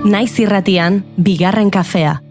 Naiz irratian, bigarren kafea.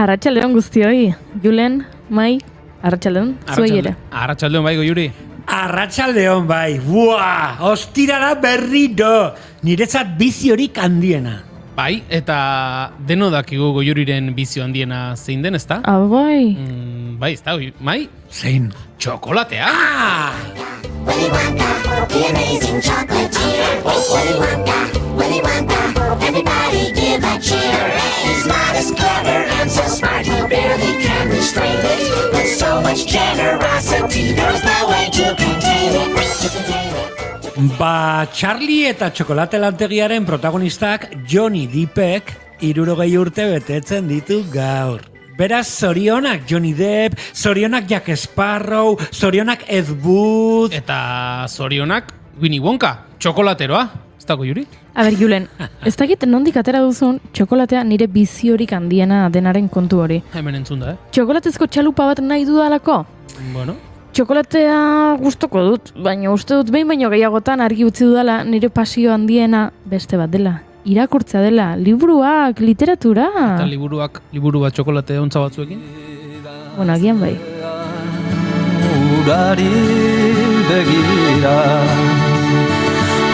Arratsaldeon guztioi, Julen, Mai, arratsaldeon, zuei ere. Arratsaldeon bai, Goiuri. Arratsaldeon bai, buah, ostirala berriro, niretzat biziorik handiena. Bai, eta deno dakigu Goiuriren bizio handiena zein den, ezta? Bai. Bai, ezta, Mai? Zein? Txokolatea! Willy Wonka, the amazing chocolatier. Willy Wonka, Willy Wonka, everybody give a cheer. He's not as clever and so smart, he barely can restrain it. But so much generosity, there's no way to contain it. Ba, Charlie eta Txokolate lantegiaren protagonistak Johnny Deppek 60 urte betetzen ditu gaur. Beraz, zorionak Johnny Depp, zorionak Jack Sparrow, zorionak Ed Wood. Eta zorionak Willy Wonka, txokolateroa. Ez dago, Goiuri? A ber, Julen, ez dakit nondik atera duzun txokolatea nire biziorik handiena denaren kontu hori. Hemen entzun da, Txokolatezko txalupa bat nahi dudalako? Bueno. Txokolatea gustoko dut, baina uste dut behin baino gehiagotan argi utzi dudala nire pasio handiena beste bat dela. Irakurtzea dela, liburuak, literatura. Eta liburu bat txokolate ontza batzuekin? Bueno, agian bai. Urari begira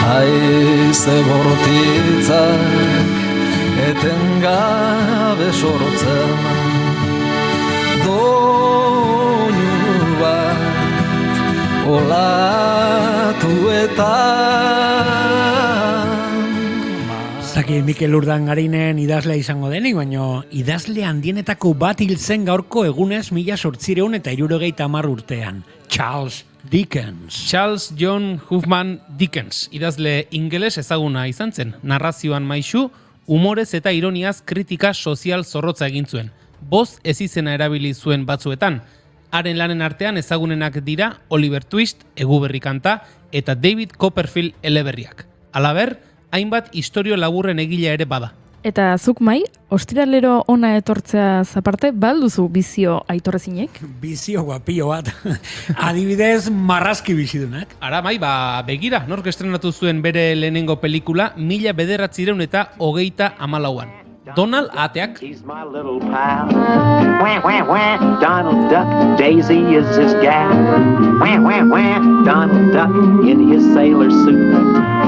haize bortitzak etengabe sortzen doinu bat olatuetan. Zaki Mikel Urdangarinen idazlea izango denik, baina idazle handienetako bat hil zen gaurko egunez 1860 urtean. Charles Dickens. Charles John Huffman Dickens, idazle ingeles ezaguna izan zen, narrazioan maisu, humorez eta ironiaz kritika sozial zorrotza egin zuen. Boz ez izena erabili zuen batzuetan. Haren lanen artean ezagunenak dira Oliver Twist, Eguberri kanta, eta David Copperfield eleberriak. Halaber, hainbat istorio laburren egilea ere bada. Eta zuk Mai, ostiralero ona etortzea zaparte, balduzu bizio aitorrezinek? Bizio guapio bat. Adibidez, marrazki bizidunak. Ara, Mai, begira, nork estrenatu zuen bere lehenengo pelikula 1934an. Donald ateak. He's my little pal. Wah, wah, wah. Donald Duck, Daisy is his gal. Wah, wah, wah. Donald Duck in his sailor suit.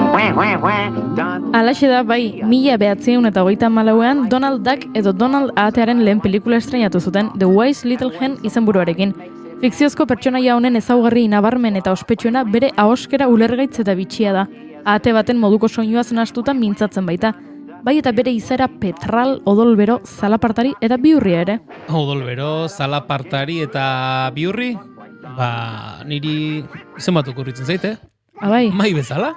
Wah, wah, wah. Donald... Alaxe da, bai, 1934an Donald Duck edo Donald atearen lehen pelikula estrenatu zuten The Wise Little Hen izenburuarekin. Fikziozko pertsonaia honen ezaugarri nabarmen eta ospetsuena bere ahoskera ulergaitz eta bitxia da. Ate baten moduko soinuaz nahastuta mintzatzen baita. Bai eta bere izaera petral, odolbero, zalapartari eta biurria ere. Odolbero, zalapartari eta biurri? Niri izen bat okurritzen zaite. Abai. Mai bezala?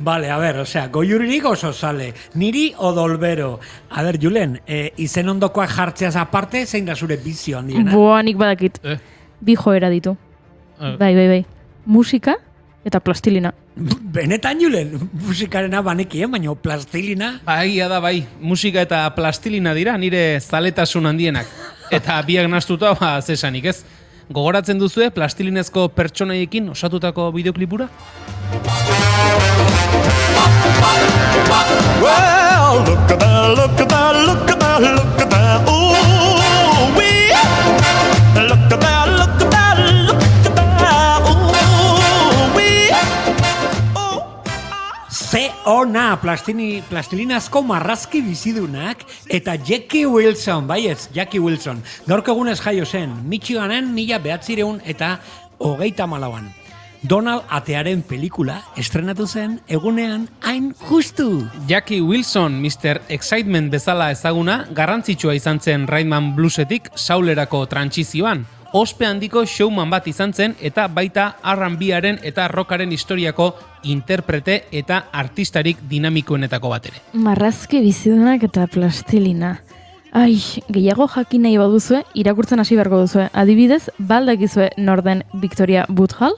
Vale, a ver, Goiuririk oso sale, niri odolbero. A ver, Julen, izen ondokoak jartzeaz aparte, zein da zure bizio handiena? Boa, nik badakit. Bi joera ditu. Bai. Musika eta plastilina. Benetan, Julen, musikarena banekien, baina plastilina... Egia da, bai, musika eta plastilina dira nire zaletasun handienak. Eta biak nahastuta, zesanik ez. Gogoratzen duzue plastilinezko pertsonaiekin osatutako bideoklipura? Well, look at that, look at that, look at that, look at that, ooh, wee. Look at that, look at that, look at that, ooh, wee. Ze ona, plastilinazko marrazki bizidunak, eta Jackie Wilson, Jackie Wilson. Gaurko egunez jaio zen, Michiganen 1934an. Donald atearen pelikula estrenatu zen egunean hain justu. Jackie Wilson, Mr. Excitement bezala ezaguna, garrantzitsua izan zen Rhythm Bluesetik saulerako trantsizioan. Ospe handiko showman bat izan zen eta baita R&Baren eta rockaren historiako interprete eta artistarik dinamikoenetako bat ere. Marrazki bizidunak eta plastilina. Ai, gehiago jakin nahi baduzue, irakurtzen hasi beharko duzue. Adibidez, baldakizue norden Victoria Woodhull?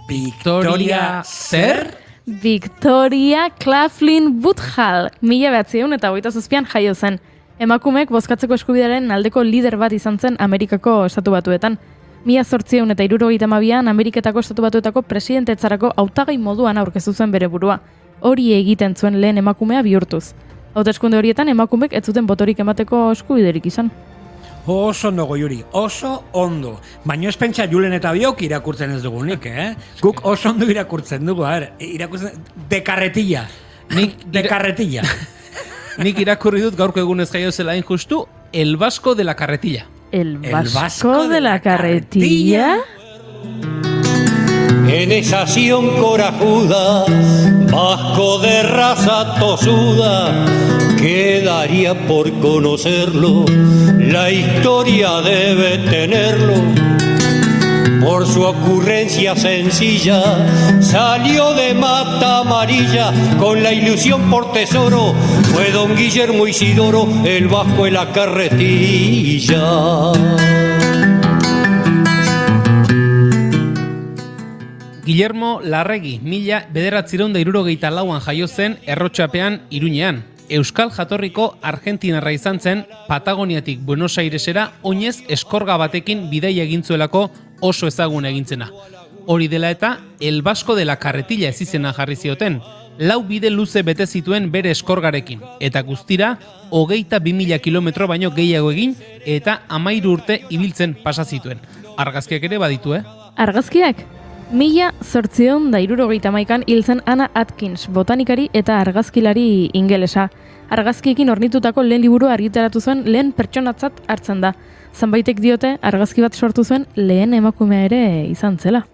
Victoria zer? Victoria Claflin Woodhull, 1927an jaio zen. Emakumeek bozkatzeko eskubidearen aldeko lider bat izan zen Amerikako Estatu Batuetan. 1872an Ameriketako Estatu Batuetako presidentetzarako hautagai moduan aurkeztu zuen bere burua. Hori egiten zuen lehen emakumea bihurtuz. Hauteskunde horietan emakumek ez zuten botorik emateko eskubiderik izan. Oso ondo Goiuri, oso ondo. Baina ez pentsa Julen eta biok irakurtzen ez dugunik, Guk oso ondo irakurtzen dugu, irakurtzen... De carretilla. De carretilla. Nik irakurri dut gaurko egunez jaio zela hain justu, El Vasco de la Carretilla. El Vasco de la Carretilla? En esa acción corajuda, vasco de raza tosuda, quedaría por conocerlo, la historia debe tenerlo. Por su ocurrencia sencilla, salió de Mata Amarilla, con la ilusión por tesoro, fue don Guillermo Isidoro, el vasco de la carretilla. Guillermo Larregi, 1974an jaio zen Errotxapean, Iruñean. Euskal jatorriko argentinarra izan zen, Patagoniatik Buenos Airesera oinez eskorga batekin bidaia egin zuelako oso ezagun egintzena. Hori dela eta El Vasco de la Carretilla ezizena jarri zioten, 4 bide luze bete zituen bere eskorgarekin, eta guztira 22.000 kilometro baino gehiago egin eta 13 urte ibiltzen pasa zituen. Argazkiak ere baditu, Argazkiak? 1871an hil zen Anna Atkins, botanikari eta argazkilari ingelesa. Argazkiekin ornitutako lehen liburu argitaratu zuen lehen pertsonatzat hartzen da. Zanbaitek diote argazki bat sortu zuen lehen emakumea ere izan zela.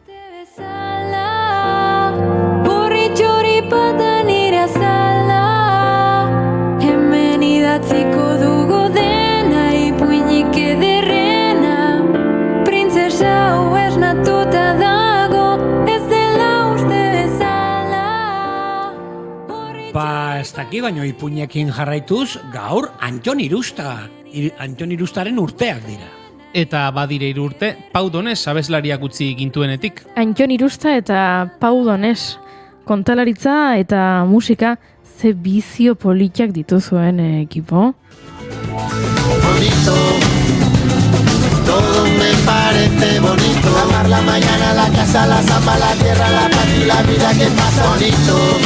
Hemen idatziko dugu dena ipuinik ederrena, printzesa hau esnatuta dago, ez dela uste bezala. Ba, ez daki, baino ipuinekin jarraituz, gaur Anton Irustaren urteak dira. Eta badire 3 urte, Pau Donés abeslariak utzi gintuenetik. Anton Irusta eta Pau Donés, kontalaritza eta musika, ze bizio politiak dituzuen ekipo. Bonito, todo me parece bonito. Amar la mañana, la casa, la samba, la tierra, la paz y la vida que pasa. Bonito,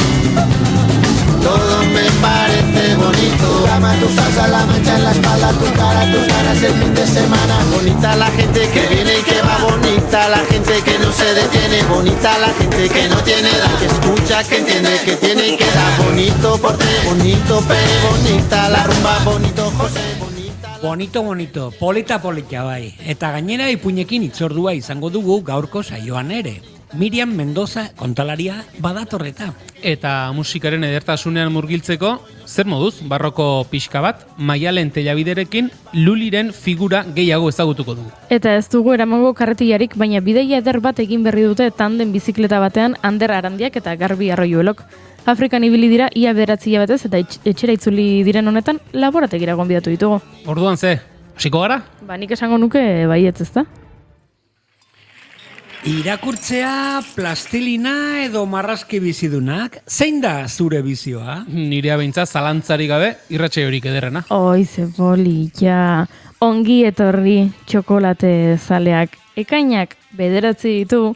todo me parece bonito. Cama, tu salsa, la mancha en la espalda, tu cara, tus ganas el fin de semana. Bonita la gente que viene y que va, bonita la gente que no se detiene, bonita la gente que no tiene edad, que escucha, que entiende, que tiene y que da. Bonito porte, bonito Pere, bonita la rumba, bonito José, bonita... Bonito, polita bai. Eta gainera ipuinekin itzordua izango dugu gaurko saioan ere. Miriam Mendoza kontalaria badatorreta. Eta musikaren edertasunean murgiltzeko, zer moduz, barroko pixka bat, Maialen Tellabiderekin Luliren figura gehiago ezagutuko dugu. Eta ez dugu eramango karretilarik, baina bidaia eder bat egin berri dute tanden bizikleta batean Ander Arandiak eta Garbi Arroiuelok. Afrikan ibili dira ia 9 hilabetez eta etxera itzuli diren honetan laborategira gonbidatu ditugu. Orduan ze, hasiko gara? Ba, nik esango nuke baietz, ezta? Irakurtzea, plastilina edo marrazki bizidunak, zein da zure bizioa? Nirea behintzat zalantzari gabe irratxe horik ederrena. Oi, ze polita. Ongi etorri txokolate zaleak. Ekainak 9 ditu,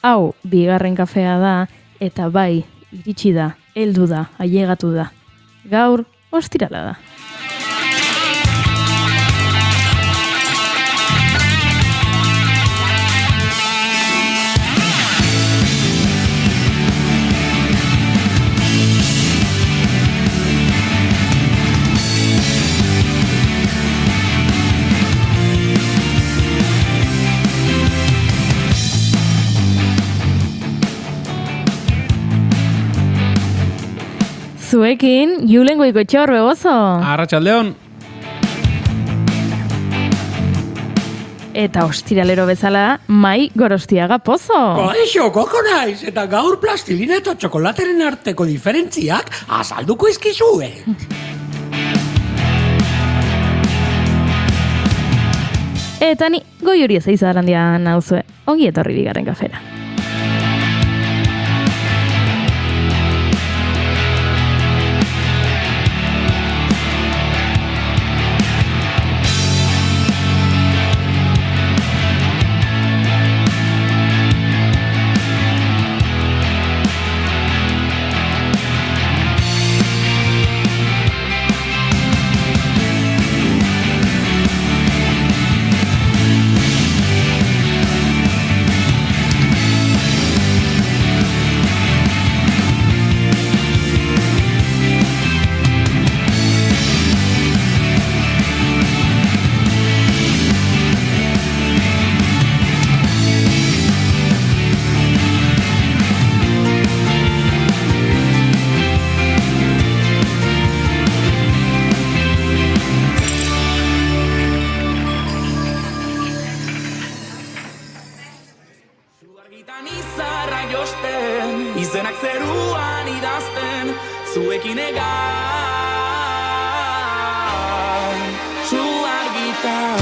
hau bigarren kafea da, eta bai, iritsi da, heldu da, ailegatu da. Gaur, ostirala da. Zuekin, Julen Goikoetxea Orbegozo. Arratsaldeon. Eta ostiralero bezala, Mai Gorostiaga Pozo. Kaixo, koko naiz, eta gaur plastilina eta txokolateren arteko diferentziak azalduko izkizuet. Eta ni goi hori ez eizarandia nauzue. Ongi etorri bigarren kafera. Izenak zeruan idazten, zuekin egan, zu argitan.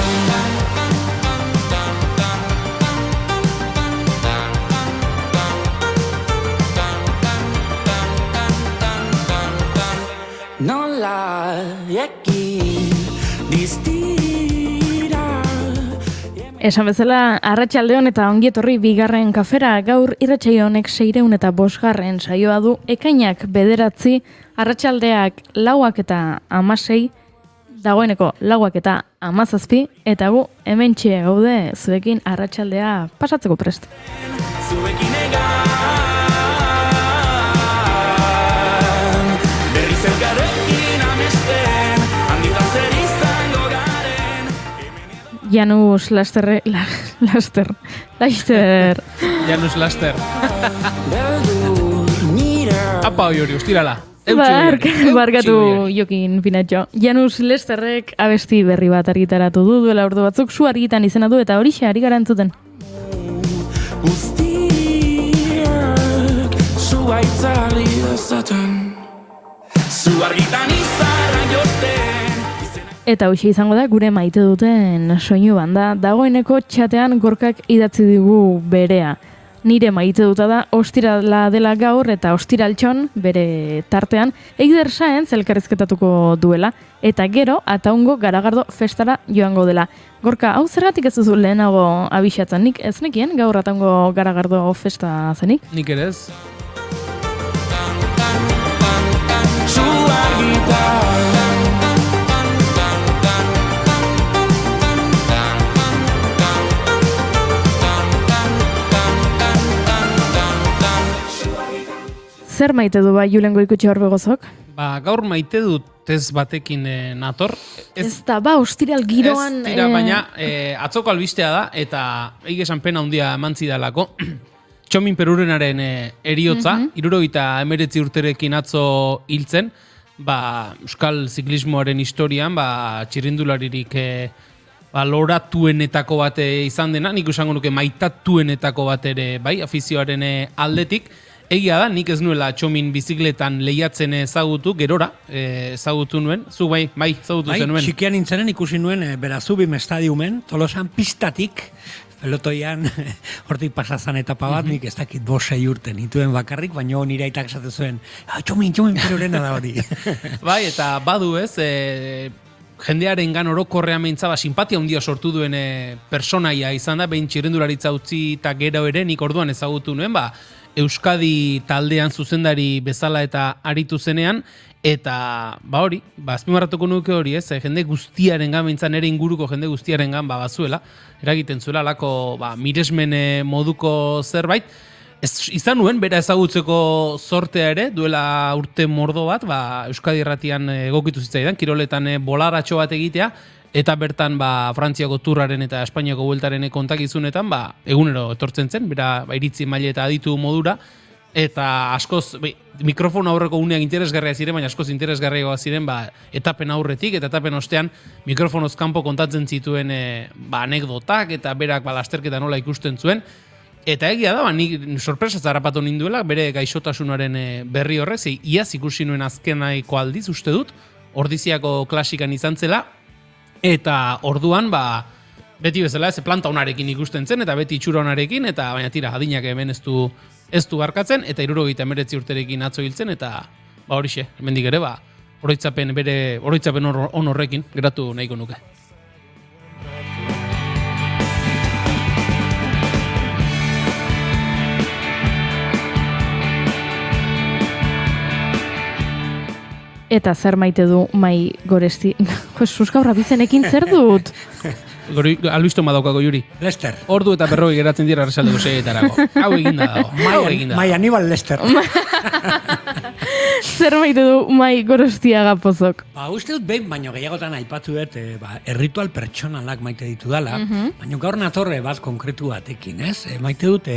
Nola ekin diztira. Esan bezala, arratsaldeon eta ongi etorri bigarren kafera, gaur irratsaio honek 605. saioa du, ekainak 9, arratsaldeak 4 eta 16, dagoeneko 4 eta 17, eta gu hementxe gaude zuekin arratsaldea pasatzeko prest. Zuekin egan, berriz elkarrekin amesten, handitan zer izango garen. Janus Laster. Janus Laster. Apa hori, ustirala. Barkatu Jokin Pinatxo. Janus Lesterrek abesti berri bat argitaratu du duela ordu batzuk, zu argitan izena du eta horixe ari gara entzuten. Guztiak zua itzali dezaten, zu argitan izarra josten. Eta hoxe izango da gure maite duten soinu banda, dagoeneko txatean Gorkak idatzi digu berea. Nire maite duta da ostirala dela gaur eta ostiraltxon bere tartean Eider Sáenz elkarrizketatuko duela eta gero Ataungo Garagardo festara joango dela. Gorka, hau zergatik ez duzu lehenago abixatzen, nik ez nekien gaur Ataungo Garagardo festa zenik? Nik ere ez. Zu argitan. Zer maite du bai Julen Goikutxe Orbegozok? Gaur maite dut tez batekin nator. Ez da, ostiral giroan... Ez dira, baina atzoko albistea da, eta esan pena handia eman zidalako. Txomin Perurenaren eriotza, 79 urterekin atzo hiltzen, euskal ziklismoaren historian, txirrindularirik loratuenetako bat izan dena, nik esango nuke maitatuenetako bat ere, afizioaren aldetik. Egia da, nik ez nuela Txomin bizikletan lehiatzen ezagutu, gerora ezagutu nuen, zu ezagutu zenuen. Txikian nintzenen ikusi nuen Berazubim estadiumen, Tolosan pistatik, pelotoian hortik pasazan etapa bat, nik ez dakit 5-6 urte nituen bakarrik, baina nire aitak esate zuen, Txomin Perurena da hori. Eta badu ez, jendearen gan orokorrean mehintza, simpatia handia sortu duen personaia izan da, behin txirrendularitza utzi eta gero ere, nik orduan ezagutu nuen, Euskadi taldean zuzendari bezala eta aritu zenean, eta hori, azpimarratuko nuke hori ez, jende guztiaren gan, bintzan ere inguruko jende guztiaren gan bazuela, eragiten zuela lako miresmen moduko zerbait, izan nuen, bera ezagutzeko sortea ere, duela urte mordo bat, Euskadi irratian egokitu zitzaidan, kiroletan bolaratxo bat egitea, eta bertan Frantziako turraren eta Espainiako bueltaren kontakizunetan egunero etortzen zen, bera iritzi maile eta aditu modura, eta askoz, mikrofono aurreko uneak interesgarria ziren, baina askoz interesgarriagoa ziren etapen aurretik, eta etapen ostean mikrofonoz kanpo kontatzen zituen anekdotak, eta berak lasterketa nola ikusten zuen, eta egia da, nik sorpresa zarapatu ninduela, bere gaixotasunaren berri horrek, iaz ikusi nuen azkenaiko aldiz, uste dut, Ordiziako klasikan izan zela, eta orduan, Beti bezala, ez planta onarekin ikusten zen, eta beti itxura onarekin, eta baina tira, adinak hemen ez du barkatzen, eta 79 urterekin atzo hiltzen, eta horixe, hemendik ere, oroitzapen on horrekin geratu nahiko nuke. Eta zer maite du Mai Goresti? Jesus, gaur abizenekin zer dut? Albisto madaukako Juri. Lester. Ordu eta 40 geratzen dira arratsaldeko 6etarako. Hau eginda dago. Mai Aníbal Lester. Zer maite du Mai Gorostiaga Pozok? Uste dut behin, baino gehiagotan aipatu dut, erritual pertsonalak maite ditu dala, baina gaur natorre bat konkretu batekin, ez? Maite dut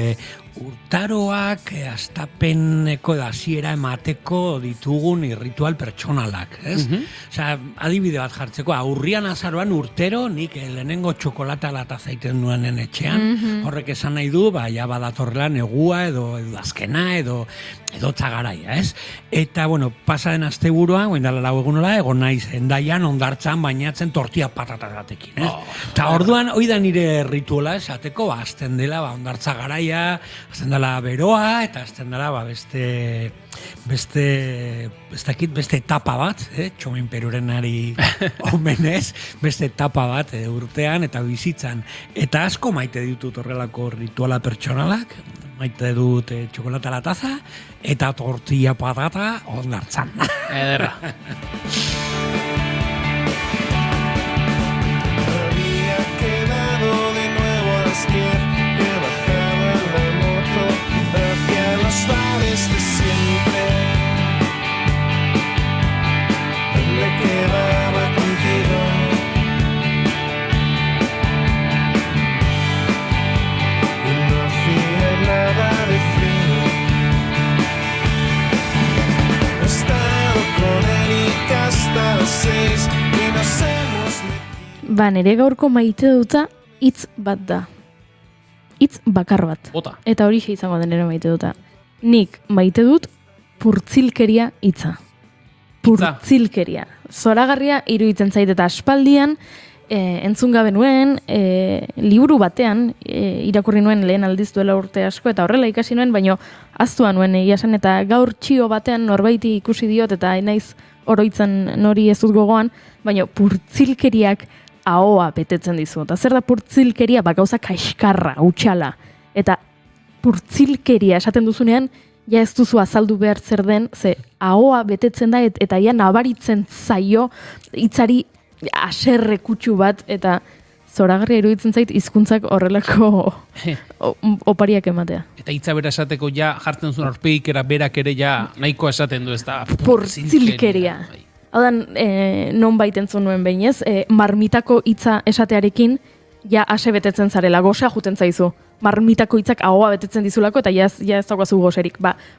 urtaroak astapeneko da hasiera emateko ditugun irritual pertsonalak, ez? Osea, adibide bat jartzeko, urrian azaroan urtero nik lehenengo txokolata lata zaiten nuenen etxean, horrek esan nahi du, ja badatorrela negua edo azkena edo tzagaraia, ez? Eta, bueno, pasaden asteburuan, oindala lau egunola, egon naiz endaian ondartzan bainatzen tortilla patata batekin, ez? Eta orduan, hoi da nire rituala esateko, azten dela ondartza garaia, azten dela beroa, eta azten dela beste etapa bat, Txomin Perurenari omenez, beste etapa bat urtean eta bizitzan. Eta asko maite ditut horrelako rituala pertsonalak, maite dut txokolata la taza eta tortilla patata ondartzan. Ederra. Había quedado de nuevo a las 10, he bajado en la moto hacia los bares de siempre. Me quedaba contigo. Y no hacía nada de frío. He estado con Erika hasta las 6 y nos hemos metido. Nire gaurko maite duta hitz bat da. Hitz bakar bat. Bota. Eta horixe izango denera maite duta. Nik maite dut purtzilkeria hitza. Purtzilkeria. Zoragarria iruditzen zait eta aspaldian entzun gabe nuen, liburu batean irakurri nuen lehen aldiz duela urte asko eta horrela ikasi nuen, baino ahaztua nuen egia esan eta gaur txio batean norbaiti ikusi diot eta naiz oroitzen nori ez dut gogoan, baino purtzilkeriak ahoa betetzen dizu. Eta zer da purtzilkeria? Gauza kaiskarra, hutsala. Eta purtzilkeria esaten duzunean, ja ez duzu azaldu behar zer den, ze ahoa betetzen da eta ja nabaritzen zaio hitzari haserre kutsu bat eta zoragarria iruditzen zait hizkuntzak horrelako opariak ematea. Eta hitza bera esateko ja jartzen zuen aurpegikera berak ere ja nahiko esaten du, ez da purtzilkeria. Hau da, non baiten zuen nuen behin ez, marmitako hitza esatearekin ja ase betetzen zarela, goza juten zaizu. Marmitako hitzak ahoa betetzen dizulako eta ja ez daukazu goserik.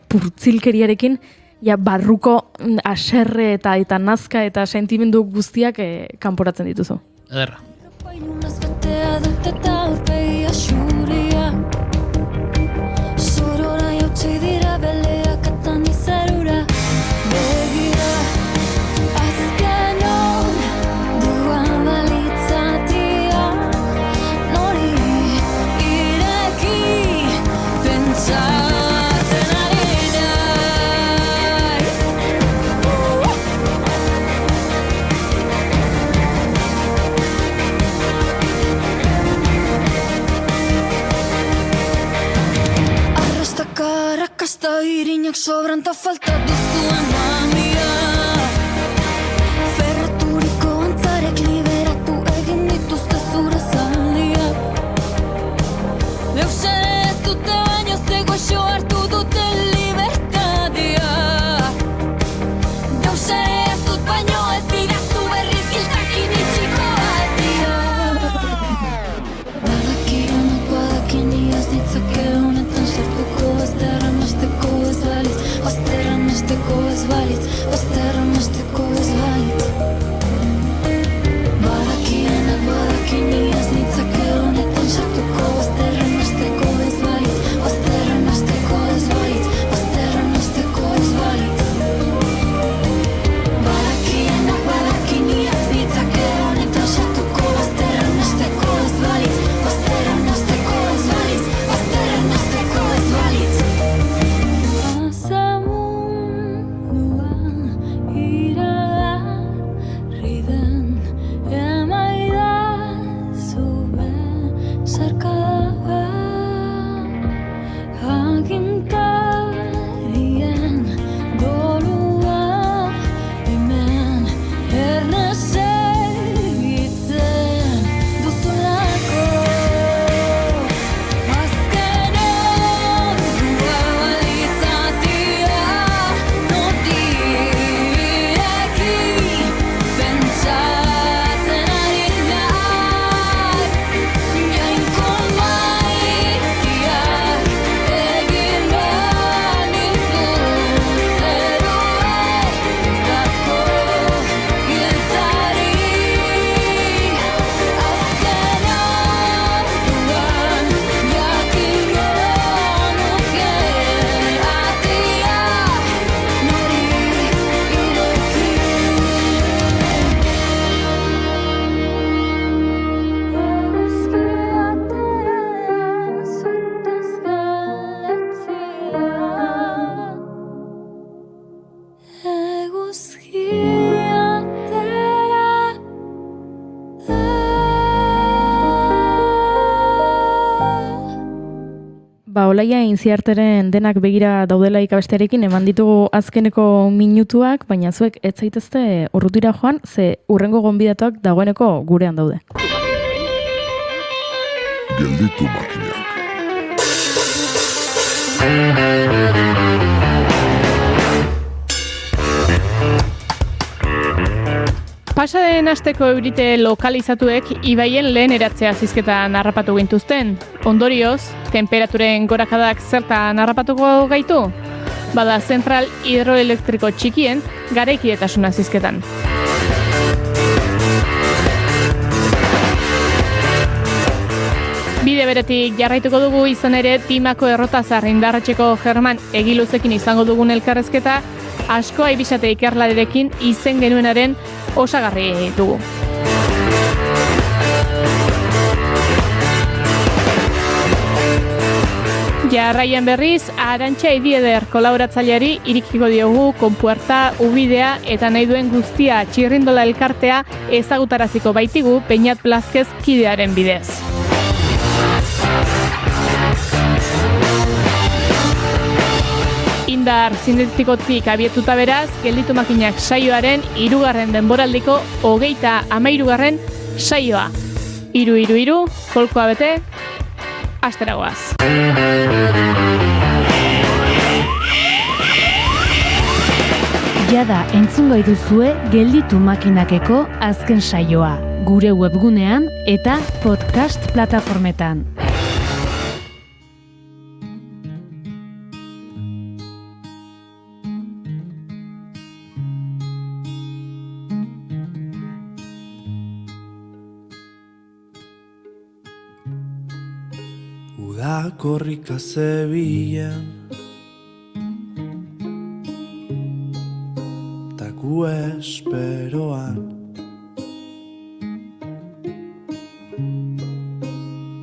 Purtzilkeriarekin ja barruko haserre eta nazka eta sentimendu guztiak kanporatzen dituzu. Ederra. Painunaz betea dut eta aurpegia xuria. Sorora jautsi dira beleak eta nizarura. Begira, azken hor, duan balitzatia. Nori ireki, pentsatzen ari naiz. Arrastaka, arrakasta, irinak sobranta falta duzuan mamia. Ferraturiko antzarek liberatu egin dituzte zure zaldia. Eusen ez dute baino zegoixo hartu dute libertadia. Eusen ez dut baino ez didazu berriz giltakin itxiko batia. Badakianak badakin iaz ditzake honetan sartuko ez derramasteko ez baliz, bazterran Olaia Intziarteren denak begira daudela ikabestearekin eman ditugu azkeneko minutuak, baina zuek ez zaitezte urrutira joan, ze urrengo gonbidatuak dagoeneko gurean daude. Gelditu makinak. Pasaden asteko eurite lokalizatuek ibaien lehen eratzea zizketan harrapatu gintuzten. Ondorioz, temperaturen gorakadak zertan harrapatuko gaitu? Bada zentral hidroelektriko txikien garaikidetasuna zizketan. Bide beretik jarraituko dugu izan ere Timako errotazar indarratxeko German Egiluzekin izango dugun elkarrezketa asko aibisate ikerlarekin izen genuenaren osagarri dugu. Jarraian berriz, Arantxa Idieder kolaboratzaileari irikiko diogu Konpuerta, Ubidea eta nahi duen guztia txirrindola elkartea ezagutaraziko baitigu Peñat Blázquez kidearen bidez. Indar sintetikotik abietuta beraz, Gelditu makinak saioaren 3. denboraldiko 33. saioa. 3-3-3, kolkoa bete, asteragoaz. Jada entzungo duzue Gelditu makinakeko azken saioa, gure webgunean eta podcast plataformetan. Korrika zebilen ta gu esperoan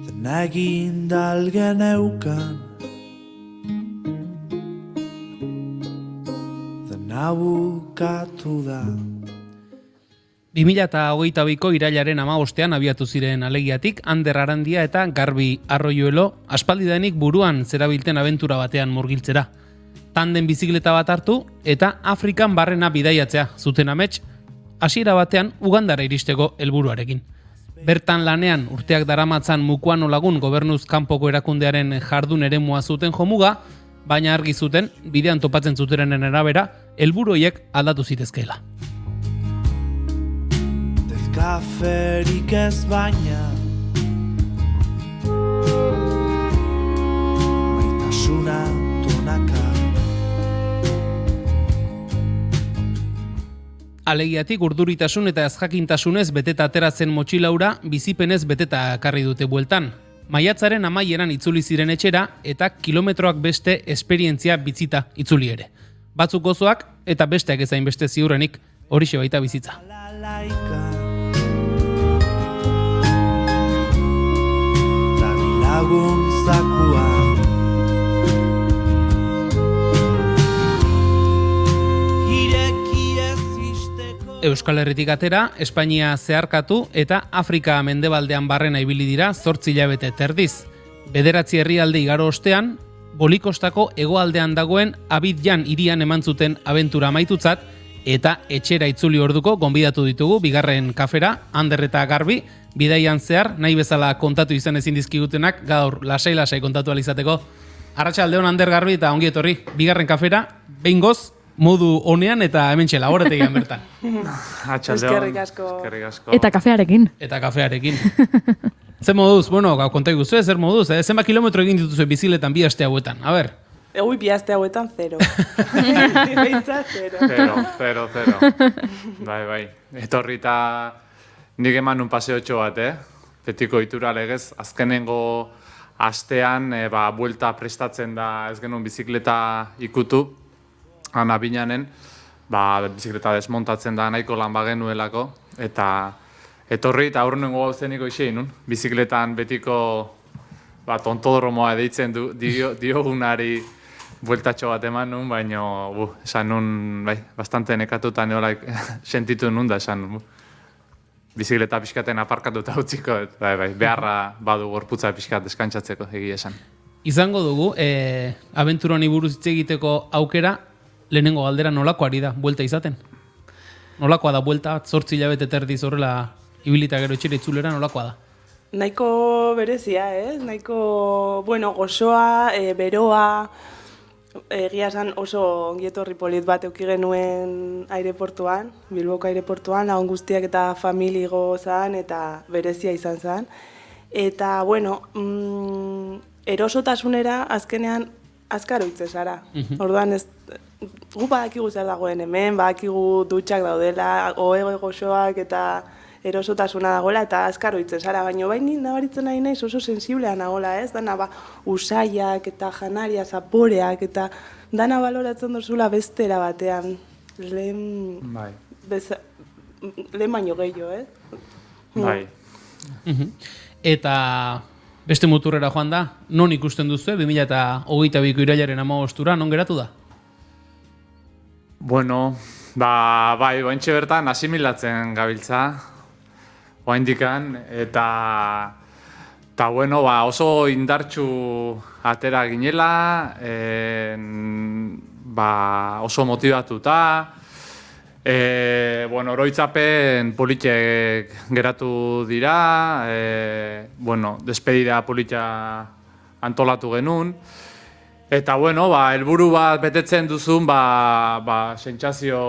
dena egin dalgen eukan dena bukatu da. 2022ko irailaren 15ean abiatu ziren alegiatik Ander Arandia eta Garbi Arroyuelo aspaldidanik buruan zerabilten abentura batean murgiltzera. Tanden bizikleta bat hartu eta Afrikan barrena bidaiatzea zuten amets, hasiera batean Ugandara iristeko helburuarekin. Bertan lanean urteak daramatzan Mukwano lagun gobernuz kanpoko erakundearen jardun eremua zuten jomuga, baina argi zuten bidean topatzen zuterenen arabera helburu horiek aldatu zitezkeela. Kaferik ez baina maitasuna tonaka. Alegiatik urduritasun eta ezjakintasunez beteta ateratzen motxilaura bizipenez beteta ekarri dute bueltan. Maiatzaren amaieran itzuli ziren etxera eta kilometroak beste esperientzia bitzita itzuli ere. Batzuk gozoak eta besteak ezain beste ziurrenik horixe baita bizitza. Euskal Herritik atera, Espainia zeharkatu eta Afrika mendebaldean barrena ibili dira 8 hilabete terdiz. 9 herrialde igaro ostean, Bolikostako hegoaldean dagoen Abidjan hirian eman zuten abentura amaitutzat eta etxera itzuli orduko gonbidatu ditugu bigarren kafera, Ander eta Garbi, bidaian zehar, nahi bezala kontatu izan ezin dizkigutenak, gaur lasai-lasai kontatu alizateko. Arratsaldeon Ander, Garbi eta ongi etorri, bigarren kafera, behingoz, modu honean eta hementxe laborategian bertan. Eskerrik asko. Eta kafearekin. Eta kafearekin. Zer moduz, bueno, konta iguzu, zer moduz, zenbat kilometro egin dituzue bizikletan bi aste hauetan, a ber. Ui, bi aste hauetan 0. Zero. Bai. Etorrita nik eman un paseotxo bat, betiko itura legez, azkenengo astean, buelta prestatzen da ez genuen bizikleta ikutu, ana binanen, bizikleta desmontatzen da nahiko lan bagenuelako, eta etorri eta aurrenengo gauzeniko isei nun, bizikletan betiko tontodromoa deitzen diogunari bueltatxo bat eman nun, baina esan nun, bastante nekatuta neola sentitu nun da esan nun. Bizikleta pixkaten aparkatuta utziko, beharra badu gorputza pixkat deskantzatzeko egia esan. izango dugu, abentura honi buruz hitz egiteko aukera, lehenengo galdera nolakoa ari da, buelta izaten? Nolakoa da buelta, 8 hilabete terdiz horrela ibilita gero etxera itzulera, nolakoa da? Nahiko berezia, ez? Nahiko, gozoa, beroa, egia esan oso ongietorri polit bat euki genuen aireportuan, Bilboko aireportuan, lagun guztiak eta familigo zan eta berezia izan zen. Eta, erosotasunera azkenean azkaro hitze zara. Orduan, gu badakigu zer dagoen hemen, badakigu dutxak daudela, gozoak eta erosotasuna dagoela eta azkaro hitzen zara, baina baini nabaritzen nahi naiz oso sensiblea nagola, ez? Dana usaiak eta janaria, zaporeak eta dana baloratzen duzula bestera batean. Lehen baino gehiago, ez? Bai. Eta beste muturrera joan da, non ikusten duzu, 2022ko irailaren 15 non geratu da? Bai, ointxe bertan asimilatzen gabiltza, oaindikan, eta oso indartsu atera ginela, oso motibatuta, oroitzapen politek geratu dira, despedida politia antolatu genuen, eta helburu bat betetzen duzun, sentsazio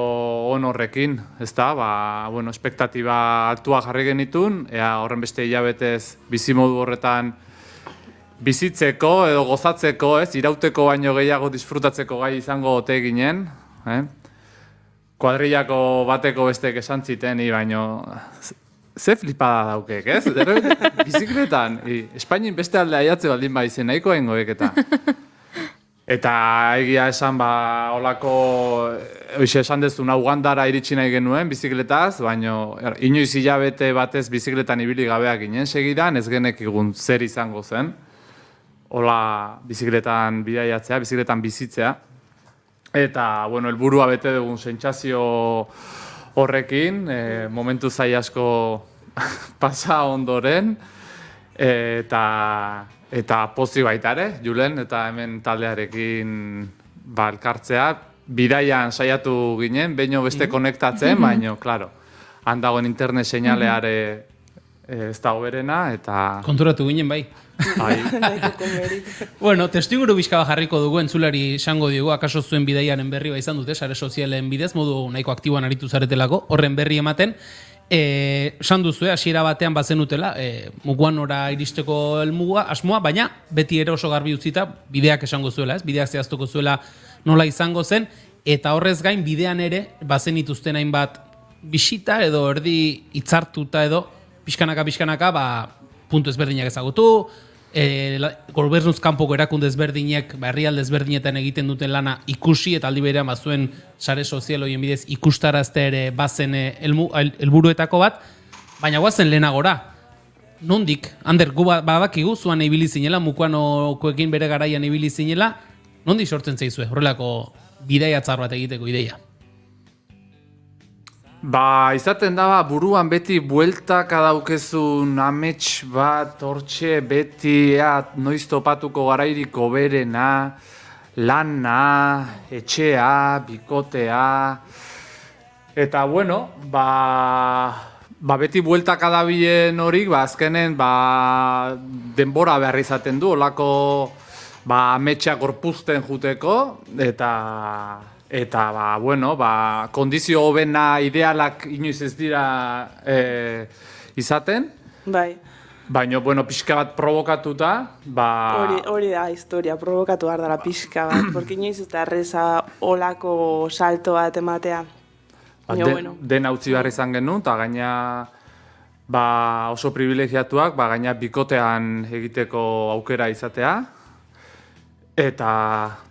on horrekin, ezta? Espektatiba altua jarri genitun, ea horren beste hilabetez bizimodu horretan bizitzeko edo gozatzeko, ez? Irauteko baino gehiago disfrutatzeko gai izango ote ginen, kuadrillako bateko bestek esan ziten, baino ze flipada daukek, ez? Bizikletan, Espainin beste alde aiatze baldin baizen, nahiko hengoek eta egia esan, holako, esan dezun, Ugandara iritsi nahi genuen bizikletaz, baino inoiz hilabete batez bizikletan ibili gabeak ginen segidan, ez genekigun zer izango zen, hola bizikletan bidaiatzea, bizikletan bizitzea. Eta, helburua bete dugun sentsazio horrekin, momentu zai asko pasa ondoren, eta pozik baita ere, Julen, eta hemen taldearekin elkartzea. Bidaian saiatu ginen, behin beste konektatzen, baina, klaro, handagoen internet seinaleare ez da hoberena, eta... Konturatu ginen, bai. Testiguru bizka jarriko dugu, entzulari esango diogu, akaso zuen bidaiaren berri izan dute, sare sozialen bidez, modu nahiko aktiboan aritu zaretelako, horren berri ematen, esan duzue, hasiera batean bazenutela, muguan ora iristeko helmugua, asmoa, baina beti ere oso garbi utzita, bideak esango zuela, ez? Bideak zehaztuko zuela nola izango zen, eta horrez gain bidean ere, bazen ituzten hainbat bisita edo erdi hitzartuta edo, pixkanaka, puntu ezberdinak ezagutu, gobernuz kanpoko erakunde ezberdinek, herrialde ezberdinetan egiten duten lana ikusi, eta aldi berean bazuen sare sozial horien bidez ikustarazte ere bazen helburuetako bat, baina guazen lehenagora. Nondik, Ander, gu badakigu, zuan ibili zinela, mukuanokoekin bere garaian ibili zinela, nondik sortzen zaizue, horrelako bidaiatzar bat egiteko ideia? Izaten da, buruan beti bueltak adaukezun amets bat, hortxe, beti, noiz topatuko garairiko berena, lana, etxea, bikotea, eta, beti bueltak adabilen horik, azkenen, denbora behar izaten du, olako, ametsa gorpuzten juteko, eta, kondizio hobena idealak inoiz ez dira izaten. Bai. Baina, pixka bat provokatuta, Hori da historia, provokatu behar dara pixka bat, porque inoiz ez da erreza olako salto bat ematea. Den utzi behar izan genuen, eta gaina oso privilegiatuak, gaina bikotean egiteko aukera izatea. Eta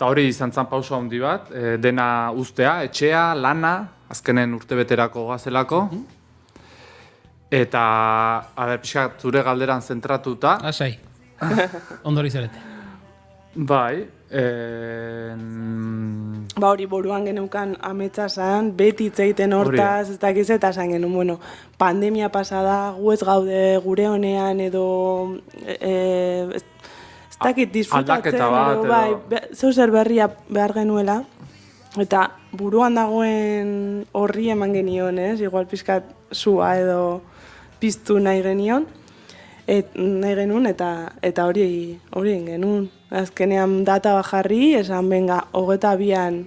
hori izan zen pausa handi bat, dena uztea, etxea, lana, azkenen urtebeterako gazelako. Eta, pixka, zure galderan zentratuta. Asai, ondori zarete. Bai. Hori buruan geneukan ametsa zan, beti itzeiten hortaz, ez dakiz eta zan genuen, pandemia pasada, gu ez gaude gure honean edo... ez dakit disfrutatzen, aldaketa bat, edo, bai, zeu zer berria behar genuela, eta buruan dagoen horri eman genion, igual pizkat sua edo piztu nahi genion, nahi genuen, eta hori egin genuen. Azkenean data bat jarri, esan benga, 22an,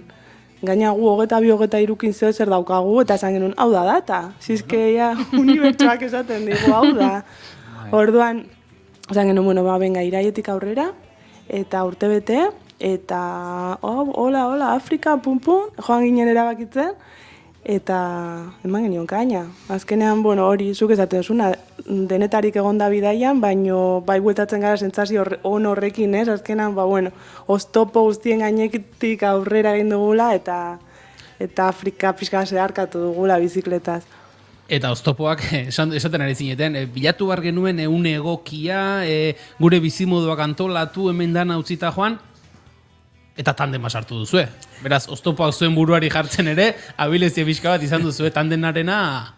gaina gu 22-23 zeo zer daukagu, eta esan genuen, hau da data. Zizke, ja, unibertsuak esaten digu, hau da. Orduan, esan genuen, bueno, benga, iraietik aurrera, eta urte bete, eta, hola, Afrika, pum, joan ginen erabakitzen, eta eman genion kaina. Azkenean, bueno, hori zuk esaten duzuna, denetarik egon da bidaian, baino bai bueltatzen gara sentsazio on horrekin, azkenean, bueno, oztopo guztien gainetik aurrera egin dugula, eta Afrika pixka zeharkatu dugula bizikletaz. Eta oztopoak, esaten ari zineten, bilatu behar genuen une egokia, gure bizimoduak antolatu hemen dana utzita joan, eta tandema sartu duzue. Beraz, oztopoak zuen buruari jartzen ere, abilezia pixka bat izan duzue tandenarena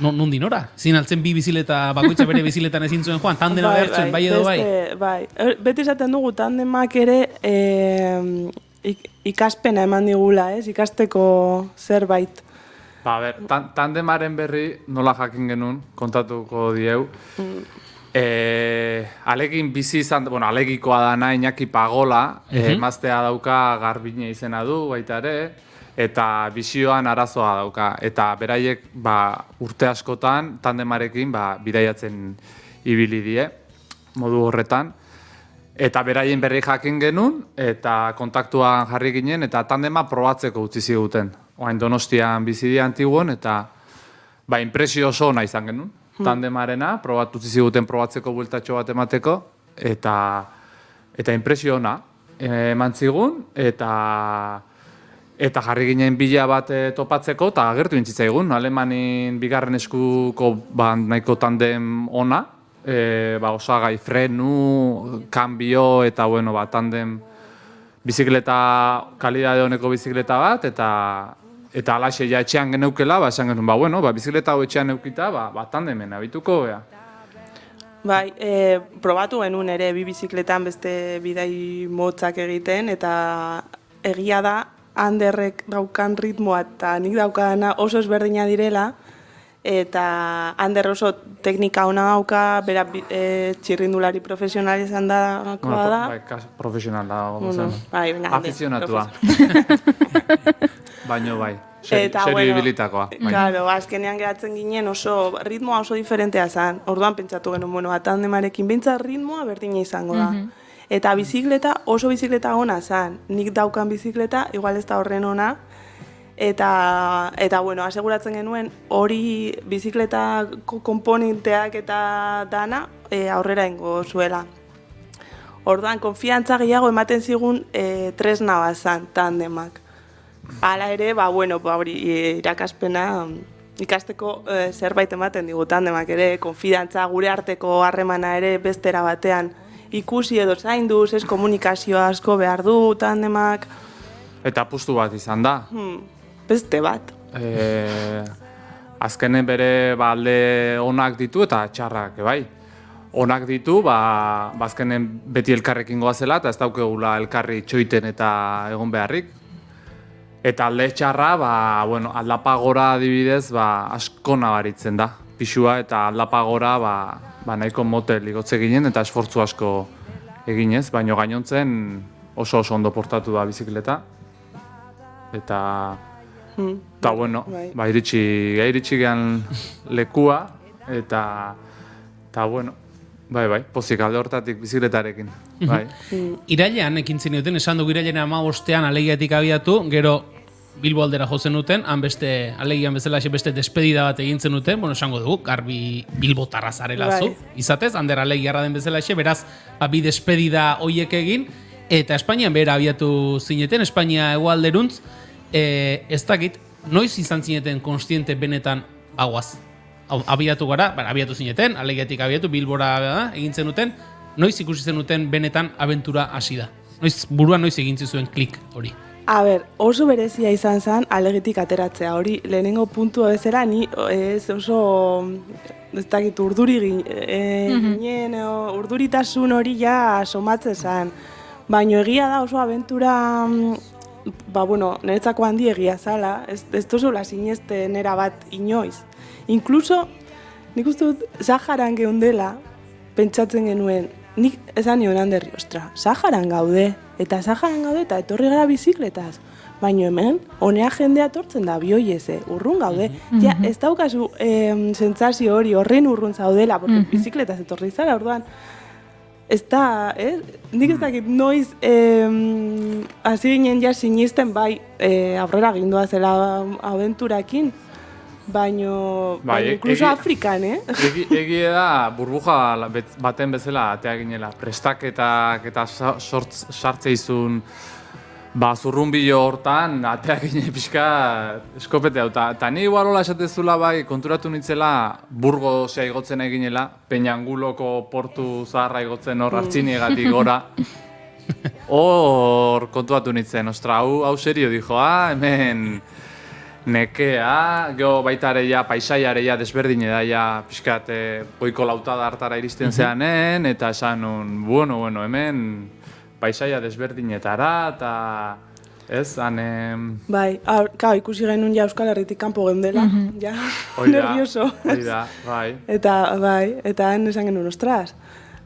nondi nora? Zin altzen bi bizileta, bakoitza bere biziletan ezin zuen joan, tandena behartzen, bai edo bai? Bai, beti esaten dugu tandemak ere ikaspena eman digula, ikasteko zerbait. Ba, ber, tandemaren berri nola jakin genuen, kontatuko dieu. Alegin bizi izan, bueno, alegikoa dana Iñaki Pagola, emaztea dauka Garbine izena du baita ere, eta bisioan arazoa dauka. Eta beraiek urte askotan tandemarekin bidaiatzen ibili die, modu horretan. Eta beraien berri jakin genuen, eta kontaktuan jarri ginen, eta tandema probatzeko utzi ziguten. Oain Donostian bizi die Antiguon, eta impresio oso ona izan genuen. Tandemarena, utzi ziguten probatzeko bueltatxo bat emateko, eta impresio ona eman zigun, eta jarri ginen bila bat topatzeko, eta agertu intzitzaigun, Alemanin bigarren eskuko nahiko tandem ona, osagai frenu, kanbio, eta tandem bizikleta, kalidade honeko bizikleta bat, eta alaxe ja etxean geneukela, esan genuen, bizikleta hau etxean neukita, tandemen abituko, bea. Bai, probatu genuen ere bi bizikletan beste bidai motzak egiten, eta egia da, Anderrek daukan ritmoa eta nik daukadana oso ezberdina direla, eta Ander oso teknika ona dauka, bera txirrindulari profesional izan dakoa da. Profesional da, afizionatua. Baino serio ibilitakoa. Claro, azkenean geratzen ginen ritmoa oso diferentea zen. Orduan pentsatu genuen, tandemarekin behintzat ritmoa berdina izango da. Eta bizikleta oso bizikleta ona zen. Nik daukan bizikleta, igual ez da horren ona. Eta aseguratzen genuen hori bizikletako konponenteak eta dana aurrera ingo zuela. Orduan, konfiantza gehiago ematen zigun tresna bat zen tandemak. Hala ere, hori irakaspena ikasteko zerbait ematen digu tandemak ere, konfidantza gure arteko harremana ere bestera batean ikusi edo zainduz, komunikazio asko behar du tandemak. Eta apustu bat izan da. Beste bat. Azkenen bere alde onak ditu eta txarrak, bai. Onak ditu, azkenen beti elkarrekin goazela eta ez daukegula elkarri txoiten eta egon beharrik. Eta alde txarra, aldapagora adibidez, asko nabaritzen da. Pixua eta aldapagora nahiko motel igotze ginen eta esfortzu asko eginez, baino gainontzen oso ondo portatu da bizikleta. Eta iritsi gehan lekua, eta pozik alde hortatik bizikletarekin. Irailean ekin zenioten, esan dugu irailean 15ean alegiatik abiatu, gero Bilbo aldera jozen duten, han beste alegian bezala beste despedida bat egin zenuten, esango dugu, Garbi Bilbo tarrazarela zu, izatez, hander alegiarra den bezala beraz, bi despedida hoiek egin, eta Espainian bera abiatu zineten, Espainia hegoalderuntz, ez dakit, noiz izan zineten konstiente benetan bagoaz? Abiatu gara, abiatu zineten, alegiatik abiatu, Bilbora egin zenuten, noiz ikusi zenuten benetan abentura hasi da? Buruan noiz egin zuen klik hori? A ber, oso berezia izan zen alegitik ateratzea. Hori lehenengo puntua bezala ni ez oso ez dakit urduri ginen, urduritasun hori ja somatze zen. Baina egia da oso abentura niretzako handi egia zala, ez tozula sinesten erabat inoiz. Inkluso, nik uste dut, Saharan geundela, pentsatzen genuen, nik esan nion Anderri, ostra, Saharan gaude, eta etorri gara bizikletaz. Baina hemen, honea jendea tortzen da, bioieze, urrun gaude. Ja, ez daukazu sentsazio hori, horren urrun zaudela, porque bizikletaz etorri zara, orduan, ez da, nik ez dakit noiz hasi ginen ja sinisten bai aurrera gindua zela abenturakin, baino incluso Afrikan, Egia da burbuja baten bezala atea ginela, prestaketak eta sartze izun zurrunbilo hortan atea ginen pixka eskopete hau. Eta ni igual esatezula bai konturatu nintzela Burgosea igotzen eginela, Peñanguloko portu zaharra igotzen hor Artziniegatik gora. Hor konturatu nintzen, ostra, hau serio dijo, hemen nekea, geho baita ere paisaiare desberdine da, pixkat goiko lautada hartara iristen zeanen, eta esan nun, bueno, hemen paisaia desberdinetara, eta ez, Bai, ikusi genuen ja Euskal Herritik kanpo geundela, ja, nervioso. Oida, bai. Eta han esan genuen, ostras,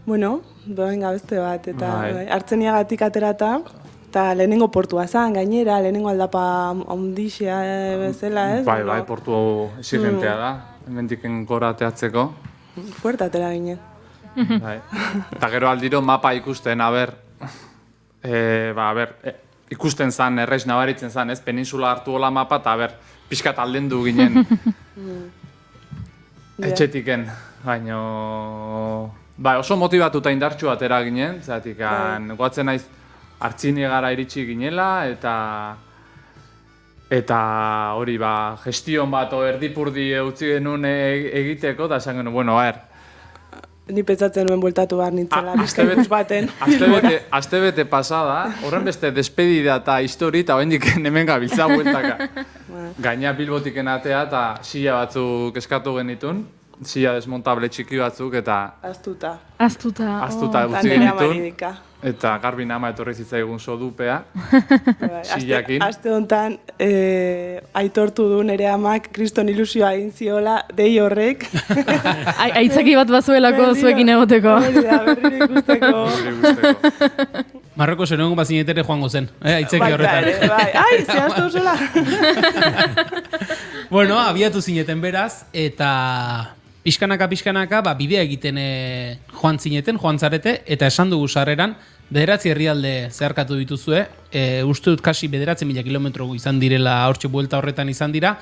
bueno, venga beste bat, eta Artziniagatik aterata, eta lehenengo portua zan, gainera, lehenengo aldapa ondixea bezala, ez? Bai, portu exigentea da, hemendiken gora teatzeko. Fuerte atera ginen. Eta gero aldiro mapa ikusten, ikusten zan, errez nabaritzen zan, ez? Peninsula hartu hola mapa, eta pixkat aldendu ginen. Etxetiken, baino... oso motibatuta indartxu atera ginen, zatik, goatzen naiz Artziniegara iritsi ginela, eta hori, gestion bat erdipurdi utzi genuen egiteko, eta esan genuen, bueno, Ni pentsatzen nuen bueltatu behar nintzela, bizkaibus baten. Astebete pasada, horren beste despedida eta histori, eta oendik hemen gabiltza bueltaka. Gaina Bilbotiken atea, eta silla batzuk eskatu genitun, silla desmontable txiki batzuk, eta... Aztuta utzi genitun. Eta Garbin ama etorri zitzaigun sodupea, sillakin. Aste honetan, aitortu du nere amak kriston ilusioa egin ziola, dei horrek. Aitzaki bat bazuelako zuekin egoteko. Berriro ikusteko. Marroko zenongo bazinetere joango zen, aitzeki horretan. Ai, zehaztu zela. Bueno, abiatu zineten beraz, eta... Pixkanaka, bidea egiten joan zarete, eta esan dugu sarreran, 9 herrialde zeharkatu dituzue, uste dut kasi 9.000 kilometro izan direla hortxe buelta horretan izan dira,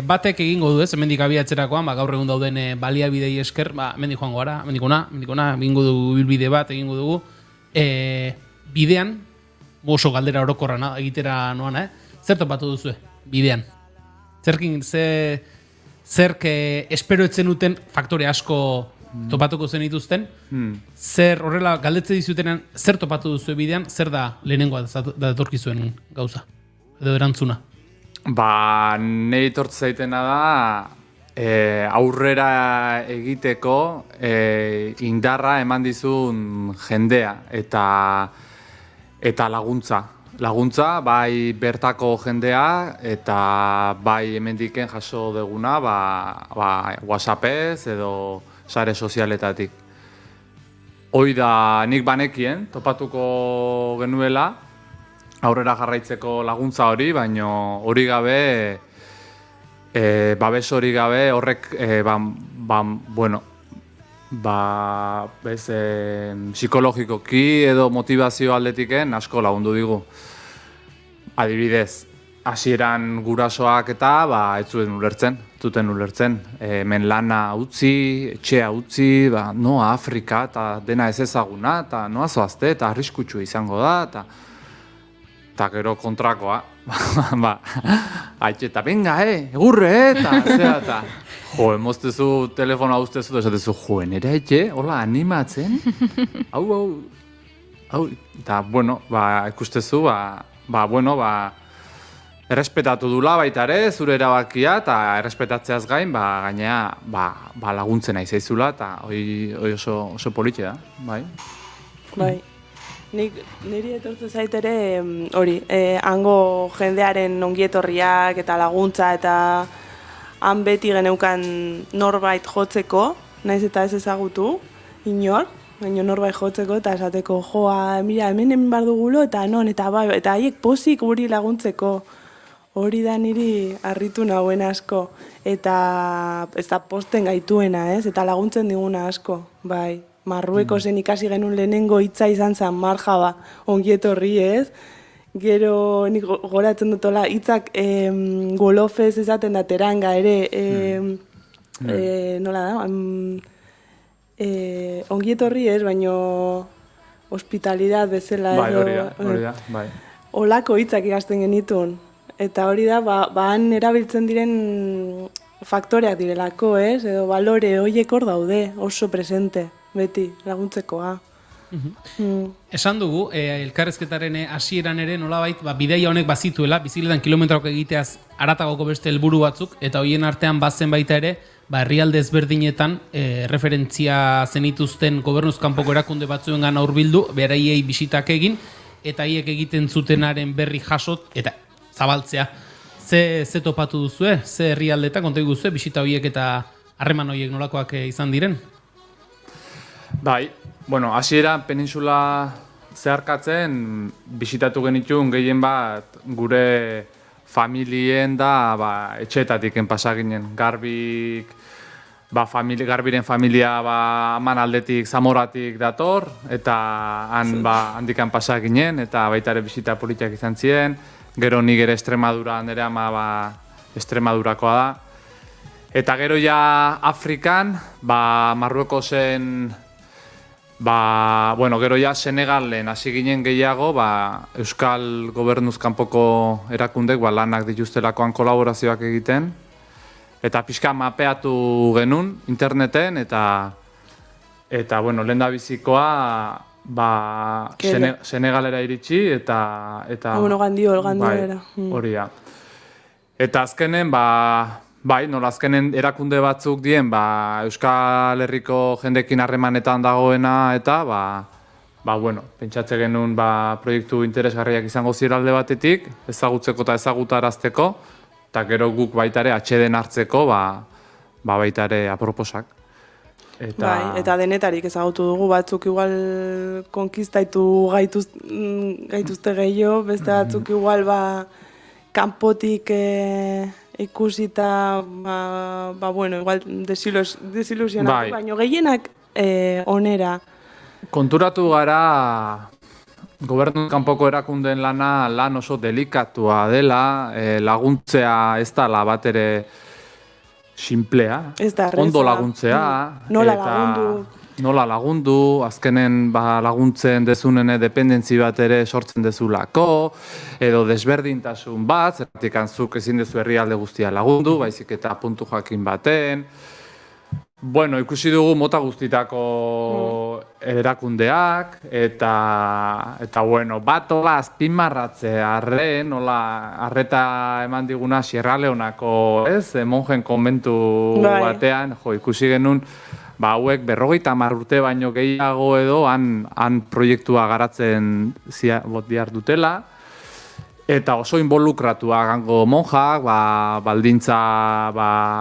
batek egingo du ez, hemendik abiatzerakoan, gaur egun dauden baliabidei esker, hemendik joango gara, hemendikona, egingo dugu bilbide bat, egingo dugu, bidean, oso galdera orokorra egitera noana, zer topatu duzue, bidean? Zerk espero etzen duten faktore asko topatuko zen dituzten, zer horrela galdetze dizutenean, zer topatu duzu bidean, zer da lehenengoa datorki zuen gauza, edo erantzuna? Nei tortz zaitena da, aurrera egiteko indarra eman dizun jendea eta laguntza. Laguntza, bai bertako jendea eta bai hemendiken jaso deguna WhatsAppez edo sare sozialetatik. Hoi da nik banekien, topatuko genuela aurrera jarraitzeko laguntza hori, baino hori gabe, babes hori gabe horrek, psikologikoki edo motivazio aldetiken asko lagundu digu. Adibidez, hasieran gurasoak eta ez zuten ulertzen. Hemen lana utzi, etxea utzi, noa Afrika eta dena ez ezaguna, eta noa zoazte, eta arriskutsu izango da, eta gero kontrakoa. Haitxe, eta venga, egurre, eta zera, emoztezu, telefonoa ustez esatezu, nera etxe, hola, animatzen, hau, eta, bueno, ikustezu, errespetatu dula baita ere, zure erabakia, eta errespetatzeaz gain, gainea, laguntzen nahi zaizula, eta hori oso politxe da, bai. Bai. Niri etortzen zait ere, hori, hango jendearen ongietorriak eta laguntza, eta han beti geneukan norbait jotzeko, naiz eta ez ezagutu, inor, baina norbait jotzeko eta esateko, mira, hemen behar dugulo, eta non, eta haiek pozik guri laguntzeko. Hori da niri harritu nauen asko, eta ez da posten gaituena, ez? Eta laguntzen diguna asko, bai. Marruekosen ikasi genuen lehenengo hitza izan zen marjaba, ongietorri, ez? Gero nik goratzen dutola hitzak golofez esaten da teranga ere, nola da? Ongietorri ez, baino hospitalidad bezala. Bai, hori da, bai. Olako hitzak ikasten genituen. Eta hori da, han erabiltzen diren faktoreak direlako, ez? Edo balore horiek hor daude, oso presente, beti, laguntzekoa. Esan dugu, elkarrezketaren hasieran ere nolabait, bidaia honek bazituela, bizikletan kilometroak egiteaz haratagoko beste helburu batzuk, eta horien artean bazen baita ere, herrialde ezberdinetan referentzia zenituzten gobernuz kanpoko erakunde batzuengan hurbildu, beraiei bisitak egin, eta haiek egiten zutenaren berri jasot, eta zabaltzea. Ze topatu duzue? Ze herrialdetan konta duzue bisita horiek eta harreman horiek nolakoak izan diren? Bai, hasieran peninsula zeharkatzen bisitatu genituen gehien bat gure familien da etxeetatik pasa ginen. Garbiren familia aman aldetik Zamoratik dator, eta handikan pasa ginen, eta baita ere bisita politiak izan ziren. Gero nik ere Extremadura, nire ama Extremadurakoa da. Eta gero ja Afrikan, Marruekosen, gero ja Senegalen hasi ginen gehiago, Euskal Gobernuz kanpoko erakundek lanak dituztelakoan kolaborazioak egiten. Eta pixka mapeatu genuen interneten, eta lehendabizikoa Senegalera iritsi, eta Gandiolera. Hori da. Eta azkenen, azkenen erakunde batzuk dien, Euskal Herriko jendekin harremanetan dagoena, eta, pentsatze genuen, proiektu interesgarriak izango zira alde batetik, ezagutzeko eta ezagutarazteko, eta gero guk baitare atxeden hartzeko, baitare aproposak. Eta denetarik ezagutu dugu, batzuk igual konkistaitu gaituzte gehiago, beste batzuk igual kanpotik ikusita, igual desilusionatu, baina gehienak onera. Konturatu gara, gobernu kanpoko erakundeen lan oso delikatua dela, laguntzea ez da bat ere simplea, ondo laguntzea, nola lagundu, azkenen laguntzen dezunen dependentzi bat ere sortzen dezulako, edo desberdintasun bat, zergatik zuk ezin dezu herrialde guztia lagundu, baizik eta puntu jakin baten. Ikusi dugu mota guztitako erakundeak, eta bat azpimarratze arren, arreta eman diguna Sierra Leonako, monjen konbentu batean, ikusi genuen, hauek 50 urte baino gehiago edo han proiektua garatzen behar dutela, eta oso involukratua gango monjak, baldintza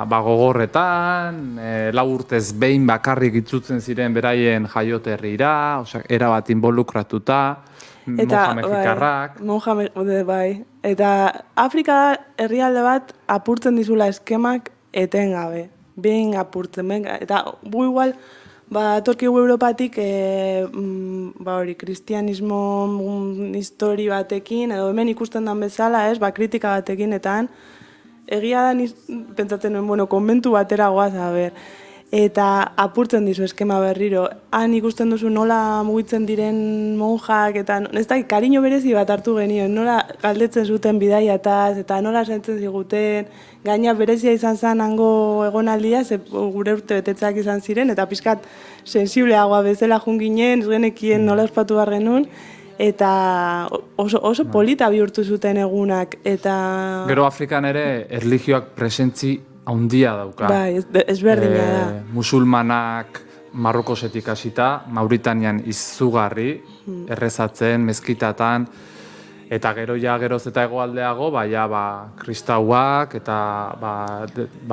gogorretan, 4 urtez behin bakarrik itzutzen ziren beraien jaioterrira, erabat involukratuta, monja mexikarrak. Eta Afrika herrialde bat apurtzen dizula eskemak etengabe, behin apurtzen, eta gu igual, torkigu Europatik, kristianismo histori batekin, edo hemen ikusten den bezala, kritika batekin, eta egia da pentsatzen nuen, konbentu batera goaz, eta apurtzen dizu eskema berriro. Han ikusten duzu nola mugitzen diren monjak, eta ez da, kariño berezi bat hartu genioen, nola galdetzen zuten bidaiataz, eta nola sentzen ziguten, gaina berezia izan zen hango egonaldia, gure urte betetzak izan ziren, eta pixkat sensibleagoa bezala junginen, ez genekien nola ospatu behar genuen, eta oso polita bihurtu zuten egunak, eta... Gero Afrikan ere erlijioak presentzi handia dauka. Bai, ezberdina da. Musulmanak Marrokosetik hasita, Mauritanian izugarri, errezatzen, mezkitatan, eta gero geroz eta hegoaldeago, kristauak eta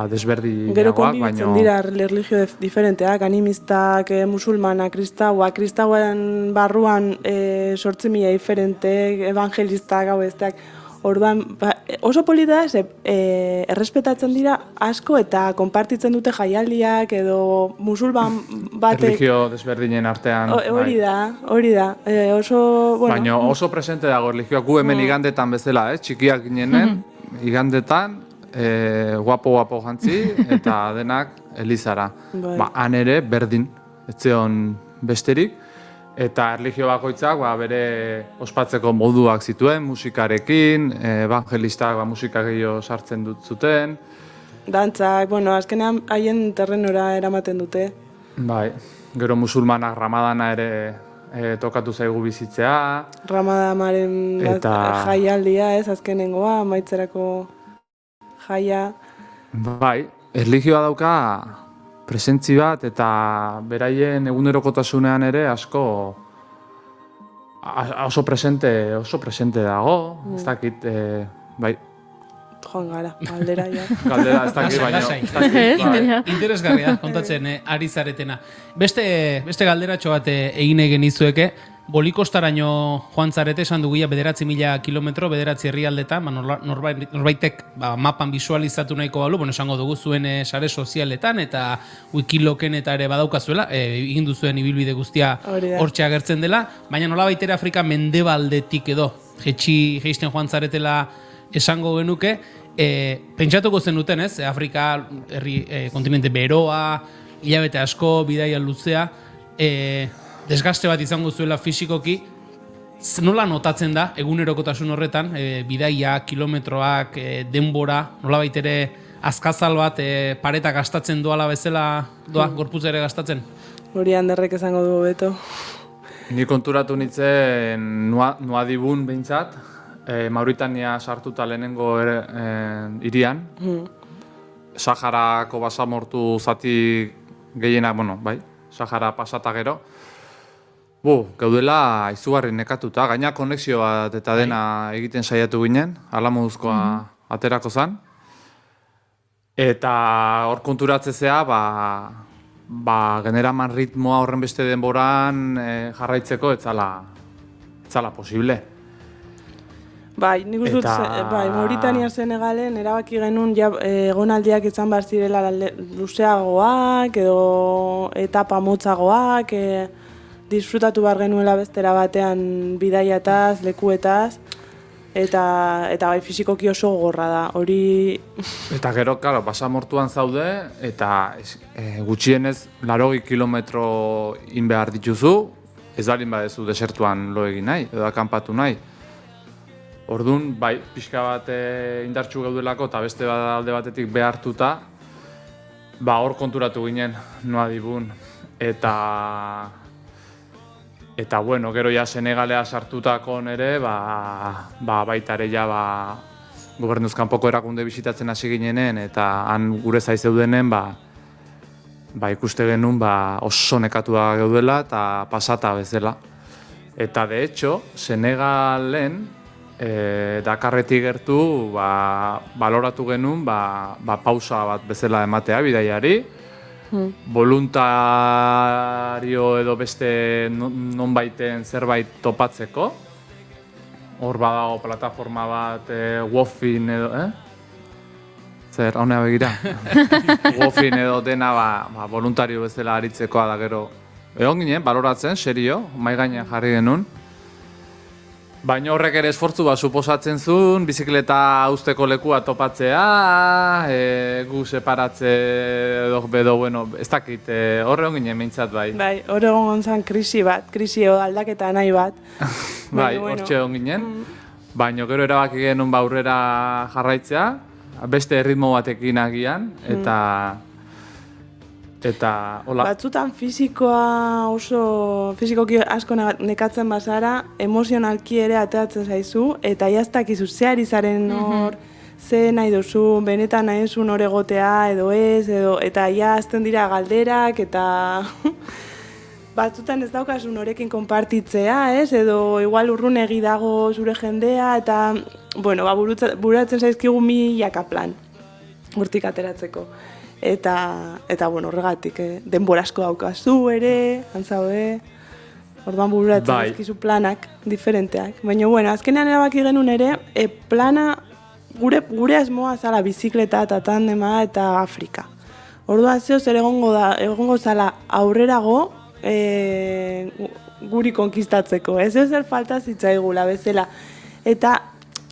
desberdiagoak, Gero konbibitzen dira erlijio diferenteak, animistak, musulmanak, kristauan barruan 8.000 diferente, evangelistak, hau besteak. Orduan, oso polita da, errespetatzen dira asko eta konpartitzen dute jaialdiak edo musulman batek... Erlijio desberdinen artean. Hori da. Oso, bueno... Baina oso presente dago erlijioak gu hemen igandetan bezala, txikiak ginenen, igandetan, guapo jantzi eta denak elizara. Han ere berdin, etzeon besterik. Eta erlijio bakoitzak bere ospatzeko moduak zituen, musikarekin, evangelistak musika gehiago sartzen dut zuten. Dantzak, azkenean haien terrenora eramaten dute. Bai, gero musulmanak Ramadana ere tokatu zaigu bizitzea. Ramadamaren jaialdia, azkenengoa, maitzerako jaia. Bai, erlijioa dauka presentzi bat eta beraien egunerokotasunean ere asko oso presente dago, ez dakit, bai. Joan gara, galdera ja. Galdera ez dakit, baina. Interesgarria kontatzen ari zaretena. Beste galderatxo bat egin egin izueke, Bolikostaraino joan zarete, esan dugu 9.000 kilometro, 9 herrialdetan, norbaitek mapan visualizatu nahiko balu, esango dugu zuen sare sozialetan eta Wikiloken eta ere badaukazuela, egin duzuen ibilbide guztia hortxe agertzen dela, baina nolabait ere Afrika mendebaldetik edo, jeisten joan zaretela esango genuke, pentsatuko zenuten ez, Afrika kontinente beroa, hilabete asko, bidaia luzea, desgaste bat izango zuela fisikoki, nola notatzen da egunerokotasun horretan, bidaia, kilometroak, denbora, nolabait ere azkazal bat pareta gastatzen doala bezala, gorputz ere gastatzen? Hori Anderrek esango dugu beto. Ni konturatu nintzen Nuadibun behintzat, Mauritania sartuta lehenengo hirian, Saharako basamortu zati gehienak, Sahara pasata gero, gaudela izugarri nekatuta, gaina konexio bat eta dena egiten saiatu ginen, ala moduzkoa aterako zan. Eta hor konturatzezea, generaman ritmoa horren beste denboran jarraitzeko etzala posible. Bai, nik uste dut, Mauritania Senegalen erabaki genuen egonaldiak izan behar zirela luzeagoak edo etapa motzagoak, disfrutatu behar genuela bestera batean bidaiataz, lekuetaz, eta bai fisikoki oso gogorra da, hori... Eta gero, claro, basamortuan zaude, eta gutxienez 80 kilometro in behar dituzu, ez balin badezu desertuan lo egin nahi, edo akanpatu nahi. Orduan, bai, pixka bat indartsu gaudelako eta beste alde batetik behartuta, hor konturatu ginen Nuadibun. Eta bueno, gero ja Senegalea sartutakon ere, baita ere ja gobernuz kanpoko erakunde bisitatzen hasi ginenen, eta han gure zai zeudenen, ikuste genuen oso nekatua gaudela eta pasata bezala. Eta de hecho, Senegalen, Dakarretik gertu, baloratu genuen, pausa bat bezala ematea bidaiari, voluntario edo beste nonbaiten zerbait topatzeko. Hor badago plataforma bat, Wofin edo, Zer, haunea begira? Wofin edo dena, voluntario bezala aritzekoa da gero. Egon ginen, baloratzen, serio, mai gainean jarri genuen. Baina horrek ere esfortzu suposatzen zuen, bizikleta uzteko lekua topatzea, gu separatze edo, ez dakit, horre hon ginen meintzat bai. Bai, horre hon zan krisi aldaketa nahi bat. Bai, hortxe hon ginen, baina gero erabaki genuen aurrera jarraitzea, beste ritmo batekin agian, eta Eta, hola, Batzutan fizikoki asko nekatzen bazara, emozionalki ere ateratzen zaizu, eta jaztakizu zeari zaren hor, ze nahi duzu, benetan nahi duzu hor egotea, edo ez, eta ja azten dira galderak, eta batzutan ez daukazu norekin konpartitzea, ez, edo igual urrunegi dago zure jendea, eta, bueno, buratzen zaizkigu milaka plan, hortik ateratzeko. Eta bueno, horregatik, denbora asko daukazu ere, antzaude, orduan bururatzen zaizkizu planak diferenteak. Baina, bueno, azkenean erabaki genuen ere, plana gure asmoa zala bizikleta eta tandema eta Afrika. Orduan zeo zer egongo zala aurrerago guri konkistatzeko, ez zer falta zitzaigula bezala. Eta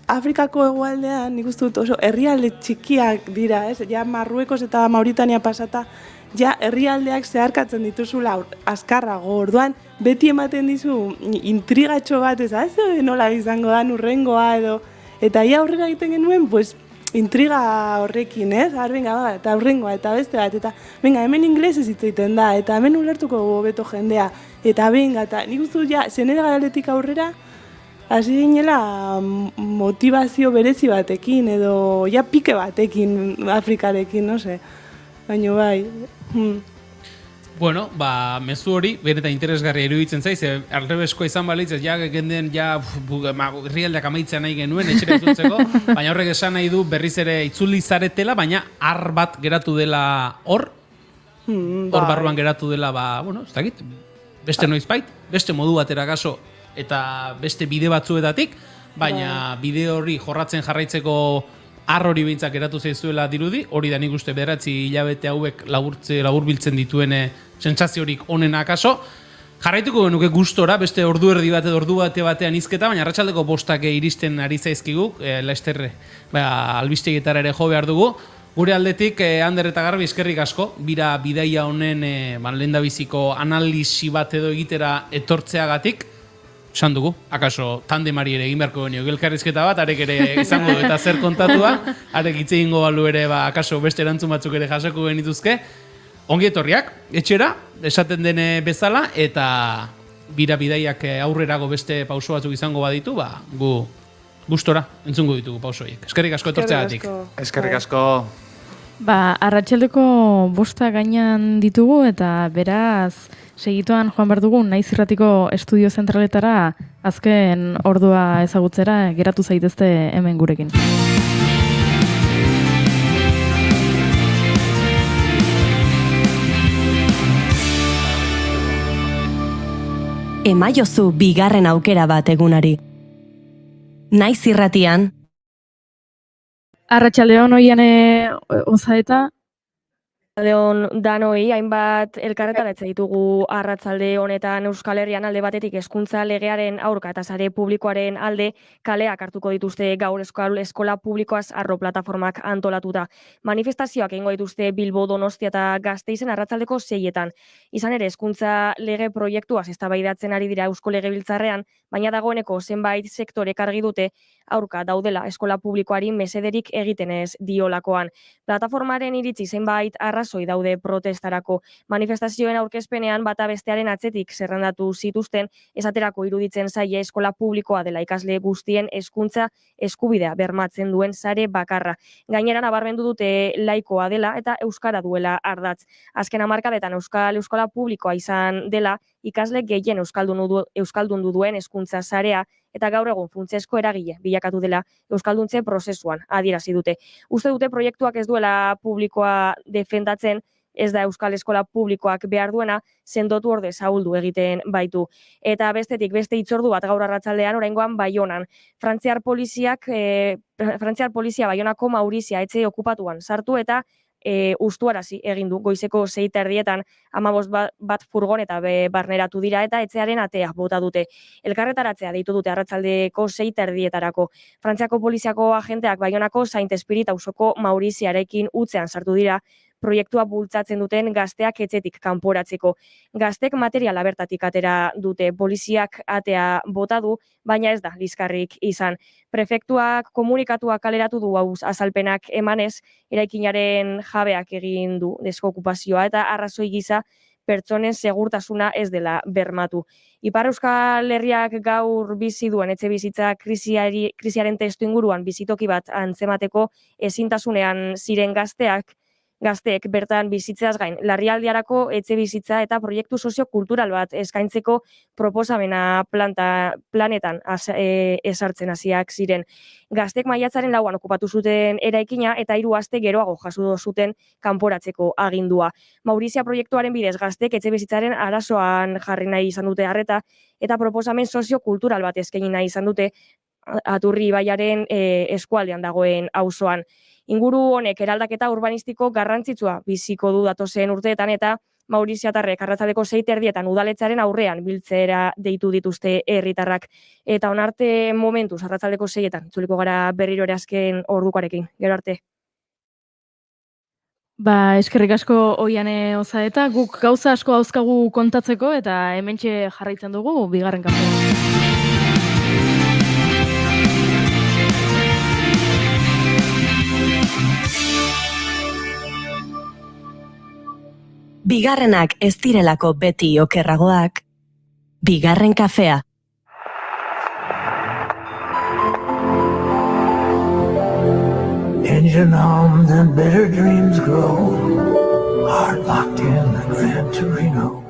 Afrikako hegoaldean, nik uste dut oso herrialde txikiak dira, ez? Ja Marruekos eta Mauritania pasata, ja herrialdeak zeharkatzen dituzula azkarrago. Orduan, beti ematen dizu intrigatxo bat, ez nola izango da urrengoa edo. Eta ia aurrera egiten genuen, pues, intriga horrekin, ez? Eta urrengoa, eta beste bat, eta hemen inglesez hitz egiten da, eta hemen ulertuko hobeto jendea, eta eta nik uste dut ja, Senegaletik aurrera, hasi ginela motivazio berezi batekin, edo ja pike batekin Afrikarekin, no se. Baina bai. Bueno, mezu hori, benetan interesgarria iruditzen zaiz, alrebeskoa izan balitz, genden, herrialdeak amaitzea nahi genuen, etxera itzultzeko, baina horrek esan nahi du berriz ere itzuli zaretela, baina ar bat geratu dela hor barruan geratu dela, bueno, ez dakit, beste noizbait, beste modu batera gaso, eta beste bide batzuetatik, baina bide hori jorratzen jarraitzeko ar hori behintzak geratu zaizuela dirudi, hori da nik uste 9 hilabete hauek laburbiltzen dituen sentsaziorik onena akaso. Jarraituko genuke gustora, beste ordu erdi bat edo ordu batean izketa, baina arratsaldeko 5 iristen ari zaizkigu, laster albistegietara ere jo behar dugu. Gure aldetik, Ander eta Garbi, eskerrik asko, bidaia honen lehendabiziko analisi bat edo egitera etortzeagatik, esan dugu, akaso tandemari ere egin beharko genio elkarrizketa bat, arek ere izango du eta zer kontatua, arek hitz egingo balu ere, akaso beste erantzun batzuk ere jasoko genituzke. Ongi etorriak, etxera, esaten dene bezala, eta bidaiak aurrerago beste pauso batzuk izango baditu, gu gustora entzungo ditugu pausoiek. Eskerrik asko etortzeagatik. Eskerrik asko. Arratsaldeko 5 gainan ditugu, eta beraz, segituan joan behar dugu, Naiz Irratiko estudio zentraletara azken ordua ezagutzera geratu zaitezte hemen gurekin. Emaiozu bigarren aukera bat egunari. Naiz Irratian. Arratsaldeon oian ozaeta. Leon danoi, hainbat elkarretaratze ditugu arratsalde honetan Euskal Herrian alde batetik hezkuntza legearen aurka eta sare publikoaren alde kaleak hartuko dituzte gaur eskola publikoaz arro plataformak antolatuta. Manifestazioak egingo dituzte Bilbo, Donostia eta Gasteizen arratsaldeko 6etan. Izan ere hezkuntza lege proiektuaz eztabaidatzen ari dira Eusko Legebiltzarrean, baina dagoeneko zenbait sektorek argi dute aurka daudela eskola publikoari mesederik egiten ez diolakoan. Plataformaren iritzi zenbait arrazoi daude protestarako. Manifestazioen aurkezpenean bata bestearen atzetik zerrendatu zituzten, esaterako iruditzen zaie eskola publikoa dela ikasle guztien hezkuntza eskubidea bermatzen duen sare bakarra. Gainera nabarmendu dute laikoa dela eta euskara duela ardatz. Azken hamarkadetan eskola publikoa izan dela ikasle gehien euskaldundu duen hezkuntza sarea eta gaur egun funtsezko eragile bilakatu dela euskalduntze prozesuan adierazi dute. Uste dute proiektuak ez duela publikoa defendatzen, ez da euskal eskola publikoak behar duena, sendotu ordez ahuldu egiten baitu. Eta bestetik beste hitzordu bat gaur arratsaldean oraingoan Baionan. Frantziar polizia Baionako Maurizia etxe okupatuan sartu eta ustuarazi egin du goizeko 6:30 15 bat furgon eta barneratu dira eta etxearen atea bota dute. Elkarretaratzea deitu dute arratsaldeko 6:30 Frantziako poliziako agenteak Baionako Saint Espirit auzoko Mauriziarekin utzean sartu dira proiektua bultzatzen duten gazteak etxetik kanporatzeko. Gaztek materiala bertatik atera dute, poliziak atea bota du, baina ez da liskarrik izan. Prefektuak komunikatuak kaleratu du azalpenak emanez, eraikinaren jabeak egin du deskokupazioa eta arrazoi gisa pertsonen segurtasuna ez dela bermatu. Ipar Euskal Herriak gaur bizi duen etxe bizitza krisiaren testu inguruan bizitoki bat antzemateko ezintasunean ziren gazteek bertan bizitzeaz gain, larrialdiarako etxe bizitza eta proiektu soziokultural bat eskaintzeko proposamena planetan ezartzen hasiak ziren. Gaztek maiatzaren 4 okupatu zuten eraikina eta 3 aste geroago jaso zuten kanporatzeko agindua. Maurizia proiektuaren bidez gaztek etxe bizitzaren arazoan jarri nahi izan dute arreta eta proposamen soziokultural bat eskaini nahi izan dute Aturri ibaiaren eskualdean dagoen auzoan. Inguru honek eraldaketa urbanistiko garrantzitsua biziko du datozen urteetan eta Mauriziatarrek arratsaldeko 6:30 udaletzaren aurrean biltzera deitu dituzte herritarrak. Eta onarte momentuz arratsaldeko 6etan itzuliko gara berriro ere azken ordukoarekin. Gero arte. Eskerrik asko Oiane Ozaeta, guk gauza asko dauzkagu kontatzeko eta hementxe jarraitzen dugu bigarren kafea. Bigarrenak ez direlako beti okerragoak, bigarren kafea. Engine hummed and bitter dreams grow, heart locked in the Gran Torino.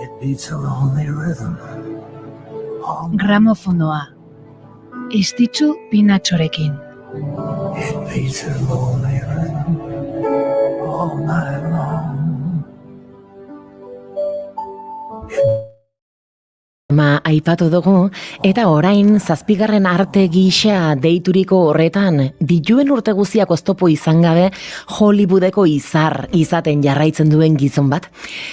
It beats a lonely rhythm. Gramofonoa. Istitzu Pinatxorekin. It beats a lonely rhythm all night long. Aipatu dugu, eta orain 7. arte gisa deituriko horretan, dituen urte guztiak oztopo izan gabe Hollywoodeko izar izaten jarraitzen duen gizon bat.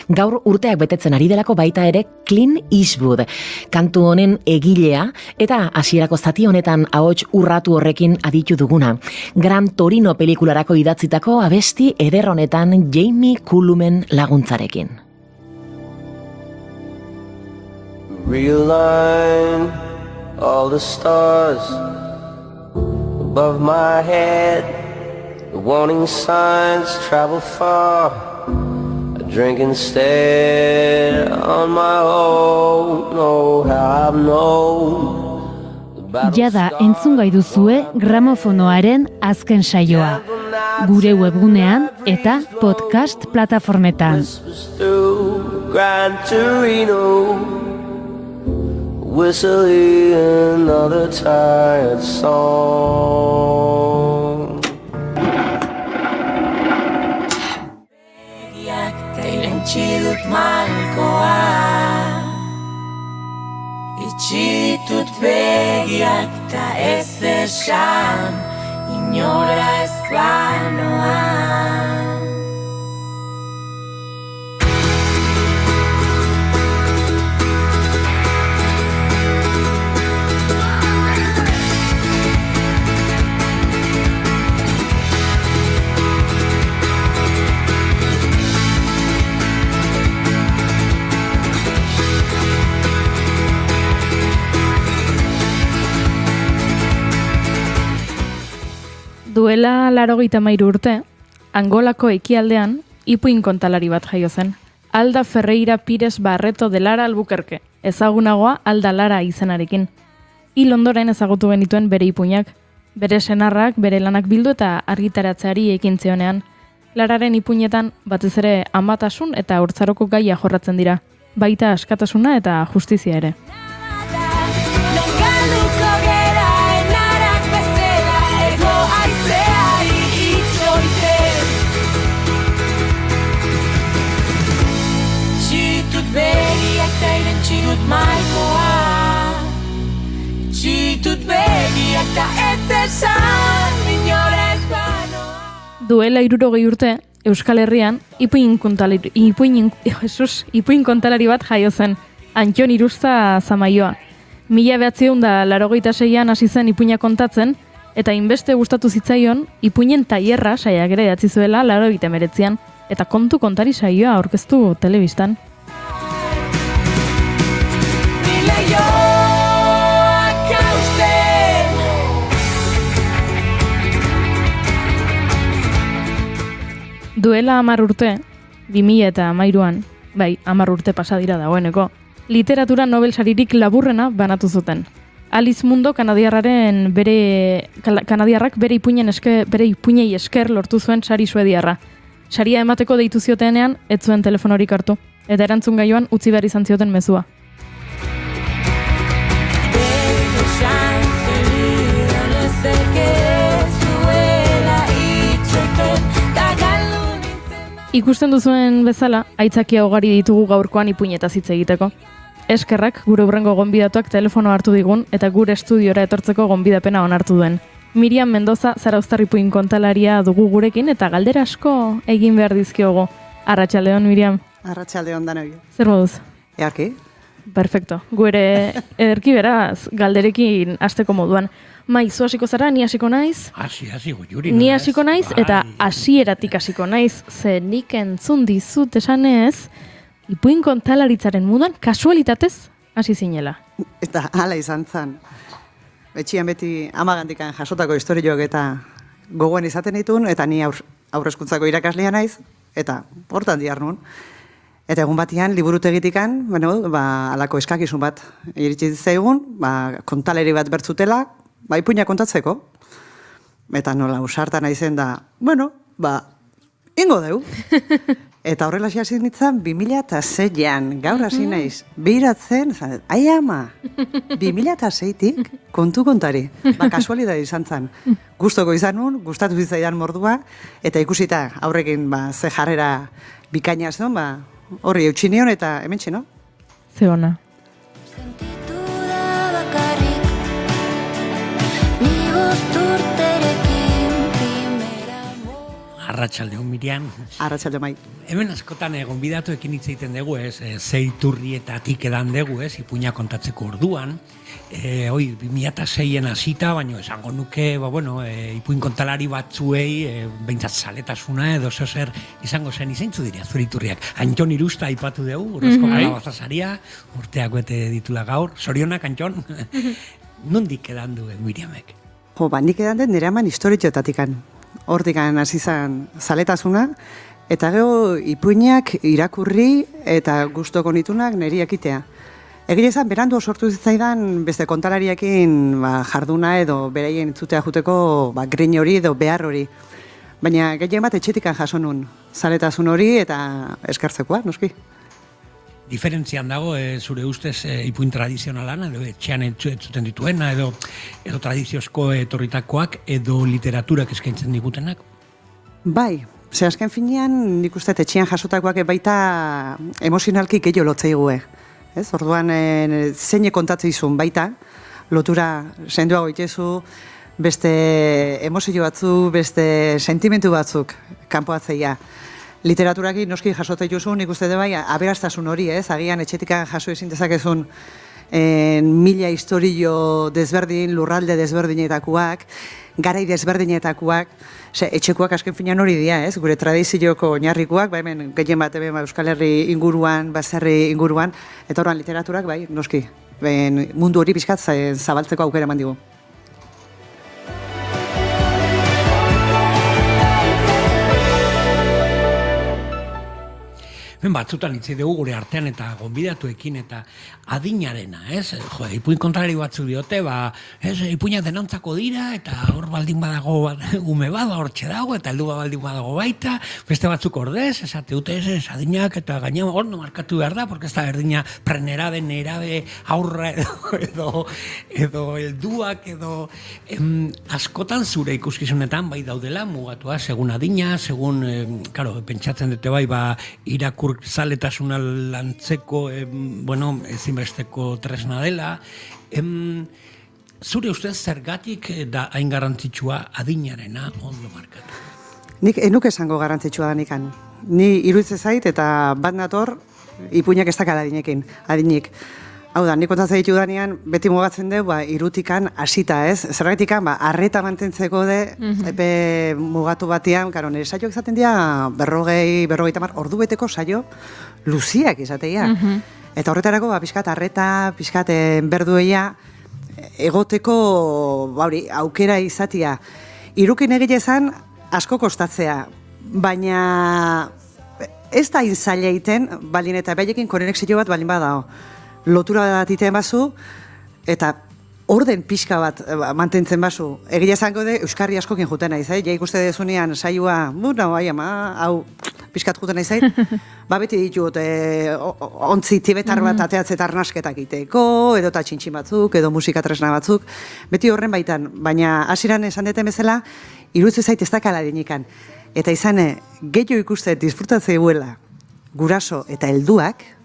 Gaur urteak betetzen ari delako baita ere Clint Eastwood, kantu honen egilea eta hasierako zati honetan ahots urratu horrekin aditu duguna. Gran Torino pelikularako idatzitako abesti eder honetan Jamie Cullum laguntzarekin. Realign all the stars above my head. The warning signs travel far. I drink instead on my own. Oh, how I've known. Jada entzun gai duzue gramofonoaren azken saioa. Gure webgunean eta podcast plataformetan. Gran Torino. Whistling another tired song. Begiak irentsi dut malkoa, itxi ditut begiak ta ez esan, inora ez banoa. Duela 83 urte, Angolako ekialdean ipuin kontalari bat jaio zen. Alda Ferreira Pires Barreto de Lara Albuquerque, ezagunagoa Alda Lara izenarekin. Hil ondoren ezagutu genituen bere ipuinak, bere senarrak bere lanak bildu eta argitaratzeari ekintze honean. Lararen ipuinetan batez ere amatasun eta haurtzaroko gaia jorratzen dira, baita askatasuna eta justizia ere. Begiak ta irentsi dut malkoa, itxitut begiak ta ez esan, inora ez banoa. Duela 60 urte, Euskal Herrian, ipuin kontalari bat jaio zen, Antxon Irusta Zamaioa. 1986an hasi zen ipuina kontatzen, Eta inbeste gustatu zitzaion, ipuinen tailerra saiak ere idatzi zuela 89an, eta kontu kontari saioa aurkeztu telebistan. Duela 10 urte, 2013an, bai, 10 urte pasa dira dagoeneko, literatura Nobel saririk laburrena banatu zuten. Alice Munro kanadiarrak bere ipuinei esker lortu zuen sari suediarra. Saria emateko deitu ziotenean, ez zuen telefonorik hartu, eta erantzun gaioan utzi behar izan zioten mezua. Ikusten duzuen bezala, aitzakia ugari ditugu gaurkoan ipuinetaz hitz egiteko. Eskerrak gure hurrengo gonbidatuak telefono hartu digun eta gure estudiora etortzeko gonbidapena onartu duen. Miriam Mendoza Zarauztar ipuin kontalaria dugu gurekin eta galdera asko egin behar dizkiogu. Arratsaldeon, Miriam. Arratsaldeon danoi. Zer moduz? Earki. Perfecto. Gure ederki beraz galderekin hasteko moduan. Zu hasiko zara, ni hasiko naiz? Hasi, Goiuri. Ni hasiko naiz eta hasieratik hasiko naiz, ze nik entzun dizut esanez, ipuin kontalaritzaren munduan kasualitatez hasi zinela. Eta hala izan zen. Etxian beti amagandikan jasotako historioak eta gogoen izaten ditun, eta ni aurreskuntzako irakaslea naiz, eta hortan diar nun. Eta egun batian, liburutegitikan, alako eskakizun bat iritsi zaigun, kontaleri bat bertzutela, ipuina kontatzeko. Eta nola usartan naizen da, ingo deu. Eta horrela hasi nintzen 2006an, gaur hasi naiz, behiratzen, ai ama, 2006tik kontu kontari. Kasualidade izan zen. Gustoko izan nun, gustatu zitzaidan mordua, eta ikusita aurrekin ze jarrera bikaina zen, horri eutxinion eta hemen txeno. Ze ona. Arratsaldeon, Miriam. Arratsaldeon, mai. Hemen askotan gonbidatuekin hitz egiten dugu, zeiturrietatik edan dugu, ipuina kontatzeko orduan. 2006an hasita, baina esango nuke, ipuin kontalari batzuei, behintzat zaletasuna edo zer izango zen izaintzu dira, zure iturriak. Antxon Irusta aipatu dugu, Urrezko Kalabazasaria, urteak bete ditula gaur. Zorionak, Antxon. Nondik edan du Miriamek? Nik edan den nire eman historioetatikan. Hortikan hasi zen zaletasuna, eta gero ipuinak irakurri eta gustoko nitunak niri ekitea. Egia izan, berandu sortu zitzaidan beste kontalariekin jarduna edo beraien itzutea juteko grin hori edo behar hori. Baina gehien bat etxetikan jaso nun zaletasun hori eta eskertzekoa, noski. Diferentzian dago, zure ustez, ipuin tradizionalan, edo etxean entzuten dituena, edo tradiziozko etorritakoak, edo literaturak eskaintzen digutenak? Bai, azken finean, nik uste etxean jasotakoak baita emozionalki gehiago lotzeigue. Orduan, zeine kontatzen izun baita, lotura senduago itezu, beste emozio batzu, beste sentimentu batzuk kanpoatzeia. Literaturakin noski jasote juzun, nik uste bai, aberastasun hori, agian etxetikan jaso ezin dezakezun mila historio desberdin, lurralde desberdinetakoak, garai desberdinetakoak, etxekoak asken finan hori dira, gure tradizioko oinarrikoak, hemen gehien bat Euskal Herri inguruan, baserri inguruan, eta horren literaturak, bai, noski, mundu hori pixkat zabaltzeko aukera eman digu. Batzutan hitz dugu gure artean eta gonbidatuekin eta adinarena, ipuin kontrari batzuk diote, ipuinak denontzako dira eta hor baldin badago ume bat, hortxe dago eta heldu baldin badago baita, beste batzuk ordez, esate dute adinak eta gaina hor no markatu behar da, porque ez da berdina prenerabe, nerabe, aurra edo helduak edo askotan zure ikuskizunetan bai daudela mugatua, segun adina, segun, pentsatzen dute bai, irakur zaletasuna lantzeko, ezinbesteko tresna dela. Zure ustez zergatik da hain garrantzitsua adinarena ondo markatu? Nik enuk esango garrantzitsua da nikan. Ni iruditzen zait eta bat nator ipuinak ez dakala adinik. Hau da, nik kontatzen ditu danean, beti mugatzen dugu, irutikan hasita, ez? Zergatikan, arreta mantentzeko epe mugatu batean, karo, nire saioak izaten dira, 40 ordu beteko saio, luziak izateia. Eta horretarako, pixkat arreta, pixkat berdueia, egoteko, aukera izatea. Irukin egile ezan, asko kostatzea, baina ez da inzaila iten, balin eta behaiekin konexio bat balin badao. Lotura bat iten bazu, eta orden pixka bat mantentzen bazu. Egia zango de, euskarri askokin juten naiz, ja ikuste dezunean saioa, hau pixkat juten naiz, beti ditut, ontzi tibetar bat ateatzeta arnasketak iteko, edo ta txintxin batzuk, edo musika tresna batzuk, beti horren baitan, baina hasieran esan deten bezala, iruditzen zait ez dakala dinikan. Eta izane, gehiago ikuste disfrutatzea duela guraso eta helduak,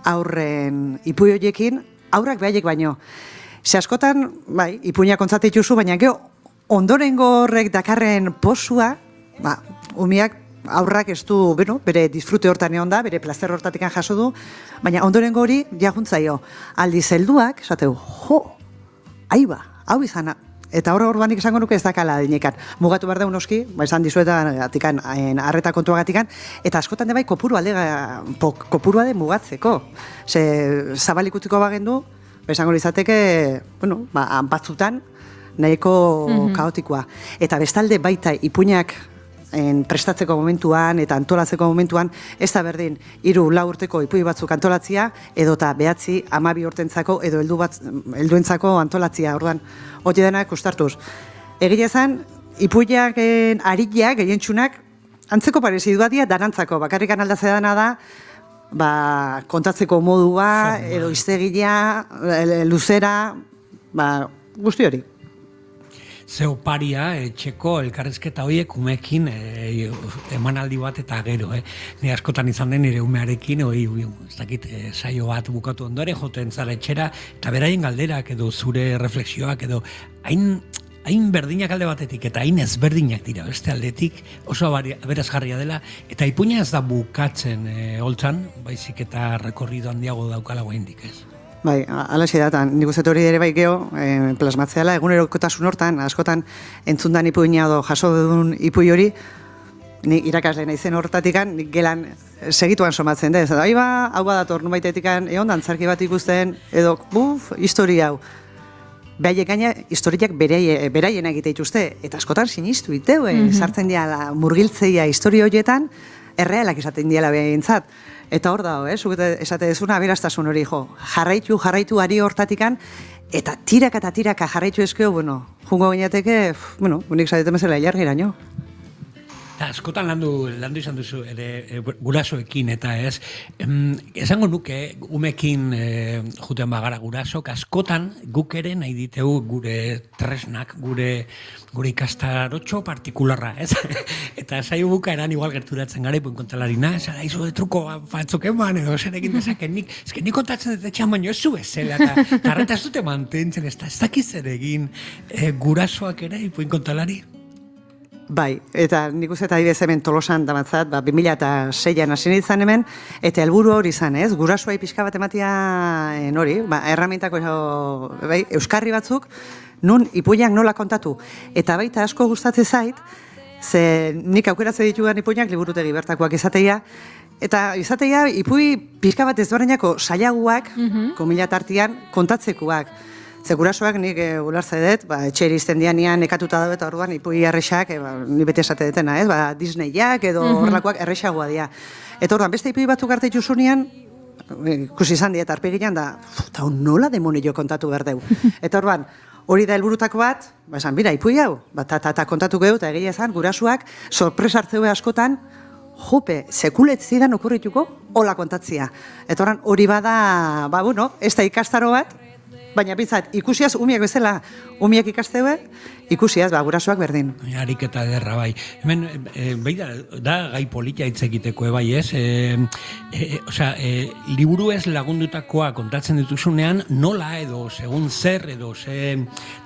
aurren ipuin horiekin, aurrak behaiek baino. Ze askotan, ipuinak kontzate dituzu, baina gero ondorengo horrek dakarren posua, umiak aurrak ez du, bere disfrute hortan egon da, bere plazer hortatik jaso du, baina ondorengo hori jaguntzaio. Aldiz helduak, esateu, hau izana. Eta horbanik esango nuke ez dakala dinekan. Mugatu behar deun oski, esan dizuetan gatikan, arreta kontua gatikan, eta askotan de kopuru alde mugatzeko. Ze zabalikutiko bagendu, esango izateke, batzutan, nahiko kaotikoa. Eta bestalde baita ipuinak prestatzeko momentuan eta antolatzeko momentuan, ez da berdin 3-4 urteko ipuin batzuk antolatzia, edota 9-12 urtentzako edo helduentzako antolatzia. Orduan, hori denak kustartuz. Egia esan, ipuinak ariak, gehientsunak, antzeko parezidua dira danantzako. Bakarrikan aldatzea dana da, kontatzeko modua, edo iztegilea, luzera, guzti hori. Ze oparia, etxeko elkarrezketa horiek umekin emanaldi bat eta gero. Ni askotan izan den nire umearekin, ez dakit, saio bat bukatu ondore, joten zara etxera, eta beraien galderak edo zure refleksioak edo hain berdinak alde batetik eta hain ezberdinak dira beste aldetik, oso aberasgarria dela, eta ipuina ez da bukatzen holtzan, baizik eta rekorrido handiago daukala oraindik, ez? Bai, alaxe da, nik uste hori ere bai geho, plasmatzeala, egunerokotasun hortan, askotan entzundan ipuina edo jaso duen ipui hori, nik irakasle naizen hortatikan, nik gelan segituan somatzen da, hau badator nubaitetikan, egon dantzarki bat ikusten, edo, historia hau. Behaiek gaina, historiak beraien egite dituzte, eta askotan sinistu iteu, sartzen diala murgiltzeia historia horietan, errealak izaten diala behintzat. Eta hor dago, zuk esate dezuna, aberastasun hori, jarraitu ari hortatikan, eta tiraka jarraitu ezkeo, jungo gainateke, unik zaten bezala ilargiraino. Askotan landu izan duzu ere gurasoekin, eta ez, esango nuke umekin juten bagara gurasok, askotan guk ere nahi ditegu gure tresnak, gure ikastarotxo partikularra, ez? Eta saio bukaeran igual gerturatzen gara ipuin kontalarina, zara izo de truko batzuk eman, edo zer egin dezaken nik, ez que nik kontatzen dut etxean baino ez zu bezala, eta harreta ez dute mantentzen, ez dakiz ere egin gurasoak ere ipuin kontalari. Bai, eta nik uste eta adibidez hemen Tolosan damatzat, 2006an hasi nintzen hemen, eta helburu hori izan, ez? Gurasoai pixka bat ematia hori, erramintako euskarri batzuk, nun ipuinak nola kontatu. Eta baita asko gustatzen zait, ze nik aukeratze ditugan ipuinak liburutegi bertakoak izateia, eta izateia ipui pixka bat ezberdinako saiaguak, komila tartian, kontatzekoak. Ze gurasoak nik ulertze dut, etxeri izten dianean nekatuta dago eta orduan ipui errexak, ni bete esate detena, ez? Disneyak edo horrelakoak errexagoa dira. Eta orduan, beste ipui batzuk arte ituzunean, ikusi izan diet arpeginan da, eta nola demonio kontatu behar dugu. Eta orduan, hori da helburutako bat, esan, bira, ipui hau, eta kontatu gehu, eta egia esan, gurasoak, sorpresa hartzeu askotan, jope, sekulet zidan okurrituko, hola kontatzia. Eta orduan, hori bada, ez da ikastaro bat, baina bitzat, ikusiaz umiak bezala, umiak ikasteue, ikusiaz, gurasoak berdin. Ariketa ederra, bai. Hemen, da gai politia hitz egiteko, bai, ez? Liburu ez lagundutakoa kontatzen dituzunean, nola edo, segun zer edo,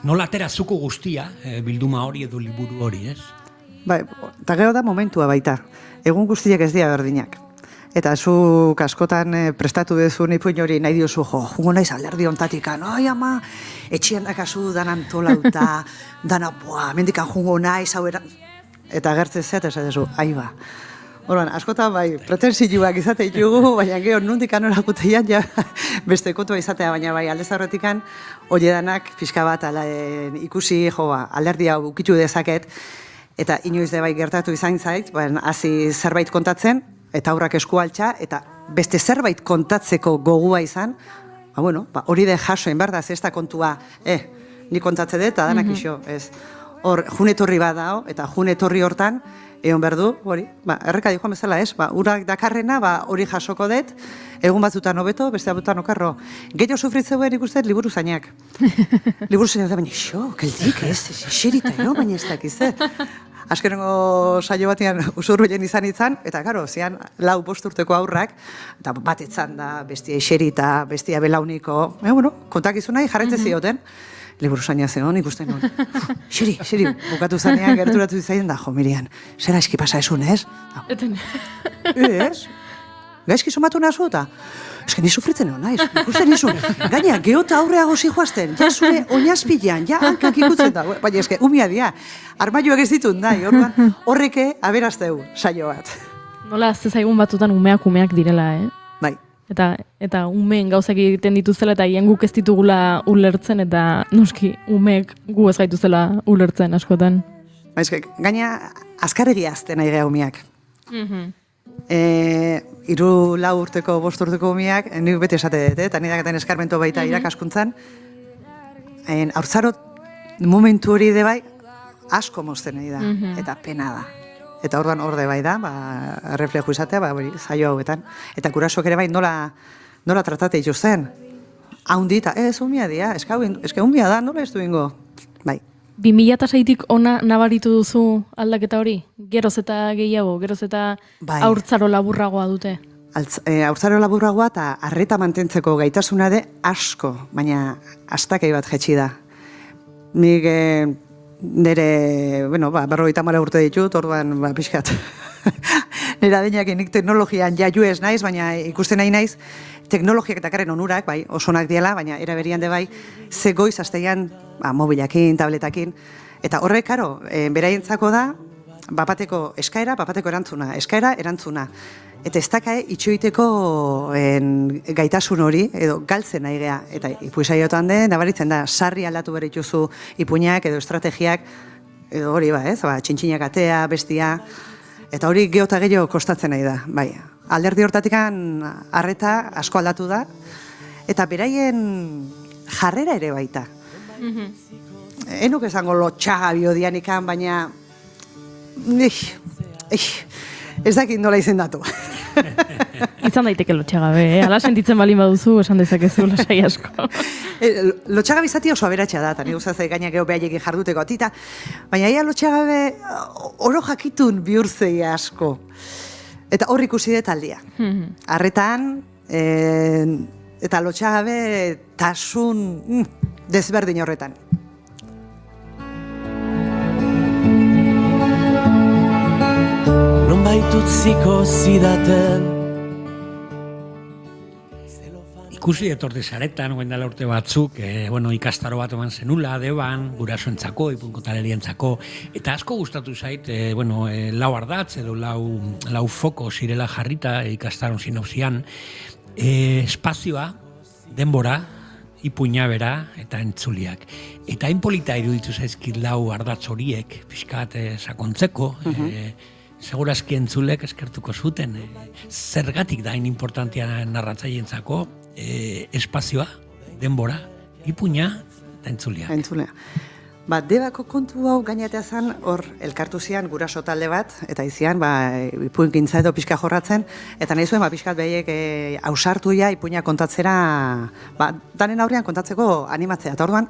nola atera zuko guztia, bilduma hori edo liburu hori, ez? Bai, eta gero da momentua baita. Egun guztiak ez dira berdinak. eta zuk askotan prestatu duzun ipuin hori nahi diozu, jungo naiz alderdi ontatikan, oi ama, etxian dakazu danan tolauta, dana, mendikan jungo naiz, hau eta gertzen zet, ez duzu, aiba. Orduan, askotan bai, pretensioak izate ditugu, baina gero nondik anora guteian, ja, beste kontua izatea, baina bai, aldez aurretikan, danak pixka bat ikusi, alderdia ukitu dezaket, eta inoiz de bai gertatu izan zait, hasi zerbait kontatzen, eta aurrak esku altxa, eta beste zerbait kontatzeko gogua izan, hori de jasoen, berda, ez da kontua, ni kontatze dut, eta danak iso, ez. Hor, junetorri bat dao, eta junetorri hortan, egon berdu, hori, erreka joan bezala, ez, urak dakarrena, hori jasoko dut, egun batzutan hobeto, beste batzutan okarro. Gehiago sufritzeuen ikusten liburu zainak. Liburu zainak da, baina, keldik, ez, xerita, baina ez dakiz, Azkenengo saio batean usurbilen izan, eta karo, zian 4-5 urteko aurrak, eta bat etzan da, bestia xerita, bestia belauniko, kontakizunai jarretzen zioten, liburu zaina zeon ikusten hon. Xeri, bukatu zanean gerturatu izaien da, Mirian, zera eski pasa esun, ez? Eten. Ez? Gaizki somatu nazu eta? Eske ni sufritzen hon, naiz, ikusten nizun. Gaina, geota aurreago zijoazten, ja zure oinazpilan, ja hankak ikutzen da. Baina eske, umia dia, armaioak ez ditut, nahi, horreke aberazteu saio bat. Nola, azte zaigun batutan umeak direla, Bai. Eta umeen gauzak egiten dituzela eta hien guk ez ditugula ulertzen eta noski umeek gu ez gaituzela ulertzen askotan. Gaina azkarregi azten nahi geha umeak. 3-4 urteko, 5 urteko umeak, nik beti esate dut, eta nire daketan eskarmento baita irakaskuntzan. Haurtzaro momentu hori de bai asko mozten nahi da, eta pena da. Eta orduan orde bai da, refleju izatea, zaio hauetan. Eta kurasok ere bai nola tratate ituzten. Haundi eta ez umia dia, eske umia da, nola ez du ingo. Bai. 2006tik ona nabaritu duzu aldaketa hori? Geroz eta gehiago, geroz eta haurtzaro laburragoa dute? Haurtzaro laburragoa eta arreta mantentzeko gaitasuna de asko, baina astakei bat jetxi da. Nik nire, 50 urte ditut, orduan pixkat. Nire adinak nik teknologian jaiu ez naiz, baina ikusten nahi naiz, teknologiak eta karen onurak, oso onak diela, baina eraberian de bai, ze goiz azteian, mobilakin, tabletakin, eta horrek, karo, beraientzako da, bapateko eskaera, bapateko erantzuna, eskaera, erantzuna. Eta ez dakae, itxoiteko gaitasun hori, edo galtzen nahi geha, eta ipuisaiotan den, nabaritzen da, sarri aldatu behar dituzu ipuinak edo estrategiak, edo hori txintxinak atea, bestia, eta hori geota gehiago kostatzen nahi da, bai. Alderdi hortatikan arreta asko aldatu da, eta beraien jarrera ere baita. Enuk esango lotxaga biodianikan, baina ez dakit nola izendatu. Izan daiteke lotxagabe, ala sentitzen balin baduzu, esan dezakezu lasai asko. Lotxagabe izati oso aberatxa da, eta nire guztatzen gaina geho behaiekin jarduteko atita, baina ia lotxagabe oro jakitun bihurtzei asko. Eta hor ikusi dut aldia. Arretan, eta lotxagabe tasun desberdin horretan. Non baitutziko zidaten. Ikusi etorte zaretan, dela urte batzuk, ikastaro bat eman zenula, deban, gurasoentzako, ipunkotalerientzako, eta asko gustatu zait, lau ardatz edo lau foko zirela jarrita ikastaron sinopsian, espazioa, denbora, ipuina bera eta entzuliak. Eta inpolita iruditu zaizkit lau ardatz horiek, pixkat sakontzeko, segurazki entzulek eskertuko zuten. Zergatik da importantia narratzaileentzako espazioa, denbora, ipuina eta entzuliak. Entzulea. Debako kontu hau gainatea zen, hor elkartu zian guraso talde bat, eta izian, ipuinkintza edo pixka jorratzen, eta nahi zuen, pixkat behiek ausartu ja ipuina kontatzera, danen aurrean kontatzeko animatzea. Eta orduan,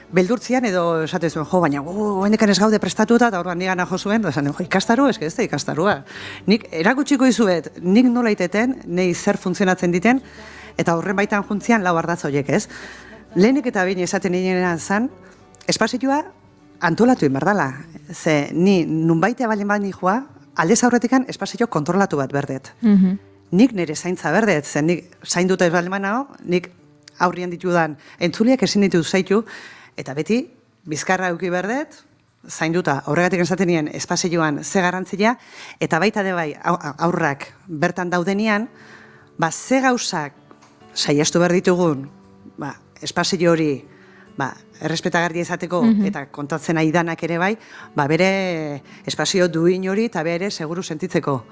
beldurtzian edo esate zuen, baina hendekan ez gaude prestatuta, eta orduan nigana jo zuen, ikastaru, ez da ikastarua. Nik erakutsiko izuet, nik nola iteten, nahi zer funtzionatzen diten, eta horren baitan juntzian lau ardatz horiek, ez? Lehenik eta behin esaten nirenan zan, espazioa antolatu inberdala. Ze ni nunbaitea balen bani joa, aldez aurretikan espazio kontrolatu bat berdet. nik nire zaintza berdet, zen nik zainduta ez balmanao, nik aurrien ditudan entzuliak ezin ditu zaitu, eta beti, bizkarra euki berdet, zainduta, horregatik esaten nien, espazioan ze garrantzia, eta baita de bai, aurrak bertan daudenian, ze gauzak saiestu behar ditugun, espazio hori, errespetagarria izateko, eta kontatzen ari danak ere bai, bere espazio duin hori, eta bere seguru sentitzeko.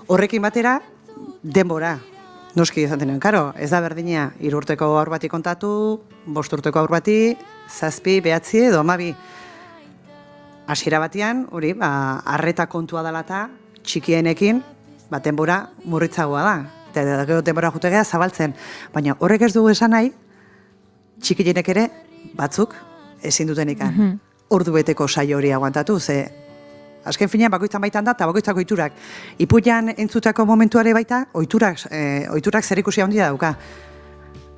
Horrekin batera, denbora, noski izaten karo, ez da berdina, 3 urteko aur bati kontatu, 5 urteko aur bati, 7, 9 edo 12. Hasiera batean, hori, arreta kontua dalata, txikienekin, denbora murritzagoa da. Eta denbora jutegea zabaltzen. Baina horrek ez dugu esan nahi, txikienek ere, batzuk, ezin duten ikan. Ordu beteko saio hori aguantatu, ze azken finean bakoitzan baitan da, eta bakoitzako ohiturak. Ipuian entzutako momentuare baita, ohiturak zerikusia handia dauka.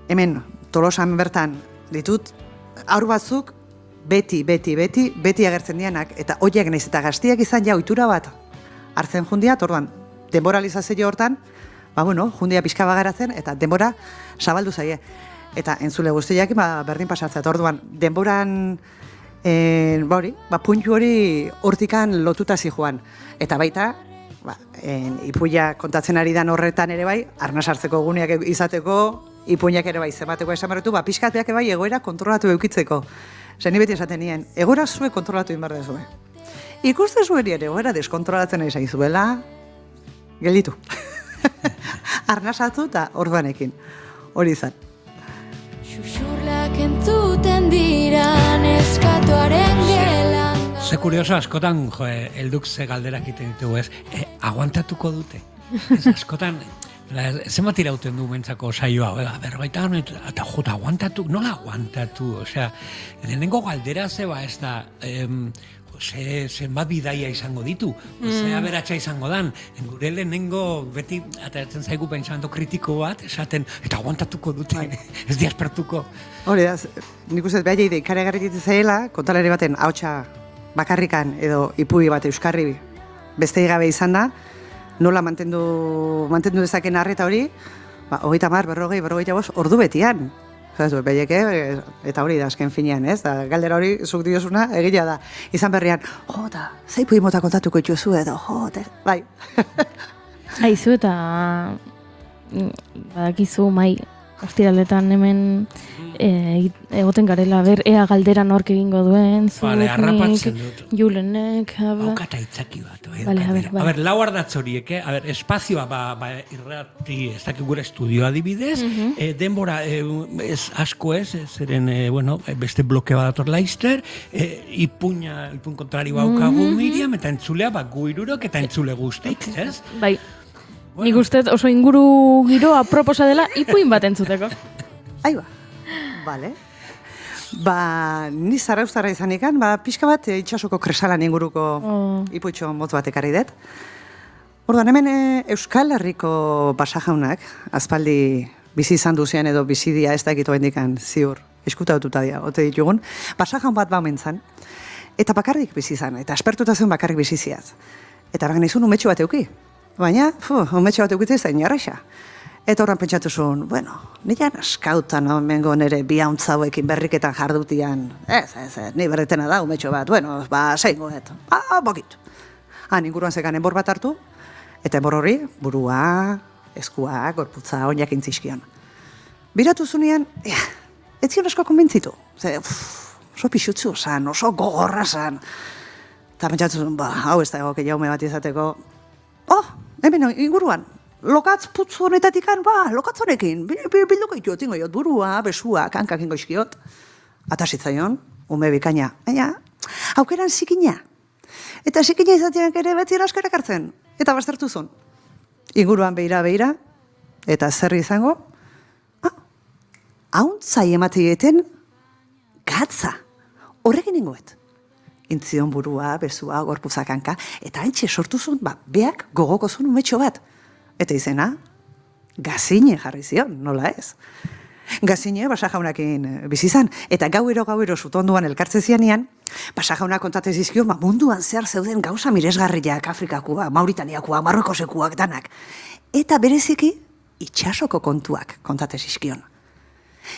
Hemen, Tolosan bertan ditut, aur batzuk, beti agertzen dianak, eta horiek nahiz eta gaztiak izan ja ohitura bat hartzen jundia, orduan, denboralizazio hortan, jundia pixka bagaratzen, eta denbora zabaldu zaie. Eta entzule guztiak berdin pasatzea, orduan, denboran puntu hori hortikan lotuta zijoan. Eta baita, ipuia kontatzen ari dan horretan ere bai, arnaz hartzeko guneak izateko, ipuinak ere bai zemateko esan berretu, pixkatbeak bai egoera kontrolatu eukitzeko. Zer, ni beti esaten nien, egoera zuek kontrolatu inbar dezue. Ikuste zuen ere egoera deskontrolatzen nahi zaizuela, gelditu. Arnazatu eta orduanekin. Hori izan. Xuxurlak entzuten dira neskatoaren gelan. Ze kurioso askotan, helduk ze galderak iten ditugu ez, aguantatuko dute. Ez askotan, zenbat irauten du mentzako saioa, berbaita honet, eta jota, aguantatu, nola aguantatu, osea, lehenengo galdera zeba ez da, zenbat bidaia izango ditu, ze aberatsa izango dan, gure lehenengo beti, ateratzen zaigu pentsamendu kritiko bat, esaten, eta aguantatuko dute, ez diaspertuko. Hori da, nik uste behar jeide ikaragarri ditu zaila, kontalari baten hautsa bakarrikan edo ipui bat euskarri beste gabe izan da, nola mantendu dezaken arreta hori, 30, 40, ordu betian. Eta hori da, azken finean, ez? Galdera hori, zuk diosuna, egila da. Izan berrian, jota, zeipu imota kontatuko ituzu edo, jota, bai. Aizu eta badakizu mai ostiraletan hemen egoten garela, ea galdera nork egingo duen, harrapatzen dut. Julenek, haukata itzaki bat. A ber, lau ardatz horiek, espazioa irrati, ez dakik gure estudioa adibidez, denbora asko ez, zeren, beste bloke bat dator Leicester, ipuin kontrari baukagu Miriam, eta entzulea, gu irurok eta entzule guztik, ez? Bai. Nik uste oso inguru giroa proposa dela ipuin bat entzuteko. Aiba, bale. Ni zarauztarra izan ikan, pixka bat itxasoko kresalan inguruko ipuitxo motz bat ekarri dut. Orduan, hemen Euskal Herriko basajaunak, aspaldi bizi izan duzean edo bizidia ez dakitu bendikan ziur, eskutatuta dira, ote ditugun, basajaun bat baumentzan, eta bakarrik bizi izan, eta aspertutazen bakarrik biziziaz. Eta bagan izun umetxo bat euki. Baina, umetxo bat eukitzea zain jarraixa. Eta horren pentsatu zuen, nirean askautan mengo nire biauntza hauekin berriketan jardutian. Ni berretena da umetxo bat, zeingoet. Bokitu. Inguruan zekan enbor bat hartu, eta enbor hori, burua, eskua, gorputza, oinak intzizkion. Biratu zunean, ez zion asko konbintzitu. Oso pixutzu zan, oso gogorra zan. Eta pentsatu zuen, hau ez da egoke jaume bat izateko, hemen inguruan, lokatz putzu honetatik lokatz honekin, bilduko ituotingo jot, burua, besua, kankak ingo iskiot. Ata zitzaion, ume bikaina, baina, aukeran zikina. Eta zikina izateak ere beti eraskarak hartzen. Eta baztertu zuen. Inguruan beira, eta zer izango, hauntzai emateeten gatza. Horrekin ingoet. Intzion burua, besua, gorpuzakanka, eta haintxe sortu zuen, beak gogoko zuen umetxo bat. Eta izena, gazine jarri zion, nola ez. Gazine, Basa jaunakin bizizan, eta gauero sutonduan elkartze zianean, Basa jaunak kontate zizkio, munduan zehar zeuden gauza miresgarriak, Afrikakoa, Mauritaniakoa, Marrokosekuak danak. Eta bereziki, itxasoko kontuak kontate zizkion.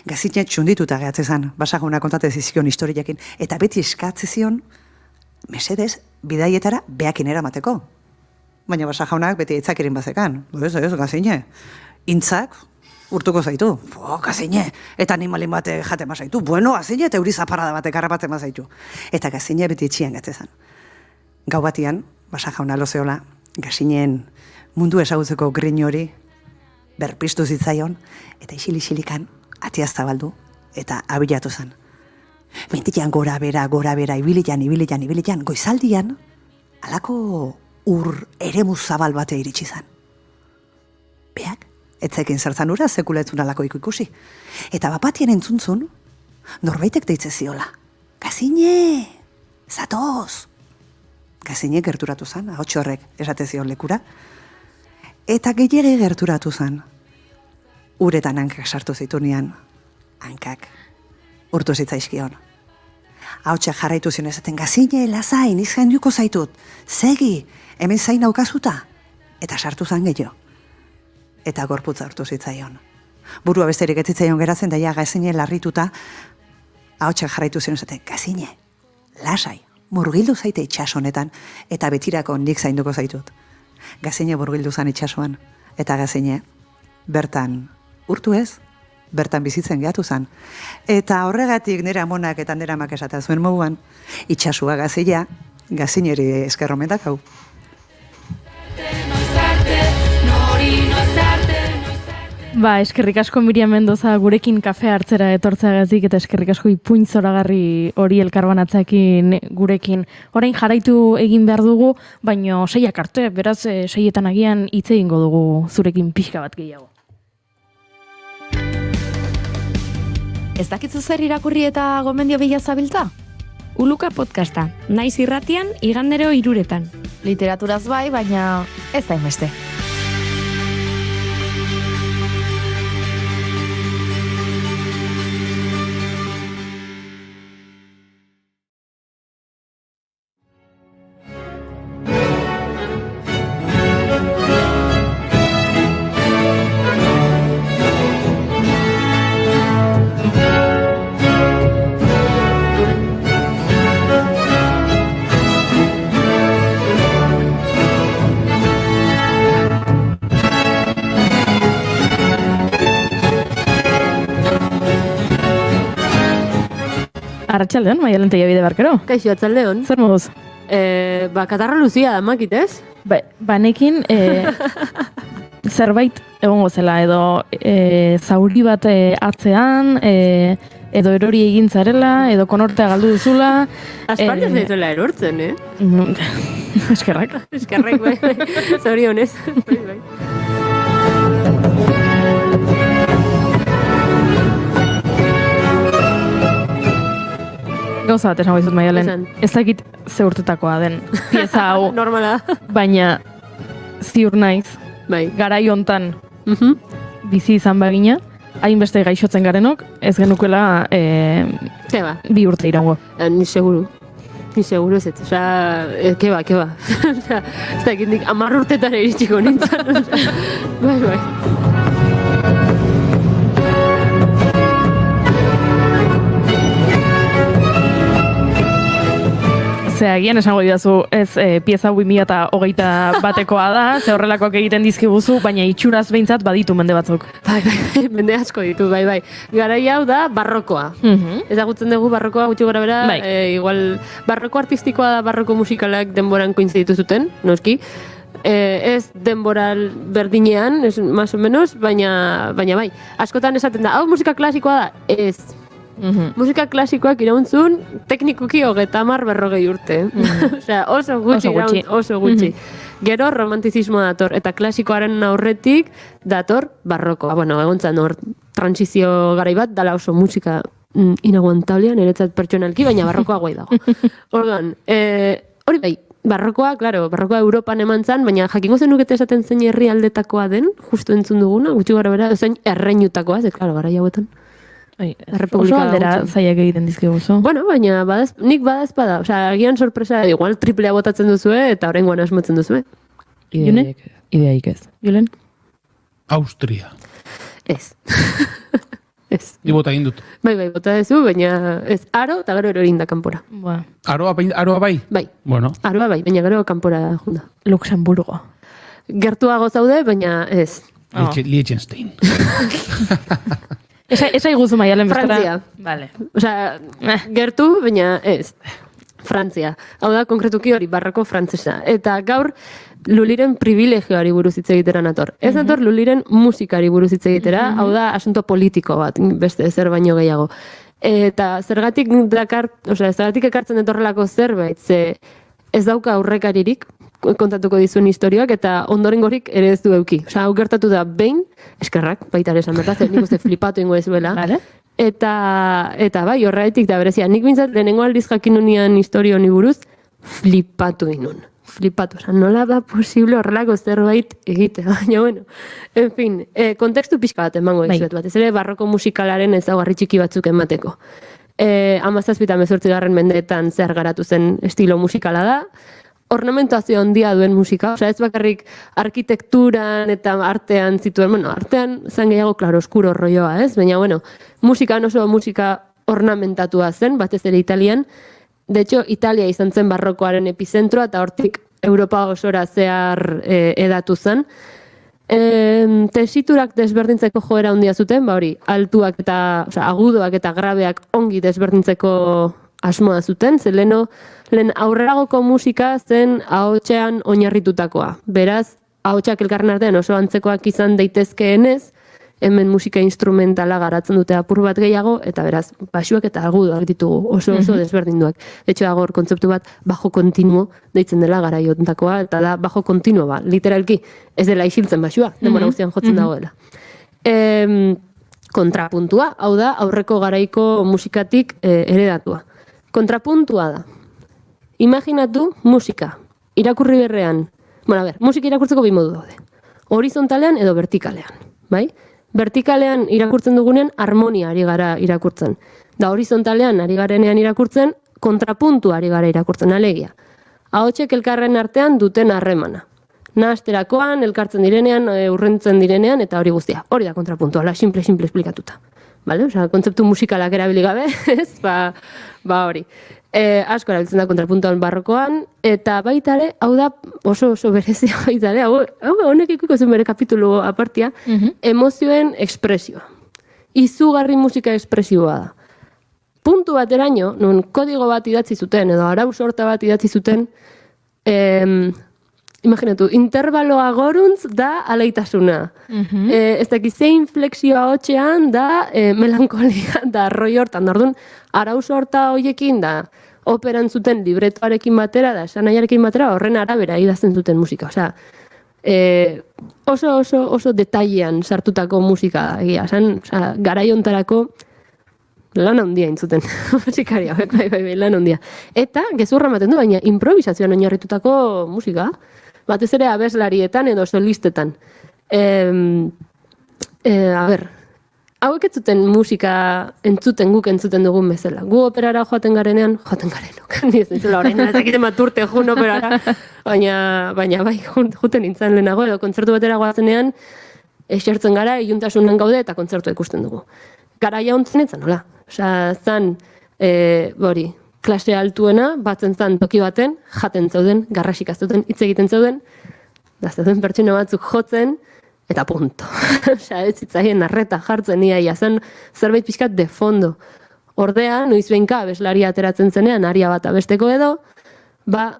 Gazine txundituta gehatzezan, Basa jaunak kontate zizkion historiakin, eta beti eskatze zion, mesedez, bidaietara beakin eramateko. Baina Basa jaunak beti itzakirin bazekan. Ez, Gazine, intzak, urtuko zaitu. Gazine, eta animalin bate jate mazaitu. Bueno, Gazine, eta euri zaparrada batek harrapate mazaitu. Eta Gazine beti itxian gatzezan. Gau batian, Basa jauna lozeola, Gazineen mundu ezagutzeko grin hori berpiztu zitzaion, eta isil-isilikan atiaz zabaldu, eta abilatu zen. Mentian gora bera, ibilian, goizaldian, alako ur eremu zabal bate iritsi zen. Beak, etzekin zertzan ura, sekuletzun alako ikusi. Eta bapatien entzuntzun, norbaitek deitze ziola. Gazine, zatoz! Gazine gerturatu zen, ahots horrek esate zion lekura. Eta gehiagi gerturatu zen. Uretan hankak sartu zitunean, hankak urtu zitzaizkion. Ahotsak jarraitu zion esaten, Gazine, lazain, izan duko zaitut. Segi, hemen zain aukazuta. Eta sartu zen gehiago. Eta gorputza hartu zitzaion. Burua besterik ez zitzaion geratzen, daia Gazine larrituta, ahotsak jarraitu zion esaten, Gazine, lasai, murgildu zaite itxasonetan, eta betirako nik zainduko zaitut. Gazine murgildu zen itxasoan, eta Gazine, bertan urtu ez, bertan bizitzen gehatu zen. Eta horregatik nire amonak eta nire amak esaten zuen moduan, itxasua Gazilea, Gazineri eskerromendak hau. Eskerrik asko Miriam Mendoza gurekin kafe hartzera etortzeagatik eta eskerrik asko ipuin zoragarri hori elkarbanatzekin gurekin. Orain jarraitu egin behar dugu, baino seiak arte, beraz seietan agian hitz egingo dugu zurekin pixka bat gehiago. Ez dakitzu zer irakurri eta gomendio bila zabiltza? Uluka podcasta, naiz irratian, igandero 3:00. Literaturaz bai, baina ez da inbeste. Arratxaldeon, Maialen Tellabide Barkero. Kaixo, arratxaldeon. Zer moduz? Katarra luzia da makit, ez? Banekin, zerbait egongo zela, edo zauri bat atzean, edo erori egin zarela, edo konortea galdu duzula. Aspaldi ez daizuela erortzen, Eskerrak. Eskerrak, bai. Zorionez. Bai. Gauza bat esango dizut, Maialen. Ez dakit ze urtetakoa den pieza hau. Normala. Baina ziur naiz, garai hontan bizi izan bagina, hainbeste gaixotzen garenok, ez genukela 2 urte iraungo. Ni seguru ez ez. Osea, keba. Ez dakit nik 10 urtetara iritsiko nintzen. Bai. Agian esango didazu, ez pieza 2021 da, ze horrelakoak egiten dizkiguzu, baina itxuraz behintzat baditu mende batzuk. Bai, mende asko ditu, bai. Garai hau da barrokoa. Ezagutzen dugu barrokoa gutxi gora bera, igual barroko artistikoa da barroko musikalak denboran koinziditu zuten, noski. Ez denboral berdinean, más o menos, baina bai. Askotan esaten da, hau musika klasikoa da, ez. Musika klasikoak irauntzun teknikoki 30-40 urte. Osea, oso gutxi. Gero romantizismoa dator, eta klasikoaren aurretik dator barrokoa. Egontzan hor transizio garai bat, dala oso musika inaguantablean, niretzat pertsonalki, baina barrokoa guai dago. Orduan, hori bai, barrokoa, claro, barrokoa Europan eman zan, baina jakingo zenukete esaten zein herrialdetakoa den, justu entzun duguna, gutxi gara bera, zein erreinutakoa, ez, claro, gara hauetan. Oso aldera zaiak egiten dizkiguzu. Bueno, baina nik badazpada, osea, agian sorpresa, igual triplea botatzen duzue, eta horrengoan asmotzen duzue. Ideaik ez. Julen? Austria. Ez. Ez. Ni bota egin dut. Bai, bota dezu, baina ez aro, eta gero erorin da kanpora. Aroa bai? Bai. Bueno. Aroa bai, baina gero kanpora junda. Luxemburgo. Gertuago zaude, baina ez. Liechtenstein. Esa iguzu maialen bestera. Frantzia. Vale. Osea, gertu, baina ez. Frantzia. Hau da, konkretuki hori, barroko frantzesa. Eta gaur, Luliren privilegioari buruz hitz egitera nator. Ez nator Luliren musikari buruz hitz egitera, hau da, asunto politiko bat, beste zer baino gehiago. Eta zergatik ekartzen etorrelako zerbait, ze ez dauka aurrekaririk, kontatuko dizuen historioak, eta ondorengorik ere ez du euki. Osea, hau gertatu da behin, eskerrak, baita ere esan bertaz, nik uste flipatu ingo ezuela. Eta bai, horretik da berezia. Nik bintzat, lehenengo aldiz jakin unian historio honi buruz, flipatu inun. Flipatu, oza, nola da posible horrelako zerbait egite, baina, bueno. En fin, kontekstu pixka bat emango dizuet bat, ez ere barroko musikalaren ezaugarri txiki batzuk emateko. 17-18 mendeetan zehar garatu zen estilo musikala da, ornamentazio handia duen musika, osea ez bakarrik arkitekturan eta artean zituen, bueno, artean zan gehiago klaro-oskuro rolloa, ez? Baina, bueno, musikan oso musika ornamentatua zen, batez ere Italian. De hecho, Italia izan zen barrokoaren epizentroa eta hortik Europa osora zehar edatu zen. Tesiturak desberdintzeko joera handia zuten, ba hori, altuak eta, osea, agudoak eta grabeak ongi desberdintzeko asmoa zuten, ze lehen aurreragoko musika zen ahotsean oinarritutakoa. Beraz, ahotsak elkarren artean oso antzekoak izan daitezkeenez, hemen musika instrumentala garatzen dute apur bat gehiago, eta beraz, basuak eta agudoak ditugu, oso desberdinduak. De hecho, dago hor kontzeptu bat bajo continuo deitzen dela garaiotakoa, eta da bajo continuo, ba, literalki, ez dela isiltzen basua, denbora guztian jotzen dagoela. Kontrapuntua, hau da, aurreko garaiko musikatik heredatua. Kontrapuntua da. Imaginatu musika, irakurri berrean, musika irakurtzeko bi modu daude. Horizontalean edo vertikalean, bai? Vertikalean irakurtzen dugunean harmonia ari gara irakurtzen. Da horizontalean ari garenean irakurtzen, kontrapuntu ari gara irakurtzen, alegia. Ahotsek elkarren artean duten harremana. Nahasterakoan, elkartzen direnean, urrentzen direnean, eta hori guztia. Hori da kontrapuntua, simple esplikatuta. Vale? Osea, kontzeptu musikalak erabili gabe, ez? Ba hori. Asko erabiltzen da kontrapuntuan barrokoan, eta baita ere, hau da oso berezia baita ere, honek ikuiko zen bere kapitulu apartia, emozioen ekspresioa. Izugarri musika ekspresioa da. Puntu bateraino, nun kodigo bat idatzi zuten, edo arau sorta bat idatzi zuten, imaginatu, intervaloa goruntz da alaitasuna. Ez dakiz zein flexioa hotxean da melankolia, da roi hortan. Orduan, arau sorta hoiekin da operan zuten libretoarekin batera, da esanaiarekin batera, horren arabera idazten zuten musika. Osea, oso detailean sartutako musika da, egia. Osea, garaiontarako lan handia intzuten musikaria, bai, lan handia. Eta, gezurra ematen du, baina improvisazioan oinarritutako musika, batez ere abeslarietan edo solistetan. Hauek ez zuten musika guk entzuten dugun bezala. Gu operara joaten garenok, ni ez nintzela orain, ez dakiten maturte jun operara, baina bai, juten nintzen lehenago, edo kontzertu batera goazenean, esertzen gara, iluntasunen gaude eta kontzertua ikusten dugu. Garaia hontzen etzen, nola? Osea, zan, klase altuena, batzen zan toki baten, jaten zauden, garrasik aztuten, hitz egiten zauden, da zauden pertsona batzuk jotzen, eta punto. Osea, ez zitzaien arreta jartzen iaia, zen zerbait pixkat de fondo. Ordea, noiz behinka abeslaria ateratzen zenean, aria bat abesteko edo, bere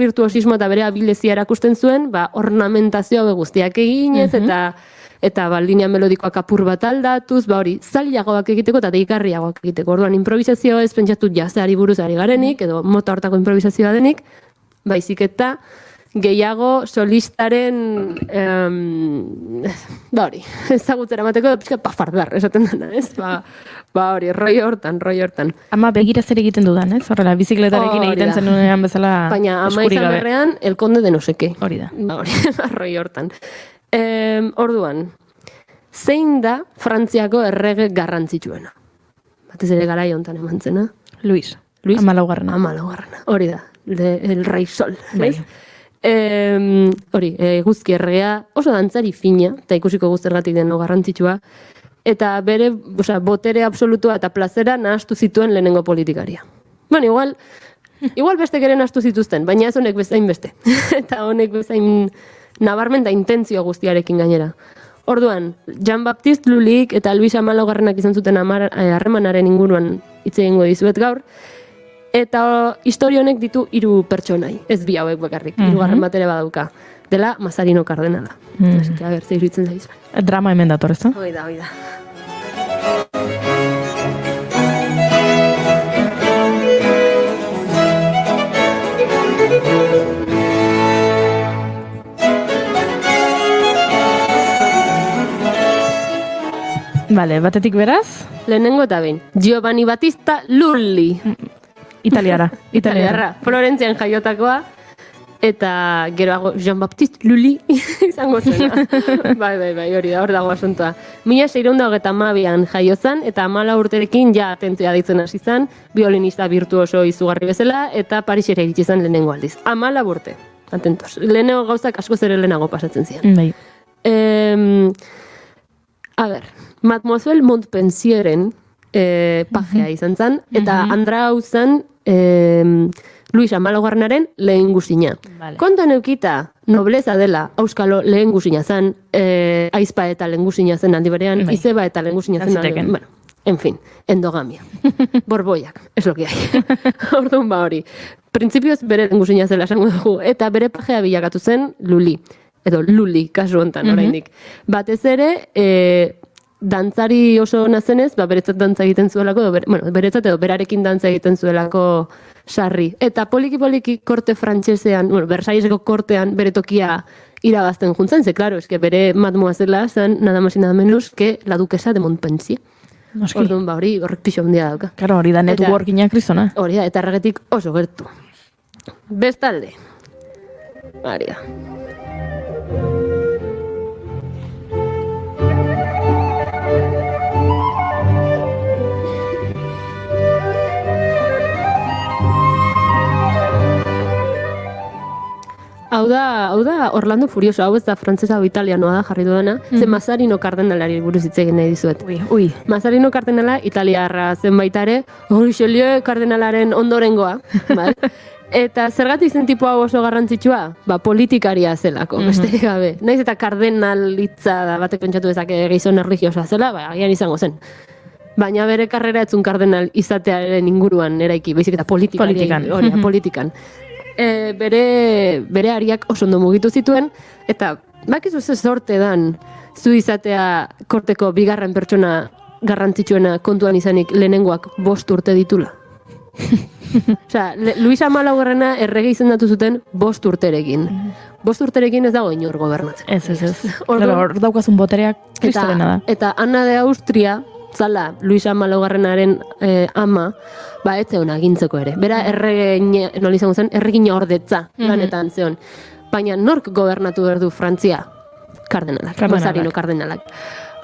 virtuosismo eta bere abilezia erakusten zuen, ornamentazioa guztiak eginez, eta linea melodikoak apur bat aldatuz, hori, zailagoak egiteko eta deikarriagoak egiteko. Orduan, improvisazioa ez pentsatu jazeari buruz ari garenik, edo mota hortako improvisazioa denik, baizik eta gehiago solistaren hori, ezagutzera mateko pixka pafardar, esaten dena, ez? Ba hori, roi hortan. Ama begira zer egiten dudan, ez? Horrela, bizikletarekin egiten zenunean bezala baina ama eskuri izan gabe. berrean, el conde de no seke. Hori da. Ba hori, roi hortan. Orduan, zein da Frantziako errege garrantzitsuena? Batez ere garai hontan eman zena. Luis. Amalaugarrena. Hori da, el rei sol. Bai. Hori, guzki erregea oso dantzari fina, eta ikusiko guztergatik den garrantzitsua, eta bere botere absolutua eta plazera nahastu zituen lehenengo politikaria. Bueno, igual bestek ere nahastu zituzten, baina ez honek bezain beste. Eta honek bezain nabarmen da intentzio guztiarekin gainera. Orduan, Jean-Baptiste Lullyk eta Luis Amalaugarrenak izan zuten harremanaren inguruan hitz egingo dizuet gaur, eta historia honek ditu 3 pertsonai, ez bi hauek bakarrik, 3. bat ere badauka. Dela Mazarino Cardenala. Así que a ver, ze iruditzen zaizu. Drama hemen dator, ez da? Hoi da. Vale, batetik beraz? Lehenengo eta behin, Giovanni Battista Lully. Italiara. Florentzian jaiotakoa, eta geroago Jean-Baptiste Lully izango zena. Bai, hori da, hor dago asuntoa. 1632an jaio zen, eta 14 urterekin ja atentea ditzen hasi zen, violinista virtuoso izugarri bezala, eta Parisera iritsi zen lehenengo aldiz. 14 urte, atentos. Lehenengo gauzak asko ere lehenago pasatzen ziren. Bai. A ber, Mademoiselle Montpensieren pajea izan zen, eta Andrau zen Luis Amalaugarrenaren lehen guzina. Vale. Kontan eukita nobleza dela auskalo lehen guzina zen, aizpa eta lehen guzina zen handi berean, izeba eta lehen guzina zen. Bueno, en fin, endogamia. Borboiak, es lo que hay. Orduan ba hori. Printzipioz bere lehen guzina zela esango dugu, eta bere pajea bilakatu zen Lully. Edo Lully, kasu hontan orainik. Batez ere, dantzari oso nazenez, beretzat dantza egiten zuelako, beretzat edo berarekin dantza egiten zuelako sarri. Eta poliki korte frantsesean, Versailleseko kortean bere tokia irabazten juntzen, ze claro, eske bere mademoisella zen nada más y nada menos que la duquesa de Montpensier. Orduan ba hori horrek pixo handia dauka. Claro, hori da networkinga kristona. Hori da, eta erregetik oso gertu. Bestalde. Hori da. Hau da Orlando Furioso, hau ez da frantzesa o italianoa da jarri duena, ze Mazarino Cardenalari buruz hitz egin nahi dizuet. Ui. Mazarino Cardenala italiarra zen baitare, Richelieu Cardenalaren ondorengoa, bai? Eta zergatik zen tipo hau oso garrantzitsua? Ba, politikaria zelako, besterik gabe. Naiz eta kardenal hitza da batek pentsatu dezake gizon erlijiosoa zela, ba, agian izango zen. Baina bere karrera etzun kardenal izatearen inguruan eraiki, baizik eta politikan. Bere ariak oso ondo mugitu zituen, eta bakizu ze sorte dan zu izatea korteko 2. pertsona garrantzitsuena kontuan izanik lehenengoak 5 urte ditula. Osea, Luis Amalaugarrena errege izendatu zuten 5 urterekin. 5 urterekin ez dago inor gobernatzen. Ez. Hor daukazun botereak kristalena da. Eta Ana de Austria, zala Luis Amalaugarrenaren ama, ba, ez zeuna gintzeko ere. Bera erregina ordetza lanetan zeon. Baina nork gobernatu behar du Frantzia? Kardenalak. Mazarino Kardenalak.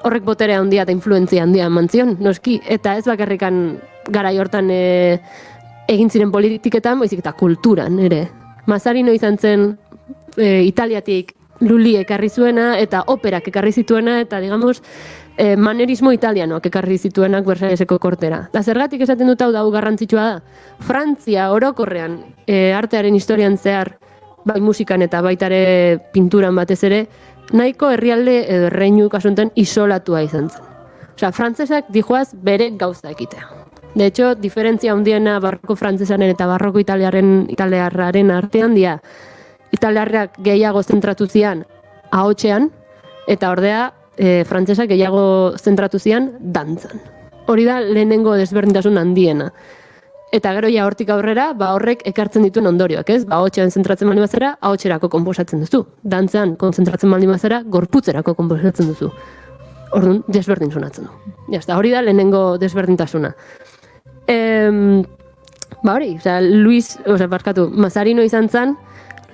Horrek boterea handia eta influentzia handia eman zion, noski. Eta ez bakarrikan garai hortan egin ziren politiketan, baizik eta kulturan ere. Mazarino izan zen Italiatik Lully ekarri zuena, eta operak ekarri zituena, eta digamos, manerismo italianoak ekarri zituenak Versailleseko kortera. Da zergatik esaten dut hau garrantzitsua da. Frantzia orokorrean artearen historian zehar, bai musikan eta baitare pinturan batez ere, nahiko herrialde edo erreinu kasunten isolatua izan zen. Osea, frantzesak dijoaz bere gauza ekitea. De hecho, diferentzia handiena barroko frantzesaren eta barroko italiarraren artean dia, italiarrak gehiago zentratu zian ahotsean, eta ordea frantzesak gehiago zentratu zian dantzan. Hori da lehenengo desberdintasun handiena. Eta gero ja hortik aurrera, horrek ekartzen dituen ondorioak, ez? Ahotsean zentratzen baldin bazara, ahotserako konposatzen duzu. Dantzean konzentratzen baldin bazara, gorputzerako konposatzen duzu. Orduan, desberdin sonatzen du. Jazta, hori da lehenengo desberdintasuna. Hori, Mazarino izan zen,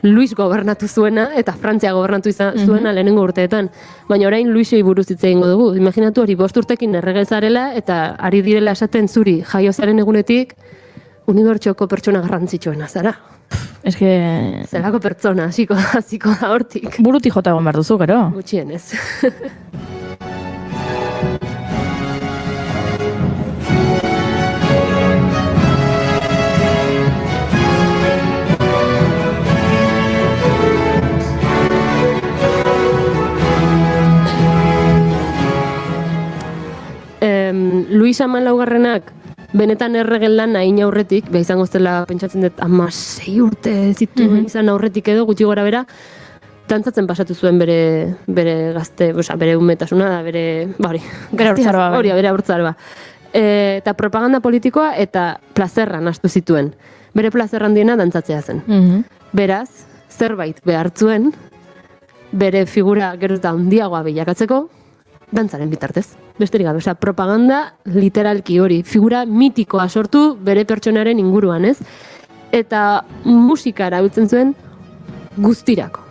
Luis gobernatu zuena, eta Frantzia gobernatu zuena lehenengo urteetan. Baina orain Luisei buruz hitz egingo dugu. Imaginatu hori 5 urtekin erregezarela, eta ari direla esaten zuri jaiozaren egunetik, unibertsoko pertsona garrantzitsuena zara. Zelako pertsona, hasiko da hortik. Burutik jota egon behar duzu, gero? Gutxienez. Luis Amalaugarrenak benetan erregen lan hain aurretik, izango zela pentsatzen dut 16 urte zituen izan aurretik edo gutxi gora bera, dantzatzen pasatu zuen bere gazte, bere umetasuna da, bere haurtzaroa. Eta propaganda politikoa eta plazerra nahastu zituen. Bere plazerra handiena dantzatzea zen. Beraz, zerbait behartzuen, bere figura gero eta handiagoa bilakatzeko, dantzaren bitartez. Besterik gabe, propaganda literalki hori, figura mitikoa sortu bere pertsonaren inguruan, ez? Eta musika erabiltzen zuen guztirako.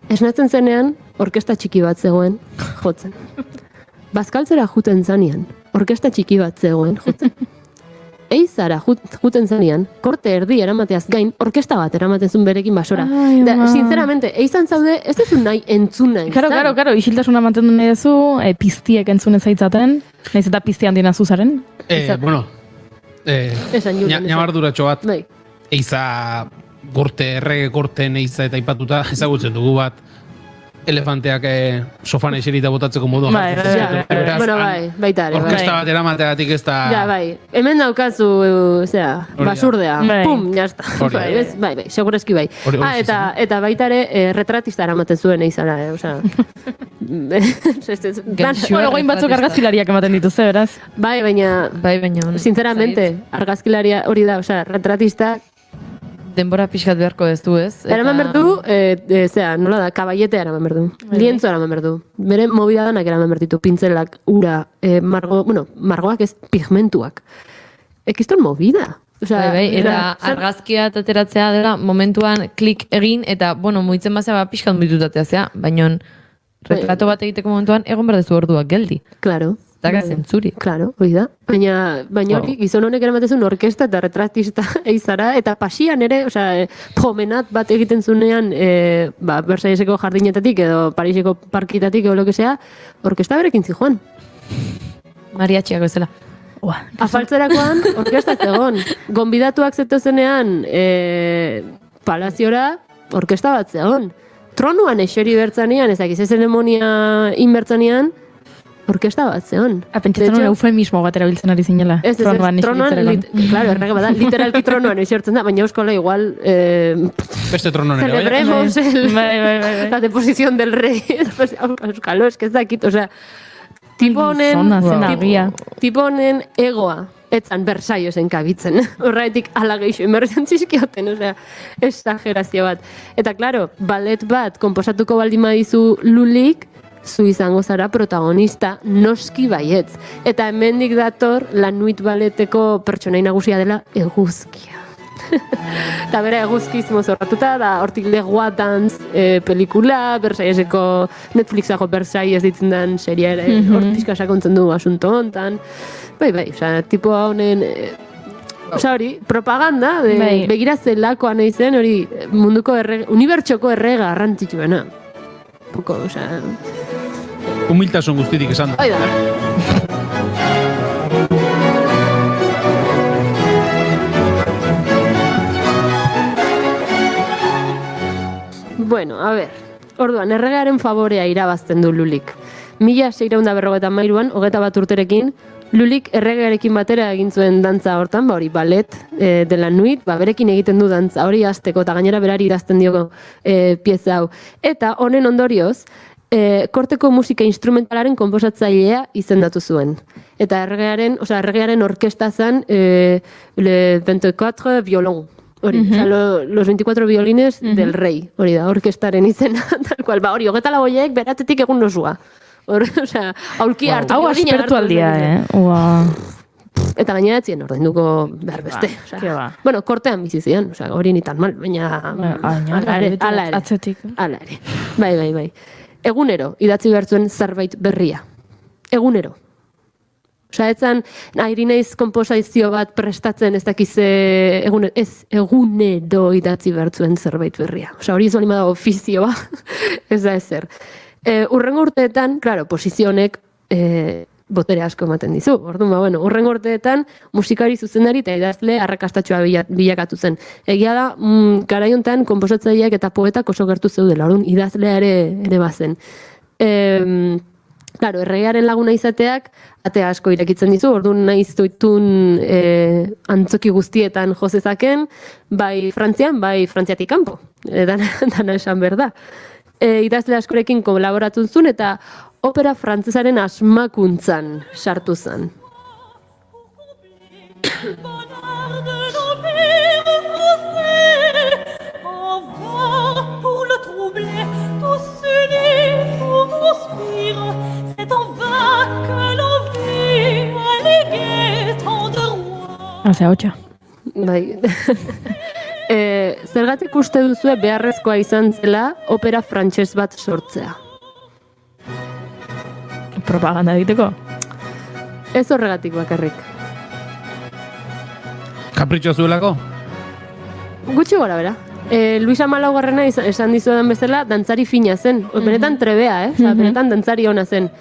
Esnatzen zenean, orkesta txiki bat zegoen jotzen. Bazkaltzera juten zanean, orkesta txiki bat zegoen jotzen. Eizara juten zanean, korte erdi eramateaz gain, orkesta bat eramaten zuen berekin basora. Sinceramente, eizan zaude, ez duzu nahi entzun nahi. Karo, isiltasuna mantendu nahi duzu, piztiek entzun ezaitzaten, nahiz eta pizti handien azuzaren. Ñabarduratxo bat, eiza errege gorten eiza eta ipatuta, ezagutzen dugu bat, elefanteak sofan eserita botatzeko moduan. Baita ere. Orkesta bat eramateagatik ez da... Hemen daukazu, basurdea. Pum, jazta. Segurezki bai. Eta baita ere, retratista eramaten zuen eizara, goin batzuk argazkilariak ematen dituzte, beraz? Baina, sinceramente, argazkilaria hori da, retratista, denbora pixkat beharko ez du, ez? Eraman berdu, nola da, kabaietea eraman berdu. Lientzo eraman berdu. Bere movida danak eraman berditu, pintzelak, ura, margoak ez, pigmentuak. Ekiston movida. Eta argazkia ateratzea dela, momentuan klik egin, eta, muitzen bazea pixkat bitutatea zea, baina retrato bat egiteko momentuan egon berdezu orduak geldi. Claro. Zaka zentzuri. Claro, hori da. Baina hori, gizon honek eramatezun orkesta eta retratista eizara, eta pasian ere, promenat bat egiten zunean, Versailleseko jardinetatik edo Pariseko parkitatik edo lo que sea, orkesta berekin zijoan. Mariatxiak bezala. Afaltzerakoan, orkesta zegoen. Gonbidatuak zetozenean, palaziora, orkesta bat zegoen. Tronuan eseri bertzanean, ezakiz zeremonia inbertzanean, orkesta bat zeon. Pentsatzen eufemismo bat erabiltzen ari zinela. Tronuan, claro, errege bada, literalki tronuan esertzen da, baina euskola igual... Beste tronuan ere, celebremos la deposición del rey. Euskalo, es que ez dakit, tipo honen egoa, etzan Versaillesen kabitzen. Horretik ala geixo emergen zizkioten, exagerazio bat. Eta, claro, ballet bat, komposatuko baldin badizu Lulik, zu izango zara protagonista, noski baietz. Eta hemendik dator La Nuit balleteko pertsonai nagusia dela eguzkia. Eta bera eguzkizmo zorratuta, da hortik Legua Dance pelikula, Versailleseko Netflixako Versailles ditzen den seria ere, hortizka sakontzen du asunto hontan. Tipo honen... hori, propaganda, begira zelakoa nahi zen, hori munduko unibertsoko errega garrantzitsuena. Humiltasun guztitik esan da. Bueno, a ver, orduan, erregearen favorea irabazten du Lulik. 1653an, 21 urterekin, Lulik erregearekin batera egin zuen dantza hortan, hori ballet de la nuit, berekin egiten du dantza hori hasteko, eta gainera berari idazten dio pieza hau. Eta honen ondorioz, korteko musika instrumentalaren konposatzailea izendatu zuen. Eta erregearen orkesta zen le 24 violon. Hori, los 24 violines del rei, hori da, orkestaren izena, tal cual, hori, 24 beratzetik egun nosua. Aulki hartu. Hau aspertualdia, Eta gainera etzien ordainduko behar beste. Bueno, kortean bizi zian, hori ni tan mal, baina ala ere. Atzetik. Ala ere. Bai. Egunero, idatzi behar zuen zerbait berria. Egunero. Etzan, nahi naiz konposazio bat prestatzen ez dakize egunero idatzi behar zuen zerbait berria. Hori ez bali bada ofizioa, ez da ezer. Urrengo urteetan, klaro, posizionek botere asko ematen dizu. Orduan, urrengo urteetan musikari zuzendari eta idazle arrakastatxoa bilakatu zen. Egia da, garai honetan konposatzaileak eta poetak oso gertu zeudela, orduan idazlea ere bazen. Claro, erregearen laguna izateak ate asko irekitzen dizu, orduan nahiz duitun antzoki guztietan jozezaken, bai Frantzian, bai Frantziatik kanpo. Dana esan berda. Idazle askorekin kolaboratu zuen eta opera frantzesaren asmakuntzan sartu zen. Hace hotxa. Bai. Zergatik uste duzue beharrezkoa izan zela opera frantses bat sortzea? Propaganda egiteko? Ez horregatik bakarrik. Kapritxo zuelako? Gutxi gora bera. Luis Amalaugarrena esan dizuedan bezala dantzari fina zen. Benetan trebea, benetan dantzari ona zen.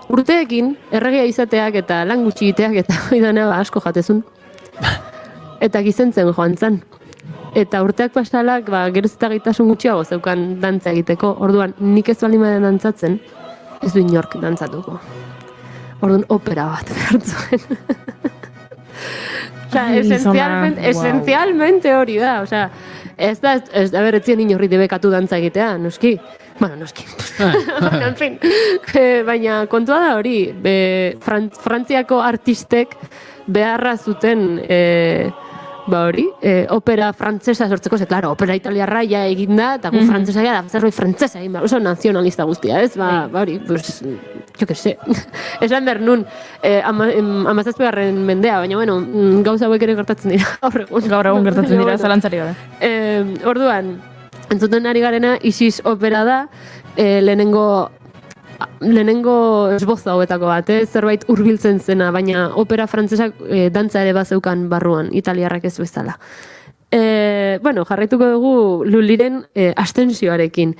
Urteekin, erregea izateak eta lan gutxi egiteak eta oidana asko jatezun. Eta gizentzen joan zen. Eta urteak pastalak, geroz eta gaitasun gutxiago zeukan dantza egiteko. Orduan, nik ez baldin baden dantzatzen, ez du inork dantzatuko. Orduan, opera bat behartzuen. Esencialmente hori da. Ez da beretzien inorri debekatu dantza egitea, noski. Bueno, noski. En fin. Baina kontua da hori, Frantziako artistek beharra zuten opera frantzesa sortzeko, klaro, opera italiarra ja egin da, eta gu frantzesa da, zerbait frantzesa egin, oso nazionalista guztia, ez? Hori, jo que se. Esan behar nun, 17. mendea, baina, bueno, gauza hauek ere gertatzen dira. Gaur egun gertatzen dira, zalantzari gabe. Orduan, entzuten ari garena, Isis opera da, lehenengo esboza hauetako bat, zerbait hurbiltzen zena, baina opera frantzesak dantza ere bazeukan barruan, italiarrak ez bezala. Jarraituko dugu Luliren astensioarekin.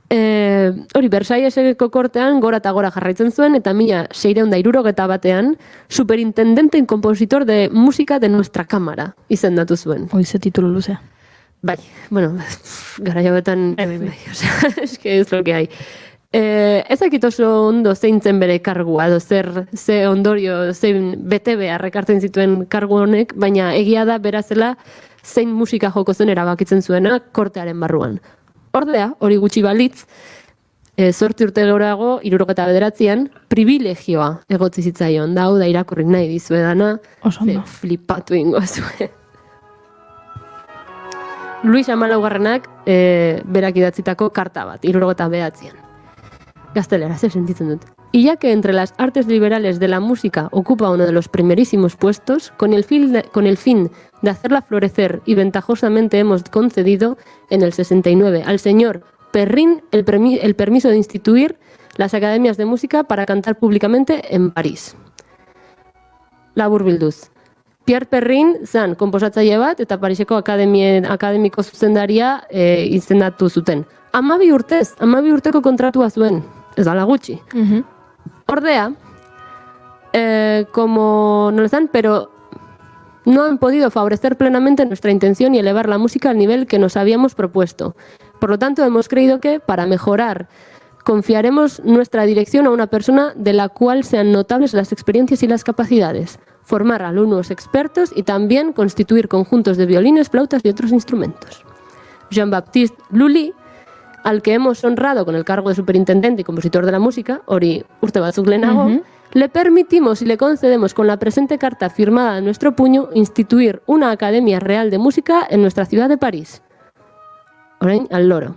Hori, Versailleseko kortean gora eta gora jarraitzen zuen, eta 1661 superintendente y compositor de música de nuestra cámara izendatu zuen. Oize titulu luzea. Bai, bueno, gara jauetan, es que es lo que hay. Ezakit oso ondo zeintzen bere kargua, edo ze ondorio, zein bete behar ekartzen zituen kargu honek, baina egia da berazela zein musika joko zen erabakitzen zuena kortearen barruan. Ordea, hori gutxi balitz, 8 urte geroago, 79an, privilegioa egotzi zitzaion, da irakurri nahi dizuedana, flipatu ingo zuen. Luis Amalaugarrenak berak idatzitako karta bat, 79an. Gaztelera, se sentitzen dut. Y ya que entre las artes liberales de la música ocupa uno de los primerísimos puestos, con el fin de hacerla florecer y ventajosamente hemos concedido en el 69 al señor Perrin el permiso de instituir las academias de música para cantar públicamente en París. Labur bilduz. Pierre Perrin zen konposatzaile bat eta Pariseko akademiko zuzendaria izendatu zuten. 12 urteko kontratua zuen, ez dala gutxi. Ordea, como no lo están, pero no han podido favorecer plenamente nuestra intención y elevar la música al nivel que nos habíamos propuesto. Por lo tanto, hemos creído que, para mejorar, confiaremos nuestra dirección a una persona de la cual sean notables las experiencias y las capacidades, formar alumnos expertos y también constituir conjuntos de violines, flautas y otros instrumentos. Jean-Baptiste Lully al que hemos honrado con el cargo de superintendente y compositor de la música, hori urte batzuk lehenago, le permitimos y le concedemos con la presente carta firmada en nuestro puño instituir una Academia Real de Música en nuestra ciudad de París. Orain, al loro.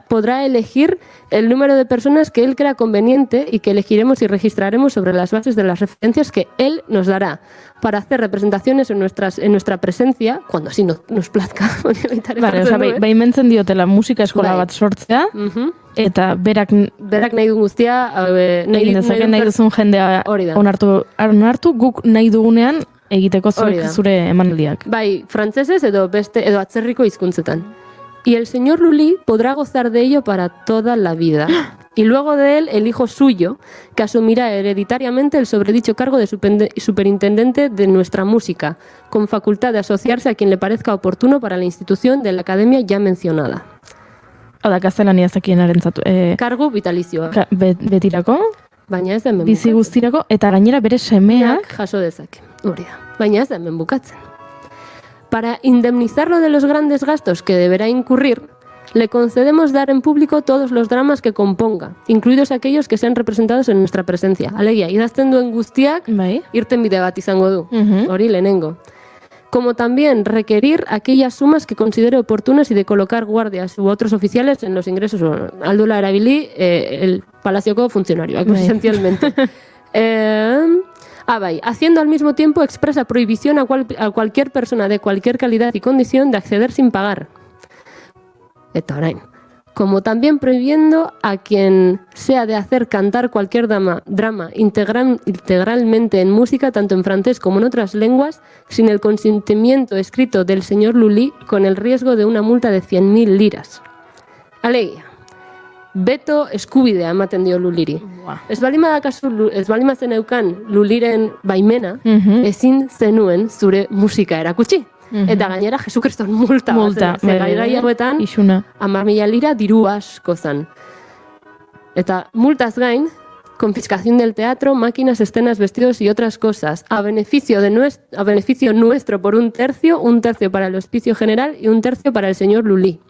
Podrá elegir el número de personas que él crea conveniente y que elegiremos y registraremos sobre las bases de las referencias que él nos dará para hacer representaciones en nuestra presencia, cuando así nos plazca. Vale, baimentzen diotela musika eskola bat sortzea, eta berak nahi du guztia, nahi duzun jendea onartu guk nahi dugunean egiteko zure emanaldiak. Bai, frantsesez edo atzerriko hizkuntzetan. Y el señor Lully podrá gozar de ello para toda la vida. Y luego de él, el hijo suyo, que asumirá hereditariamente el sobredicho cargo de superintendente de nuestra música, con facultad de asociarse a quien le parezca oportuno para la institución de la academia ya mencionada. Hau da, gaztelaniaz dakienarentzat. Kargu vitalizioa. Betirako? Baina ez da hemen bizi guztirako, eta gainera bere semeak jaso dezake. Hori da. Baina ez da hemen bukatzen. Para indemnizarlo de los grandes gastos que deberá incurrir, le concedemos dar en público todos los dramas que componga, incluidos aquellos que sean representados en nuestra presencia. Alegia, idazten duen guztiak, irten bide bat izango du. Hori lehenengo. Como también requerir aquellas sumas que considere oportunas y de colocar guardias u otros oficiales en los ingresos. Aldula erabili, el palacioko funcionarioak, esencialmente. Haciendo al mismo tiempo expresa prohibición a cualquier persona de cualquier calidad y condición de acceder sin pagar. Eta orain. Como también prohibiendo a quien sea de hacer cantar cualquier drama integralmente en música, tanto en francés como en otras lenguas, sin el consentimiento escrito del señor Lully, con el riesgo de una multa de 100.000 liras. Alegia. Beto eskubidea ematen dio Luliri. Ez balima zen eukan Luliren baimena, ezin zenuen zure musika erakutsi. Eta gainera Jesukriston multa bat. Garai hauetan 10.000 lira diru asko zen. Eta multaz gain, confiscación del teatro, máquinas, escenas, vestidos y otras cosas, a beneficio nuestro por un tercio para el hospicio general y un tercio para el señor Lully,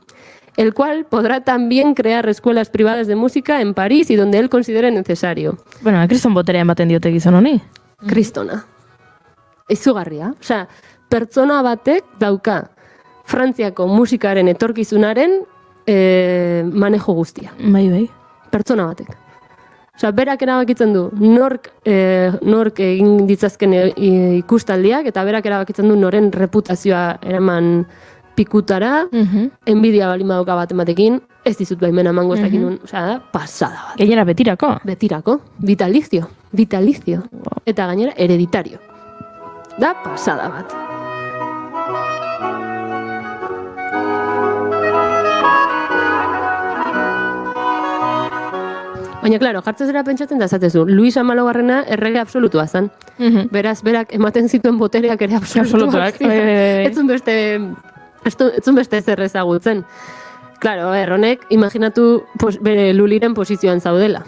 el cual podrá también crear escuelas privadas de música en París y donde él considere necesario. Bueno, kriston boterea ematen diote gizon honi. Kristona. Izugarria. Osea, pertsona batek dauka Frantziako musikaren etorkizunaren manejo guztia. Bai. Pertsona batek. Osea, berak erabakitzen du nork egin ditzazken ikustaldiak, eta berak erabakitzen du noren reputazioa eraman pikutara, enbidia balima dauka bat ematekin, ez dizut baimena emango ez dakin, da, pasada bat. Gainera betirako? Betirako, vitalizio. Eta gainera hereditario. Da, pasada bat. Baina, klaro, jartzezera pentsatzen da zatezu, Luis Amalogarrena errege absolutua zen. Beraz, berak ematen zituen botereak ere absolutuak. Etzun beste zer ezagutzen. Klaro, honek, imaginatu bere Luliren posizioan zaudela.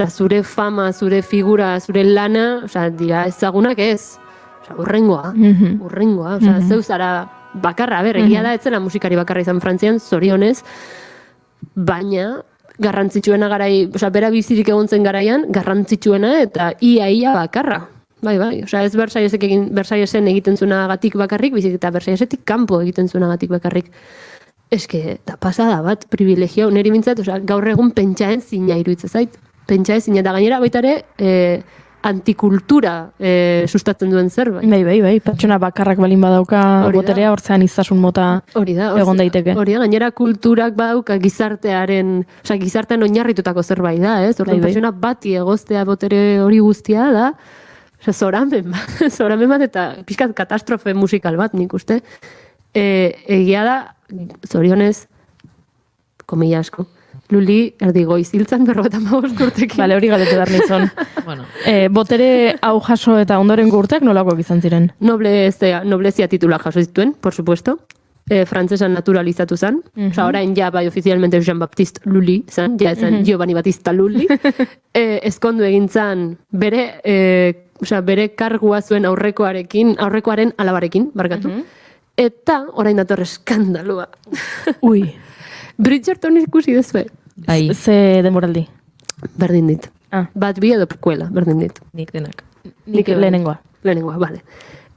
Zure fama, zure figura, zure lana, dira ezagunak ez. Urrengoa. Zeu zara bakarra, egia da, etzela musikari bakarra izan Frantzian, zorionez, baina garrantzitsuena bera bizirik egontzen garaian, garrantzitsuena eta ia bakarra. Bai, ez Versaillesen egiten zuenagatik bakarrik, bizik eta Versaillesetik kanpo egiten zuenagatik bakarrik. Eske, da pasada bat, privilegio, niri bintzat, gaur egun pentsaen zina iruditzen zait. Pentsaen zina, eta gainera baita ere antikultura sustatzen duen zerbait. Bai, pertsona bakarrak balin badauka boterea, hortzean izasun mota egon daiteke. Hori da, gainera kulturak badauka gizartean oinarritutako zerbait da, ez? Pertsona bati egoztea botere hori guztia da, zoramen bat eta pixkat katastrofe musikal bat, nik uste. Egia da, zorionez, komila asko, Luli erdigoiz hiltzan 55 urtekin. Bale, hori galete behar nizon. Botere hau jaso eta ondorengo urteak nolakoak izan ziren? Noblezia titula jaso zituen, por supuesto. Frantzesan naturalizatu zen. Orain ja bai ofizialmente Jean-Baptiste Lully zen, ja zen Giovanni Battista Lully. Ezkondu egin zen bere kargua zuen aurrekoaren alabarekin, barkatu. Eta, orain dator eskandalua. Ui. Bridgerton ikusi duzue? Bai. Ze demoraldi? Berdin dit. Bat bi edo prequela, berdin dit. Nik denak. Nik lehenengoa. Lehenengoa, bale.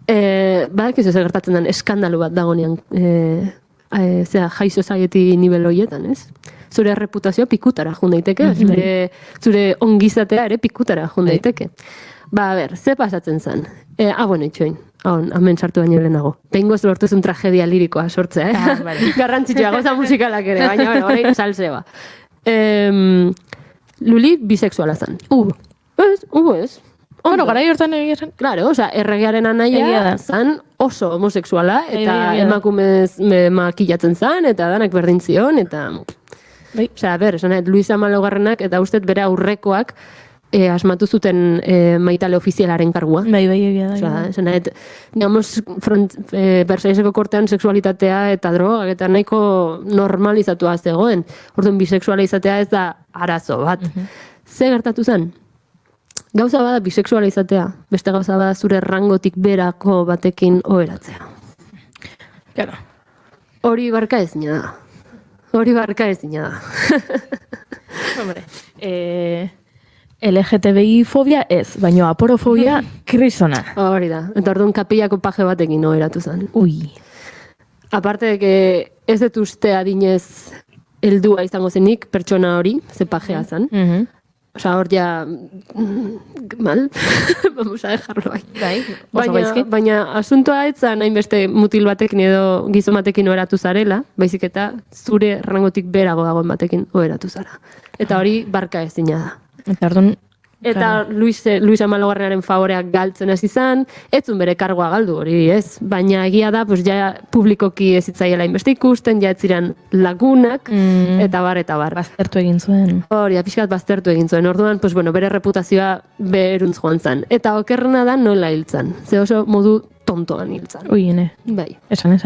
Badakizu zer gertatzen den eskandalu bat dagonean high society nivel horietan, ez? Zure reputazioa pikutara jun daiteke, zure ongizatea ere pikutara jun daiteke. Ba, a ber, ze pasatzen zen? Bueno, itxoin, hemen sartu baino lehenago. Behingoz lortuzun tragedia lirikoa sortzea, Garrantzitsua, gauza musikalak ere, baina orain salseba. Luli bisexuala zen. Ez. Bueno, gara hortan egia zen. Claro, erregearen anaia zan oso homosexuala, eta emakumez makillatzen zan, eta danak berdin zion, eta... esan Luisa Malogarrenak, eta usted bere aurrekoak asmatu zuten maitale ofizialaren kargua. Bai, egia da. Esan digamos, Versailleseko kortean sexualitatea eta droga, eta nahiko normalizatua zegoen. Orduan, bisexuala izatea ez da arazo bat. Ze gertatu zen? Gauza bada bisexuala izatea, beste gauza bada zure rangotik berako batekin oheratzea. Claro. Hori barka ezina da. Hombre, LGTBI fobia ez, baina aporofobia krisona. Hori da, eta orduan kapillako paje batekin oheratu zen. Ui. Aparte de que ez dut uste adinez heldua izango zenik pertsona hori, ze pajea zen. Hor ja, mal, vamos a dejarlo ahí. Baina asuntoa etzan hainbeste mutil batekin edo gizon batekin oheratu zarela, baizik eta zure rangotik berago dagoen batekin oheratu zara. Eta hori barka ezina da. Eta Luisa Malogarrenaren favoreak galtzen hasi izan, ez zuen bere kargoa galdu hori, ez? Baina egia da, ja publikoki ez zitzaiela inbeste ikusten, ja ez ziren lagunak, eta bar. Baztertu egin zuen. Hori, pixkat baztertu egin zuen. Orduan, bere reputazioa beruntz joan zen. Eta okerrena da nola hiltzan. Ze oso modu tontoan hiltzan. Ui, ene. Bai. Esan.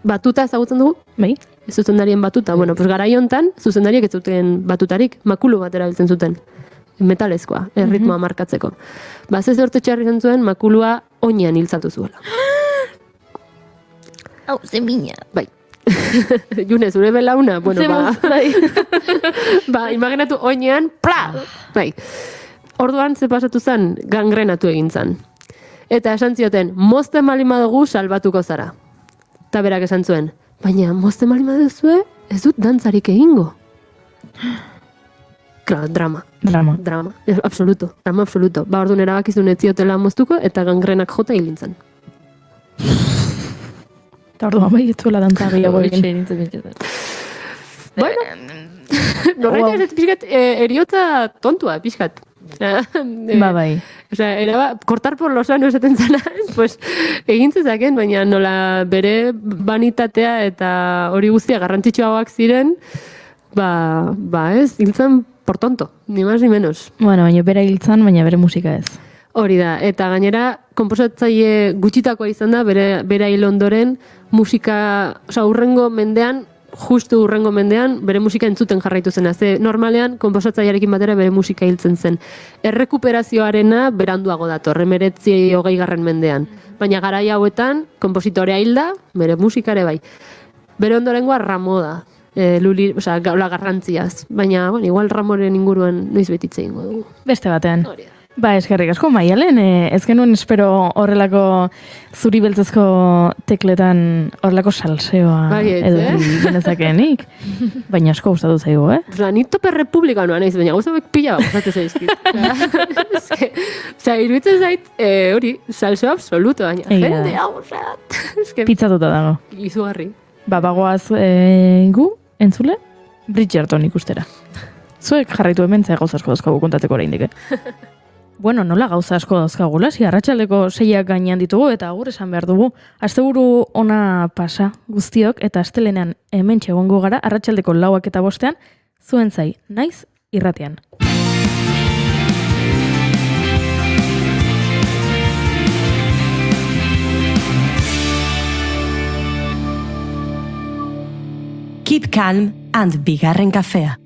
Batuta ezagutzen dugu? Bai. Zuzendarien batuta. Bueno, garai hontan, zuzendariek ez zuten batutarik, makulu bat erabiltzen zuten. Metalezkoa, ritmoa markatzeko. Ze zorte txarri zen zuen, makulua oinean hiltzatu zuela. Hau, zemina. Bai. June, zure belauna? Bueno, imaginatu oinean, pla! Bai. Orduan, ze pasatu zen, gangrenatu egin zen. Eta esan zioten, mozten malima dugu salbatuko zara. Eta berak esan zuen, baina mozten malima duzue, ez dut dantzarik egingo. Claro, drama. Absoluto. Orduan erabakizun ez ziotela moztuko, eta gangrenak jota hilintzen. Eta orduan bai, ez zuela dantza gehiago egin. Bueno, norraita ez pixkat, eriotza tontua, pixkat. Bai. Kortar por lo sano esaten zana, pues, egin zezaken, baina nola bere banitatea eta hori guztia garrantzitsuagoak ziren, ez, hiltzen por tonto, ni más ni menos. Bueno, baina bera hiltzan, baina bere musika ez. Hori da, eta gainera, konposatzaile gutxitakoa izan da, bera hil ondoren, musika, justu urrengo mendean, bere musika entzuten jarraitu zena. Ze normalean, konposatzailearekin batera bere musika hiltzen zen. Errekuperazioarena beranduago dator, 19-20 mendean. Baina garai hauetan, konpositorea hilda, bere musikare bai. Bere ondorengoa Ramo da. Gaula garrantziaz. Baina, igual Ramoren inguruan noiz betitze ingo dugu. Beste batean. Eskerrik asko, Maialen, ez genuen espero horrelako zuri beltzezko tekletan horrelako salseoa edo genezakenik. Baina asko gustatu zaigu, Ni tope republikanoa naiz, baina gauzabek pila bat gustatu zaizkit. Iruditzen zait, hori, salseo absoluto, baina jende hau, pitzatuta dago. Izugarri. Bagoaz gu, entzule, Bridgerton ikustera. Zuek jarraitu hemen gauza asko dauzkagu kontatzeko oraindik, Bueno, nola gauza asko dauzkagula, arratsaldeko 6ak gainean ditugu eta agur esan behar dugu. Asteburu ona pasa guztiok eta astelenean hementxe egongo gara arratsaldeko 4 eta 5 zuen zai, naiz irratian. Keep calm and bigarren kafea.